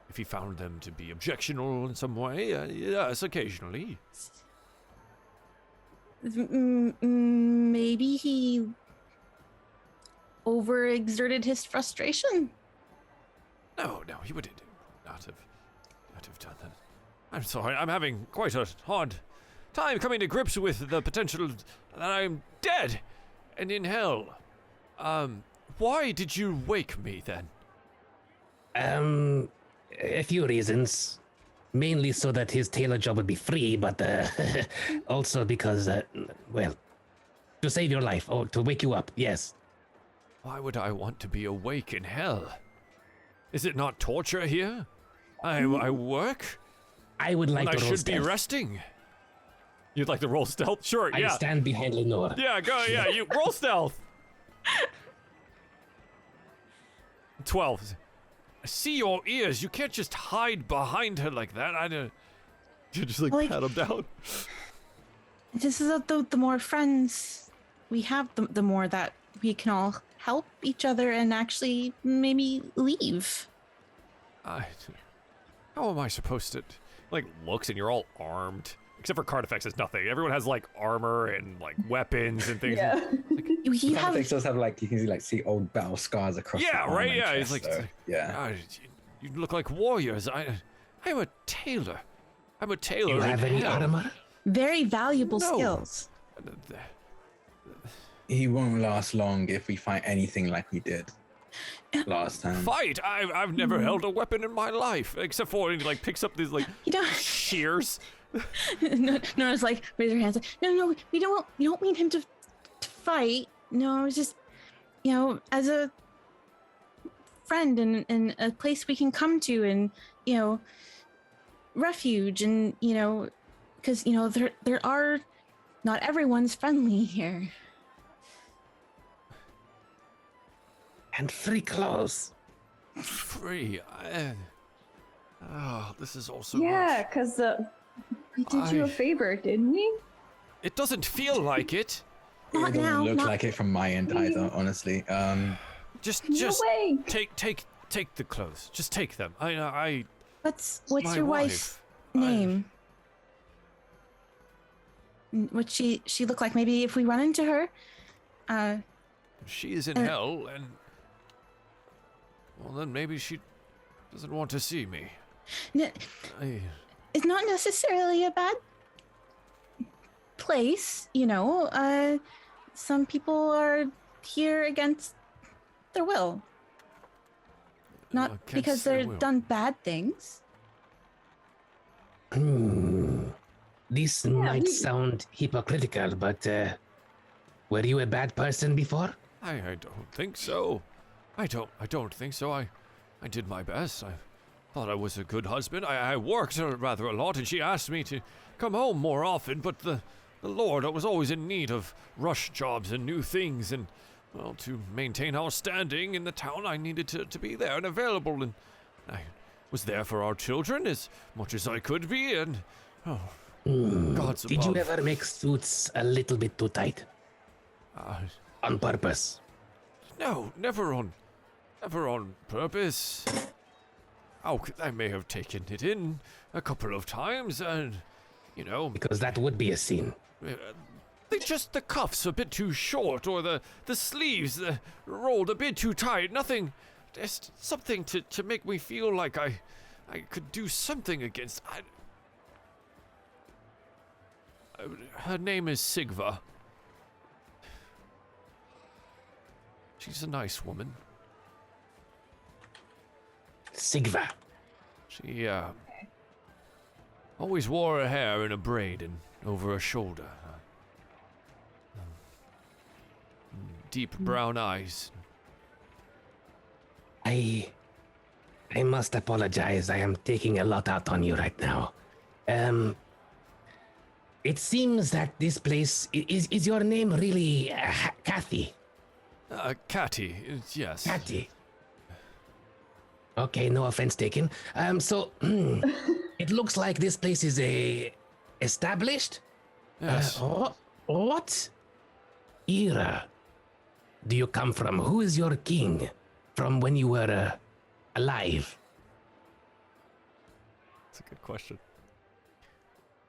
if he found them to be objectionable in some way, yes, occasionally. Maybe he overexerted his frustration. No, he would not have done that. I'm sorry, I'm having quite a hard time coming to grips with the potential that I'm dead and in hell. Why did you wake me then? A few reasons. Mainly so that his tailor job would be free, but also because, well, to save your life, or to wake you up, yes. Why would I want to be awake in hell? Is it not torture here? I work? I would like to roll I should stealth. be resting. You'd like to roll stealth? Sure, yeah. I stand behind Lenore. Yeah, go, yeah, you roll stealth. 12. I see your ears. You can't just hide behind her like that. You just like pat him down. This is the more friends we have, the more that we can all help each other and actually maybe leave. How am I supposed to, like, looks and you're all armed? Except for Carnifex has nothing. Everyone has, like, armor and, like, weapons and things. Yeah. You have, Carnifex does have, like, you can see old battle scars across the arm right, and yeah. chest, It's like, so, yeah. You look like warriors. I'm a tailor. I'm a tailor. You have in any hell. armor? very valuable No. skills. He won't last long if we fight anything like we did last time. Fight! I've never held a weapon in my life, except for when he, like, picks up these, like, You don't. shears. No, it's like raise your hands. Like, no, we don't mean him to fight. No, it's just, as a friend and a place we can come to, and refuge, and because there are, not everyone's friendly here. And free clothes. Free. This is also Yeah, much. because we did you a favor, didn't we? It doesn't feel like it. Not It doesn't now. look Not, like it from my end either, honestly. Just No way. take the clothes. Just take them. I what's my your wife's name? What she look like? Maybe if we run into her. She is in hell, and well, then maybe she doesn't want to see me. It's not necessarily a bad place, some people are here against their will. Not Against because their they've will. done bad things. This might we- sound hypocritical, but were you a bad person before? I don't think so. I don't think so. I did my best. I thought I was a good husband. I worked rather a lot, and she asked me to come home more often, but the Lord was always in need of rush jobs and new things, and, well, to maintain our standing in the town, I needed to be there and available, and I was there for our children as much as I could be, and, God's Did above. you ever make suits a little bit too tight? On purpose? No, never on purpose. I may have taken it in a couple of times, and, Because that would be a sin. the cuffs a bit too short, or the sleeves rolled a bit too tight. Nothing, just something to make me feel like I could do something against. Her name is Sigva. She's a nice woman. Sigva. She always wore her hair in a braid and over her shoulder. Deep brown eyes. I must apologize. I am taking a lot out on you right now. It seems that this place is your name really Kathy? Catty, yes. Kathy. Okay, no offense taken. So it looks like this place is established. Yes. What era do you come from? Who is your king from when you were alive? That's a good question.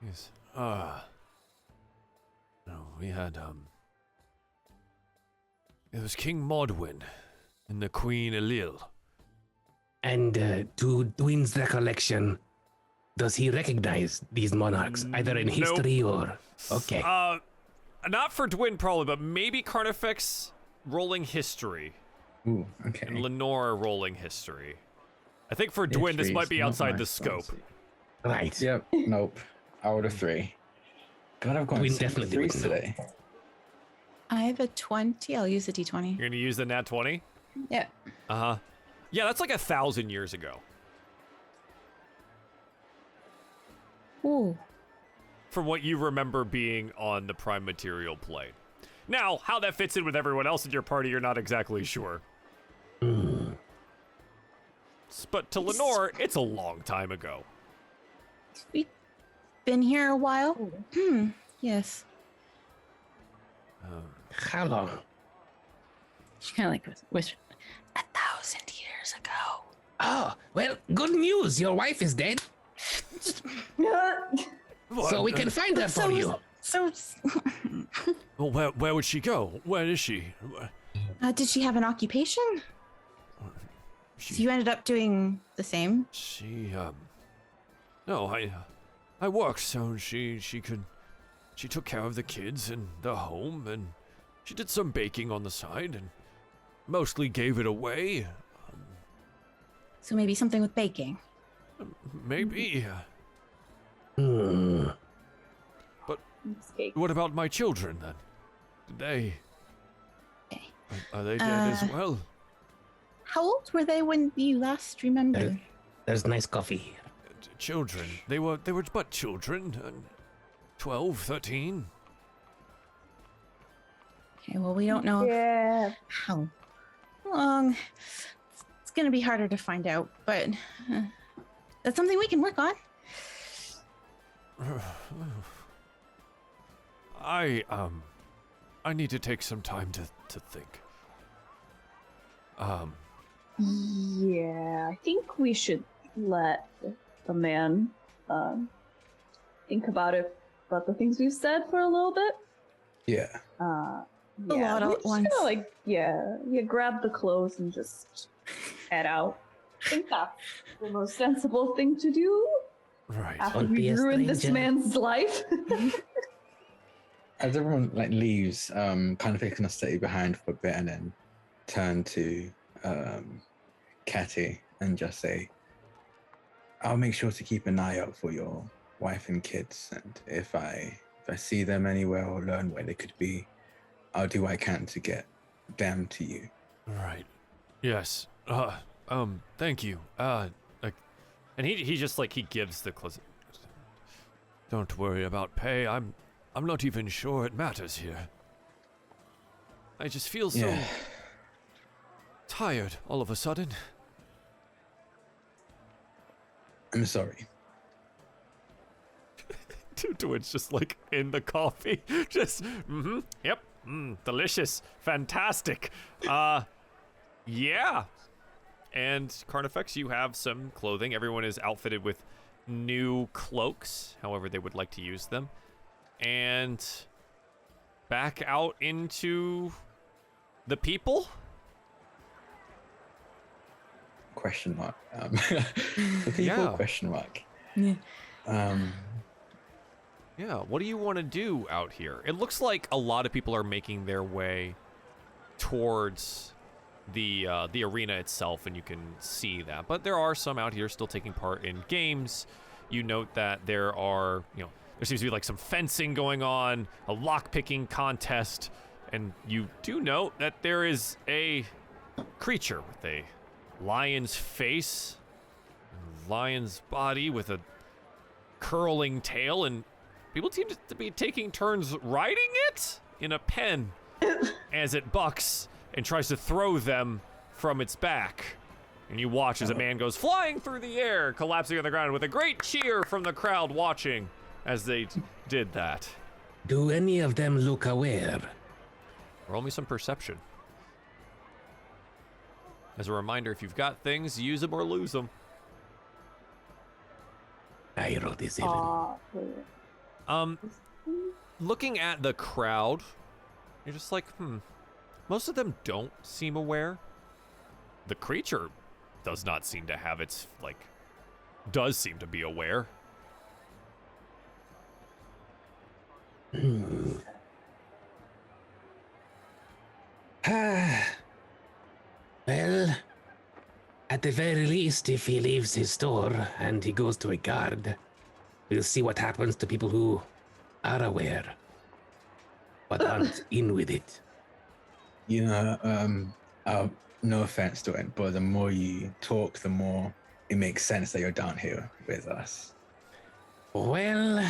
Yes. No, we had, it was King Modwin and the Queen Elil. And to Dwin's recollection, does he recognize these monarchs, either in history or... Okay. Not for Dwin probably, but maybe Carnifex rolling history Ooh, okay. and Lenore rolling history. I think for Dwin this might be Not outside my the scope. fancy. Right. Yep, nope. Out of 3. God, I've gone We some definitely threes wouldn't know. today. I have a 20. I'll use a d20. You're gonna use the nat 20? Yeah. Uh-huh. Yeah, that's like 1,000 years ago. Ooh. From what you remember being on the prime material plane. Now, how that fits in with everyone else in your party, you're not exactly sure. But to Lenore, it's a long time ago. We've been here a while. Yes. How long? She kind of like whispered, 1,000 years ago. Oh, well, good news. Your wife is dead. So we can find her for you. So, Well, where would she go? Where is she? did she have an occupation? So you ended up doing the same? No, I worked, so she took care of the kids and the home, and she did some baking on the side, and mostly gave it away. So maybe something with baking. Maybe. Hmm. But what about my children then? Did they? Okay. Are they dead as well? How old were they when you last remember? There's nice coffee here. Children. They were but children. 12, 13. Okay, well, we don't know how long. It's going to be harder to find out, but that's something we can work on. I need to take some time to think. Yeah, I think we should let the man think about the things we've said for a little bit. Yeah. Yeah, lot at we're just once. gonna grab the clothes and just head out. I think that's the most sensible thing to do Right. after Don't be we a ruin this stranger. man's life. As everyone leaves, kind of taking a steady behind for a bit, and then turn to Catty and just say, "I'll make sure to keep an eye out for your wife and kids, and if I see them anywhere or learn where they could be, I'll do what I can to get them to you." Right. Yes. Thank you. And he just he gives the clothes. Don't worry about pay. I'm not even sure it matters here. I just feel so tired all of a sudden. I'm sorry. It's just in the coffee. Just, yep, delicious, fantastic. Yeah. And Carnifex, you have some clothing. Everyone is outfitted with new cloaks, however they would like to use them. And back out into the people? Question mark. The people? Yeah. Question mark. Yeah. Yeah, what do you want to do out here? It looks like a lot of people are making their way towards the arena itself, and you can see that. But there are some out here still taking part in games. You note that there seems to be some fencing going on, a lock-picking contest, and you do note that there is a creature with a lion's face, lion's body with a curling tail, and people seem to be taking turns riding it in a pen as it bucks and tries to throw them from its back. And you watch as a man goes flying through the air, collapsing on the ground with a great cheer from the crowd watching as they did that. Do any of them look aware? Roll me some perception. As a reminder, if you've got things, use them or lose them. I rolled this even. Looking at the crowd, you're just most of them don't seem aware. The creature does not seem to have its, does seem to be aware. Well, at the very least, if he leaves his store and he goes to a guard, we'll see what happens to people who are aware, but aren't in with it. No offense to it, but the more you talk, the more it makes sense that you're down here with us. Well,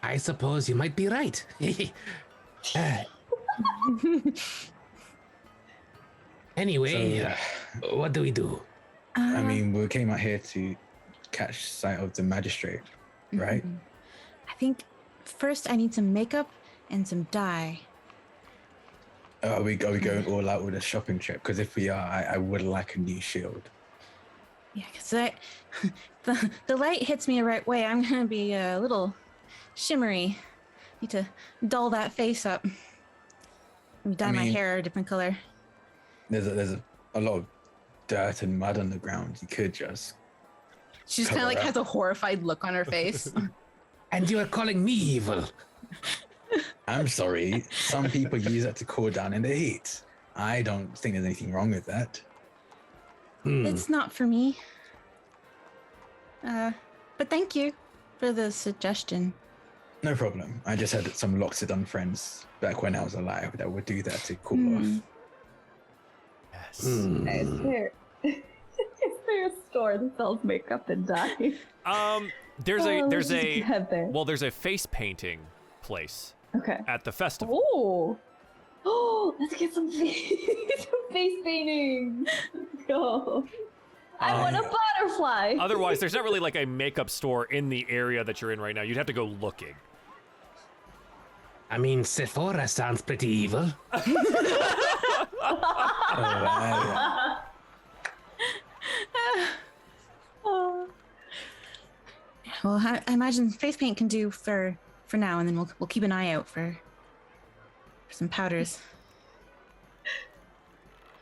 I suppose you might be right. Anyway, what do we do? I mean, we came out here to catch sight of the magistrate, right? I think first I need some makeup and some dye. Are we going all out with a shopping trip? Because if we are, I would like a new shield. Yeah, because the light hits me the right way. I'm gonna be a little shimmery. Need to dull that face up. Dye my hair a different color. There's a lot of dirt and mud on the ground. You could just. She just kind of like has a horrified look on her face. And you are calling me evil. I'm sorry. Some people use that to cool down in the heat. I don't think there's anything wrong with that. It's not for me. But thank you for the suggestion. No problem. I just had some Loxodon friends back when I was alive that would do that to cool off. Yes. Is there a store that sells makeup and dye? There's a head there. well, there's a face painting place Okay. at the festival. Oh, let's get some face painting. Go. I want a butterfly. Otherwise, there's not really like a makeup store in the area that you're in right now. You'd have to go looking. I mean, Sephora sounds pretty evil. Well, I imagine face paint can do for now, and then we'll keep an eye out for some powders.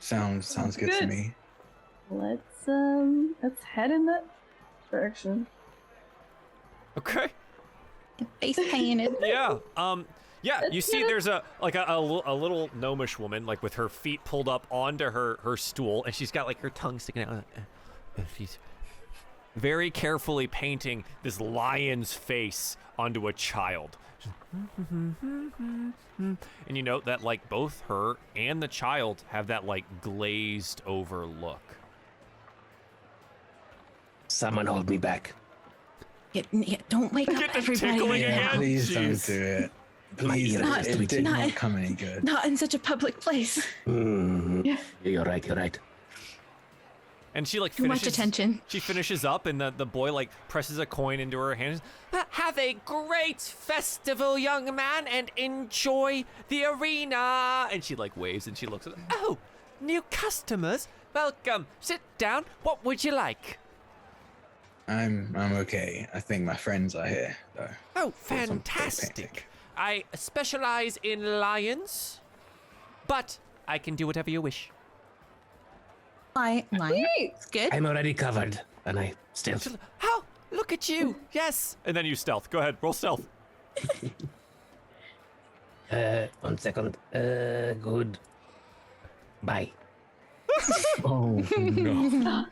Sounds good to me. Let's head in that direction. Okay. Face painted. Yeah. Yeah. You see, there's a little gnomish woman, like with her feet pulled up onto her stool, and she's got like her tongue sticking out. She's very carefully painting this lion's face onto a child. And you note that like both her and the child have that like glazed over look. Someone hold me back. Yeah, don't wake up everybody. again. Please Jeez. don't do it. Please, it did not come any good. Not in such a public place. You're right. And she like Too finishes, much attention. She finishes up, and the boy like presses a coin into her hand. Have a great festival, young man, and enjoy the arena. And she like waves, and she looks at them. Oh, new customers, welcome. Sit down. What would you like? I'm okay. I think my friends are here though. Oh, For some face painting. fantastic. I specialize in lions, but I can do whatever you wish. Lion. It's good. I'm already covered, and I stealth. Oh, look at you. Yes. And then you stealth. Go ahead, roll stealth. 1 second. Good. Bye. Oh no.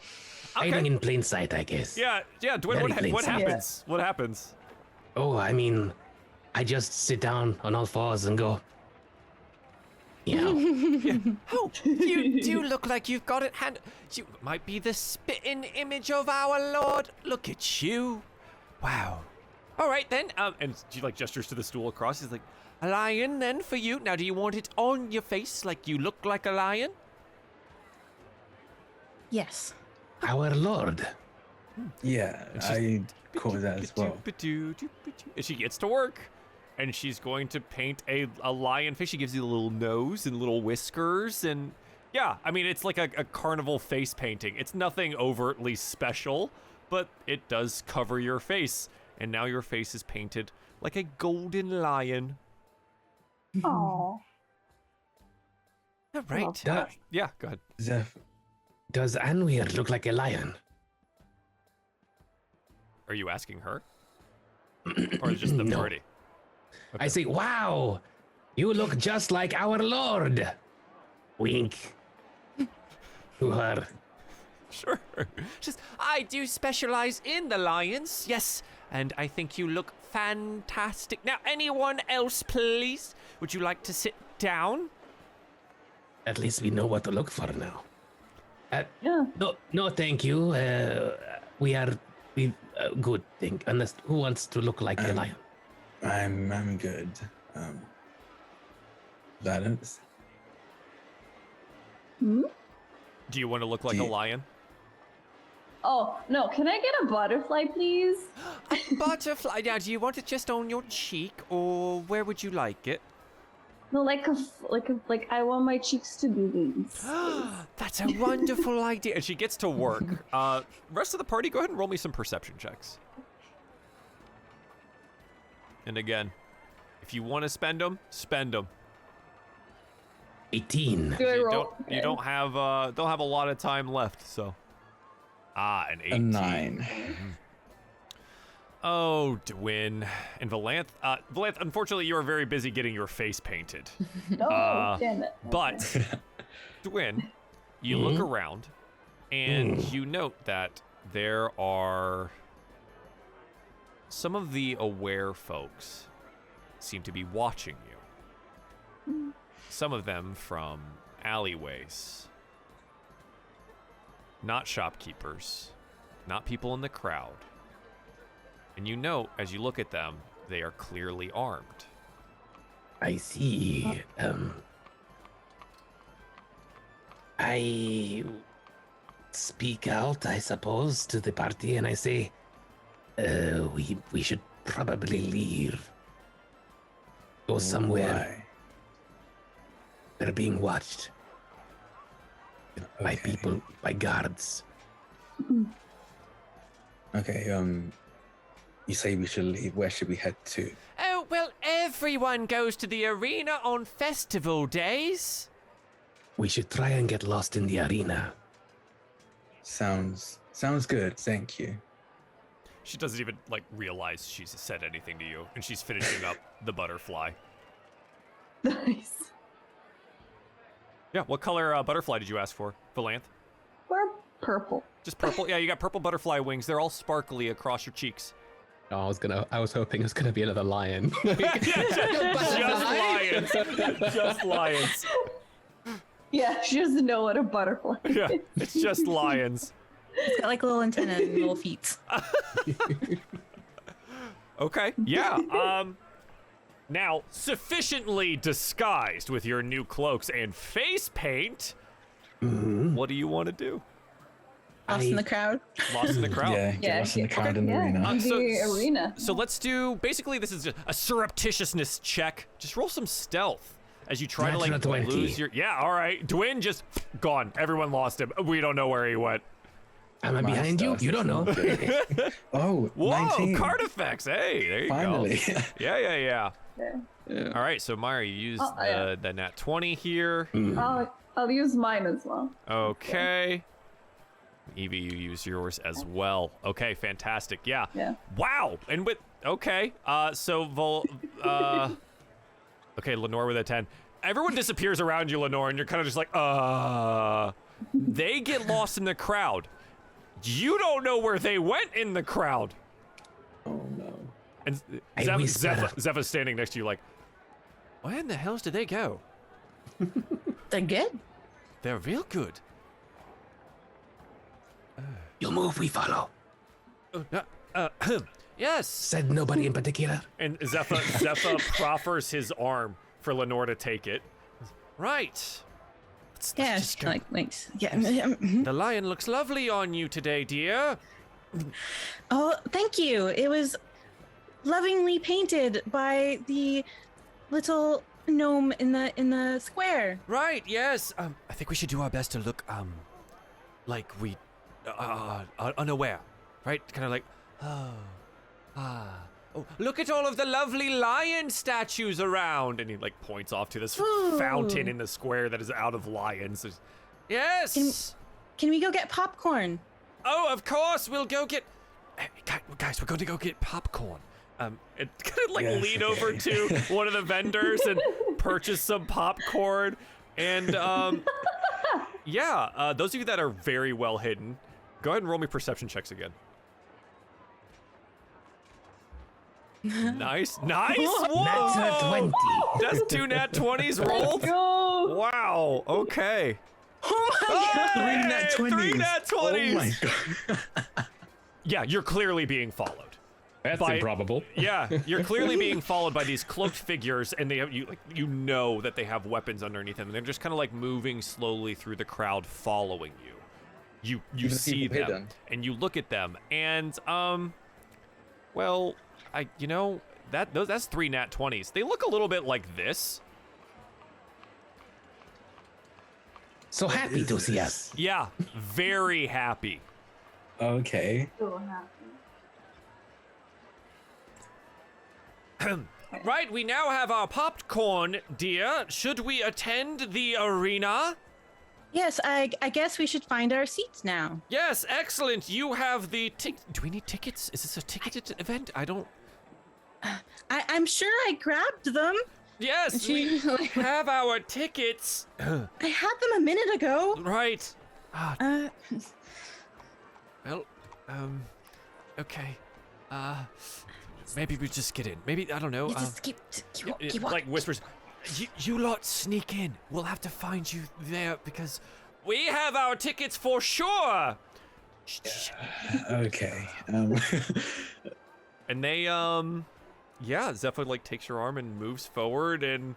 Hiding in plain sight, I guess. Yeah, Dwayne, Very what plain. happens? What happens? Oh, I mean, I just sit down on all fours and go. Yeah. Oh, you do look like you've got it hand. You might be the spitting image of our Lord. Look at you. Wow. All right then. And she like gestures to the stool across. She's like, a lion then for you. Now, do you want it on your face like you look like a lion? Yes. Our Lord. Yeah, I caught that as well. And she gets to work. And she's going to paint a lion face. She gives you a little nose and little whiskers. And yeah, I mean, it's like a carnival face painting. It's nothing overtly special, but it does cover your face. And now your face is painted like a golden lion. Aww. All right. that. Yeah, go ahead. Zeph, Does Anweir look like a lion? Are you asking her? Or just the No. party? I say, wow, you look just like our Lord. Wink. To her. Sure. Just, I do specialize in the lions, yes, and I think you look fantastic. Now, anyone else, please? Would you like to sit down? At least we know what to look for now. Yeah. No, thank you. We good. Unless who wants to look like a lion? I'm good. Balance. Do you want to look like Do a you- lion? Oh, no. Can I get a butterfly, please? A butterfly. Now, do you want it just on your cheek, or where would you like it? No, like I want my cheeks to be wings. That's a wonderful idea. And she gets to work. Rest of the party, go ahead and roll me some perception checks. And again, if you want to spend them, spend them. 18. Do I roll? You don't have a lot of time left, so. An 18. A 9. Oh, Dwin and Valanth. Valanth, unfortunately, you are very busy getting your face painted. No, damn it. But, Dwin, you look around, and you note that there are some of the aware folks seem to be watching you. Some of them from alleyways. Not shopkeepers, not people in the crowd. And you note, as you look at them, they are clearly armed. I see. I speak out, I suppose, to the party, and I say, we should probably leave. Go somewhere. Why? They're being watched. By Okay. people, by guards. Okay, you say we should leave. Where should we head to? Oh, well, everyone goes to the arena on festival days. We should try and get lost in the arena. Sounds good. Thank you. She doesn't even, realize she's said anything to you, and she's finishing up the butterfly. Nice. Yeah, what color butterfly did you ask for, Valanth? Or purple. Just purple? Yeah, you got purple butterfly wings. They're all sparkly across your cheeks. Oh, I was hoping it was gonna be another lion. Just lions. Just lions. Yeah, she doesn't know what a butterfly is. Yeah, it's just lions. It's got like little antenna and little feet. Okay, yeah. Now, sufficiently disguised with your new cloaks and face paint, what do you want to do? Lost in the crowd. Lost in the crowd? Yeah, get Yeah, us in the yeah. crowd in the Yeah. arena. The arena. So let's do, basically this is just a surreptitiousness check. Just roll some stealth as you try to Natural 20. lose your, yeah, all right. Dwin just gone. Everyone lost him. We don't know where he went. Am I My behind you? stuff. You don't know. Oh, Whoa, 19. card effects. Hey, there you Finally. go. Yeah. Yeah. All right, so Maya, you used yeah. the nat 20 here. I'll use mine as well. Okay. Evie, you use yours as well. Okay, fantastic. Yeah. Yeah. Wow. And with okay. Okay, Lenore with a 10. Everyone disappears around you, Lenore, and you're kind of just like, They get lost in the crowd. You don't know where they went in the crowd. Oh no. And I whisper. Zepha's standing next to you like, where in the hells did they go? They're good. They're real good. You move, we follow. Yes. Said nobody in particular. And Zepha proffers his arm for Lenore to take it. Right. Let's Yeah, just go. like wings. Yeah. The lion looks lovely on you today, dear. Oh, thank you. It was lovingly painted by the little gnome in the square. Right, yes. I think we should do our best to look, like we, unaware, right? Kind of like, oh, look at all of the lovely lion statues around. And he, points off to this fountain in the square that is out of lions. Yes! Can we go get popcorn? Oh, of course, we'll go get... Hey, guys, we're going to go get popcorn. And kind of Yes, lean okay. over to one of the vendors and purchase some popcorn. And, yeah, those of you that are very well hidden, go ahead and roll me perception checks again. Nice. Whoa! Nat 20. That's 2 nat 20s rolled? Go! Wow, okay. Oh my Hey, 3 nat 20s. 3 nat 20s! Oh my god. Yeah, you're clearly being followed. That's By- improbable. Yeah, you're clearly being followed by these cloaked figures, and they have you know that they have weapons underneath them. And they're just kind of moving slowly through the crowd, following you. You Even the see people them, hidden. and you look at them, and well, that's 3 nat 20s. They look a little bit like this. So happy to see us. Yeah, very happy. Okay. So happy. Right, we now have our popcorn, dear. Should we attend the arena? Yes, I guess we should find our seats now. Yes, excellent. You have the Do we need tickets? Is this a ticketed event? I don't. I'm sure I grabbed them. Yes, we have our tickets. I had them a minute ago. Right. Uh, Well, okay. Maybe we just get in. Maybe, I don't know. you just keep walking. Like whispers, you lot sneak in. We'll have to find you there because we have our tickets for sure. Okay. And they, yeah, Zephyr like takes your arm and moves forward and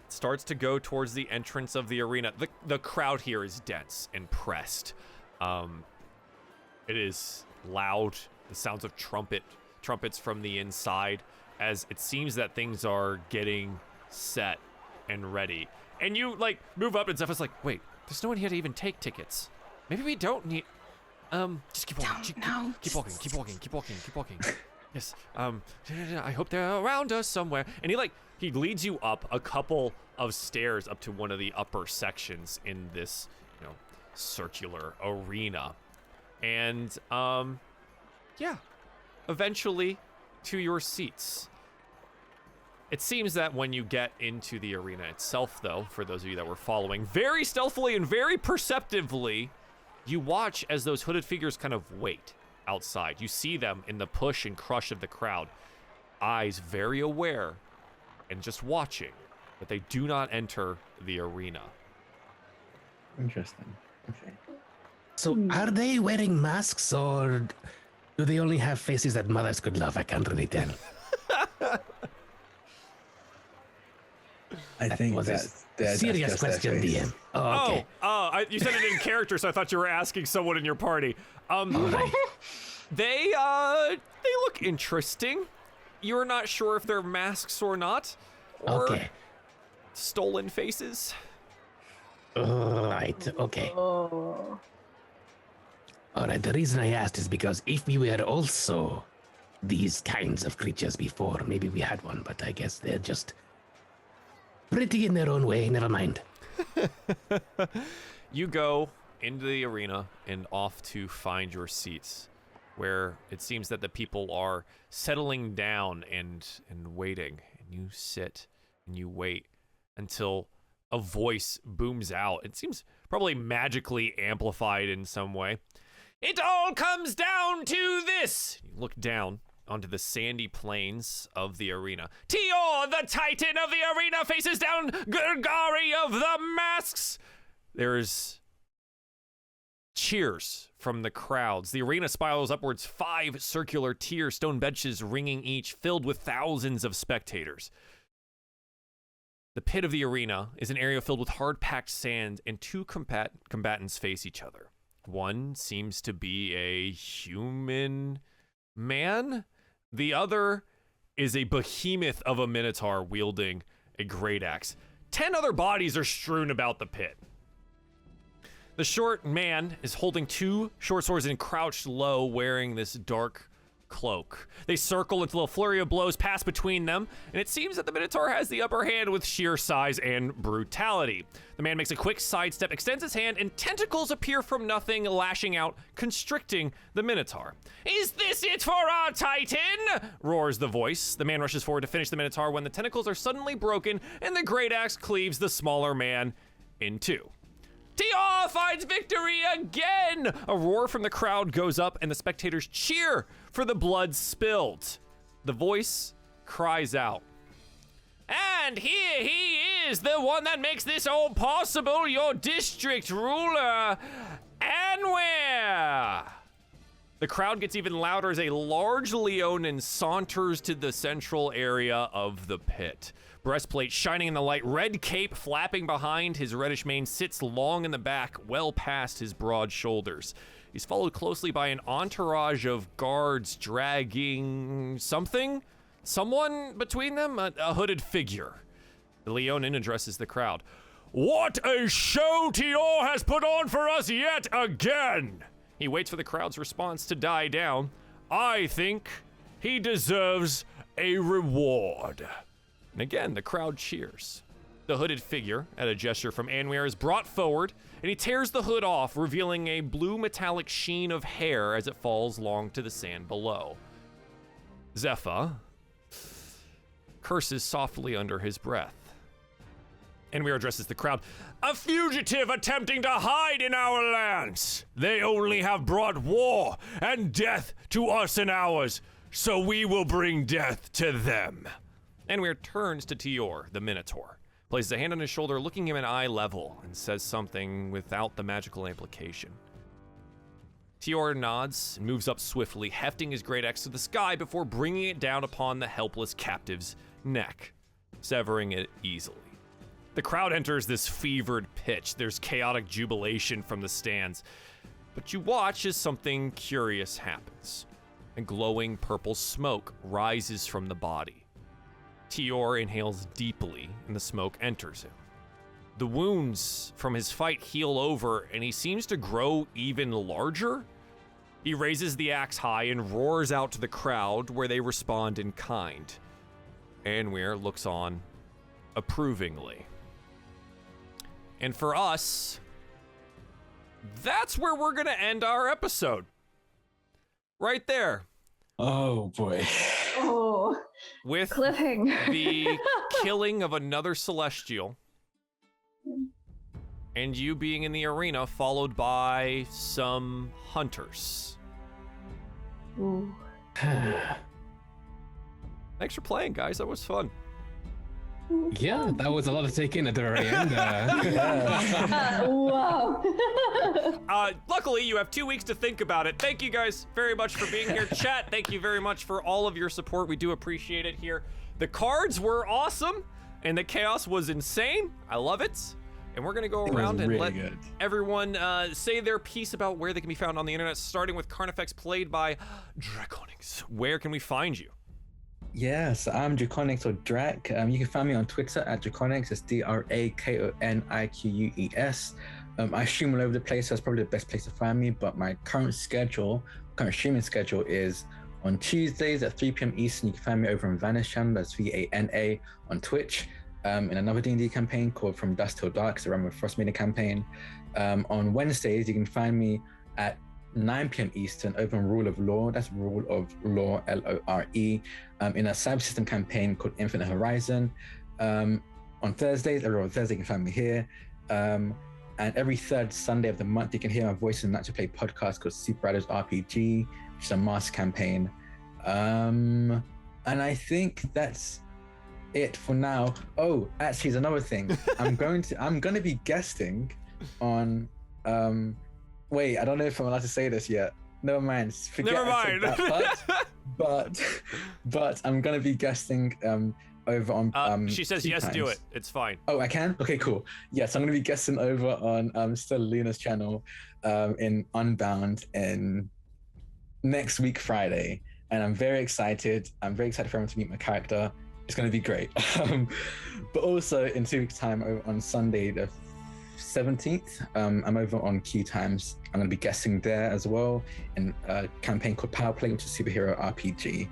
starts to go towards the entrance of the arena. The crowd here is dense and pressed. It is loud. The sounds of trumpets from the inside, as it seems that things are getting set and ready. And you like move up, and Zephyr's like, "Wait, there's no one here to even take tickets. Maybe we don't need." Just keep walking. Keep walking. Yes. I hope they're around us somewhere. And he leads you up a couple of stairs up to one of the upper sections in this, circular arena. And yeah, eventually to your seats. It seems that when you get into the arena itself, though, for those of you that were following, very stealthily and very perceptively, you watch as those hooded figures kind of wait outside. You see them in the push and crush of the crowd, eyes very aware and just watching, but they do not enter the arena. Interesting. Okay. So are they wearing masks or do they only have faces that mothers could love? I can't really tell. I think was that's serious just their question, face. DM. Oh, okay. You said it in character, so I thought you were asking someone in your party. Right. They look interesting. You're not sure if they're masks or not, or Okay. stolen faces. Right. Okay. Oh. All right. The reason I asked is because if we were also these kinds of creatures before, maybe we had one, but I guess they're just pretty in their own way. Never mind. You go into the arena and off to find your seats, where it seems that the people are settling down and waiting. And you sit and you wait until a voice booms out. It seems probably magically amplified in some way. It all comes down to this. You look down onto the sandy plains of the arena. Tior, the Titan of the arena, faces down Gurgari of the masks. There's cheers from the crowds. The arena spirals upwards, 5 circular tier stone benches ringing each, filled with thousands of spectators. The pit of the arena is an area filled with hard-packed sand, and 2 combatants face each other. One seems to be a human man. The other is a behemoth of a minotaur wielding a great axe. 10 other bodies are strewn about the pit. The short man is holding 2 short swords and crouched low, wearing this dark cloak. They circle until a flurry of blows pass between them, and it seems that the Minotaur has the upper hand with sheer size and brutality. The man makes a quick sidestep, extends his hand, and tentacles appear from nothing, lashing out, constricting the Minotaur. "Is this it for our Titan?" roars the voice. The man rushes forward to finish the Minotaur when the tentacles are suddenly broken and the great axe cleaves the smaller man in 2. Tior finds victory again! A roar from the crowd goes up and the spectators cheer for the blood spilled. The voice cries out. "And here he is, the one that makes this all possible, your district ruler, Anwar!" The crowd gets even louder as a large Leonin saunters to the central area of the pit. Breastplate shining in the light, red cape flapping behind, his reddish mane sits long in the back, well past his broad shoulders. He's followed closely by an entourage of guards dragging someone between them, a hooded figure. The Leonin addresses the crowd. What a show Tailor has put on for us yet again! He waits for the crowd's response to die down. I think he deserves a reward. And again, the crowd cheers. The hooded figure, at a gesture from Anwar, is brought forward, and he tears the hood off, revealing a blue metallic sheen of hair as it falls long to the sand below. Zephyr curses softly under his breath. Anwar addresses the crowd. A fugitive attempting to hide in our lands. They only have brought war and death to us and ours, so we will bring death to them. Anwar turns to Tailor, the Minotaur, places a hand on his shoulder, looking him at eye level, and says something without the magical implication. Tailor nods and moves up swiftly, hefting his great axe to the sky before bringing it down upon the helpless captive's neck, severing it easily. The crowd enters this fevered pitch. There's chaotic jubilation from the stands. But you watch as something curious happens. A glowing purple smoke rises from the body. Tailor inhales deeply, and the smoke enters him. The wounds from his fight heal over, and he seems to grow even larger. He raises the axe high and roars out to the crowd, where they respond in kind. Anwar looks on approvingly. And for us, that's where we're gonna end our episode. Right there. Oh boy. Oh, With cliffhanger. the killing of another Celestial, and you being in the arena, followed by some hunters. Ooh. Thanks for playing, guys. That was fun. Yeah, that was a lot to take in at the very end. Wow. Luckily, you have 2 weeks to think about it. Thank you guys very much for being here. Chat, thank you very much for all of your support. We do appreciate it here. The cards were awesome, and the chaos was insane. I love it. And we're going to go around and let everyone say their piece about where they can be found on the internet, starting with Carnifex, played by Draconix. Where can we find you? Yes, I'm Draconix or Drac. You can find me on Twitter at Draconix. It's DRAKONIQUES. I stream all over the place, so that's probably the best place to find me. But my current streaming schedule is on Tuesdays at 3 p.m. Eastern. You can find me over on Vanish channel, that's VANA on Twitch. In another D&D campaign called From Dusk Till Dark, it's a Realm of Frost Maiden campaign. On Wednesdays, you can find me at 9 p.m. Eastern over on Rule of Law, that's Rule of Law, LORE, in a cyber system campaign called Infinite Horizon. On Thursdays, every other Thursday, you can find me here. And every third Sunday of the month, you can hear my voice in an actual play podcast called Super Riders RPG, which is a master campaign. And I think that's it for now. Oh, actually, there's another thing. I'm gonna be guesting on wait, I don't know if I'm allowed to say this yet. Never mind. Never mind. But I'm gonna be guesting over on she says yes, times. do it. It's fine. Oh, I can? Okay, cool. Yes, I'm gonna be guesting over on Stella Luna's channel in Unbound in next week Friday. And I'm very excited. I'm very excited for everyone to meet my character. It's gonna be great. But also in 2 weeks time over on Sunday the 17th, I'm over on Q Times. I'm going to be guesting there as well in a campaign called Power Play, which is a superhero RPG.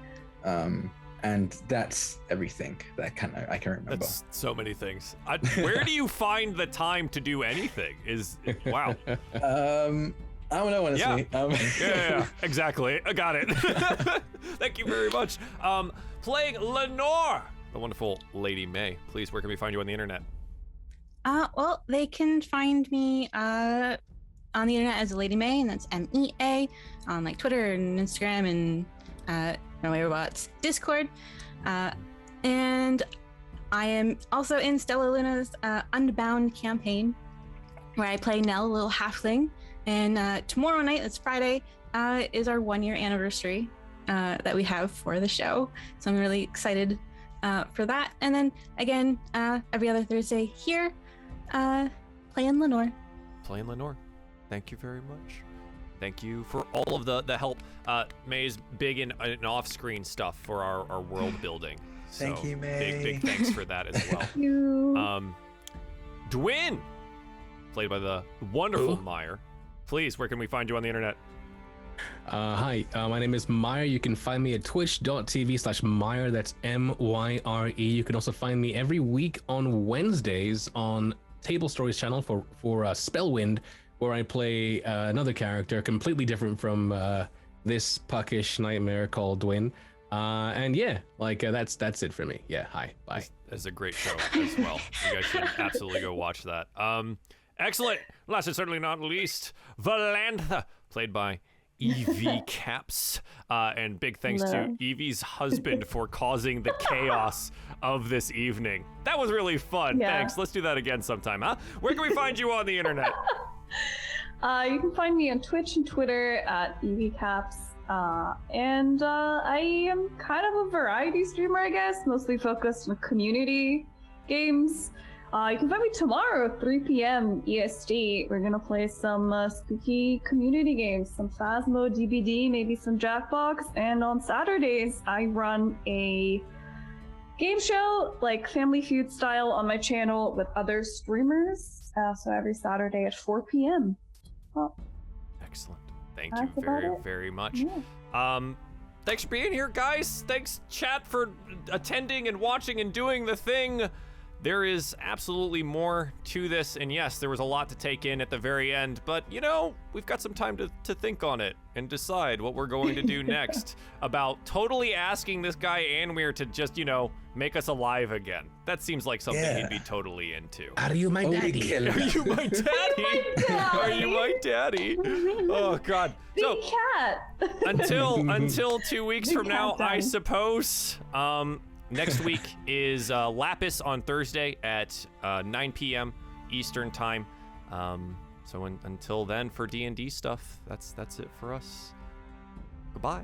And that's everything that I can remember. That's so many things. Where do you find the time to do anything? Wow. I don't know, honestly. Yeah, exactly. I got it. Thank you very much. Playing Lenore, the wonderful Lady May. Please, where can we find you on the internet? Well, they can find me on the internet as Lady May, and that's MEA, on like Twitter and Instagram and no robots Discord. And I am also in Stella Luna's Unbound campaign, where I play Nell, a little halfling. And tomorrow night, that's Friday, is our 1 year anniversary that we have for the show. So I'm really excited for that. And then again, every other Thursday here, playing Lenore. Playing Lenore. Thank you very much. Thank you for all of the help. May's big in off-screen stuff for our world building. So Thank you, May. Big thanks for that as well. You. Dwin, played by the wonderful Meyer. Please, where can we find you on the internet? Hi, my name is Meyer. You can find me at twitch.tv/Meyer. That's MYRE. You can also find me every week on Wednesdays on Table Stories channel for Spellwind, where I play another character completely different from this puckish nightmare called Dwin. And yeah, like that's it for me. Yeah, hi, bye. That's a great show as well. You guys should absolutely go watch that. Excellent. Last and certainly not least, Valantha, played by Evie Caps. And big thanks to Evie's husband for causing the chaos of this evening. That was really fun. Yeah. Thanks. Let's do that again sometime, huh? Where can we find you on the internet? You can find me on Twitch and Twitter at Evie Caps. And I am kind of a variety streamer, I guess, mostly focused on community games. You can find me tomorrow at 3 p.m. EST. We're gonna play some spooky community games, some Phasmo, DBD, maybe some Jackbox. And on Saturdays, I run a game show, like Family Feud style, on my channel with other streamers. So every Saturday at 4 p.m. Well, Excellent. Thank you very, very much. Yeah. Thanks for being here, guys. Thanks, chat, for attending and watching and doing the thing. There is absolutely more to this, and yes, there was a lot to take in at the very end, but you know, we've got some time to think on it and decide what we're going to do next about totally asking this guy Anwir to just, you know, make us alive again. That seems like something he'd be totally into. Are you my daddy? Are you my daddy? Are you my daddy? Oh God. Big cat. Until 2 weeks Big from now, cat time. I suppose. Next week is Lapis on Thursday at 9 p.m. Eastern time. So until then, for D&D stuff, that's it for us. Goodbye.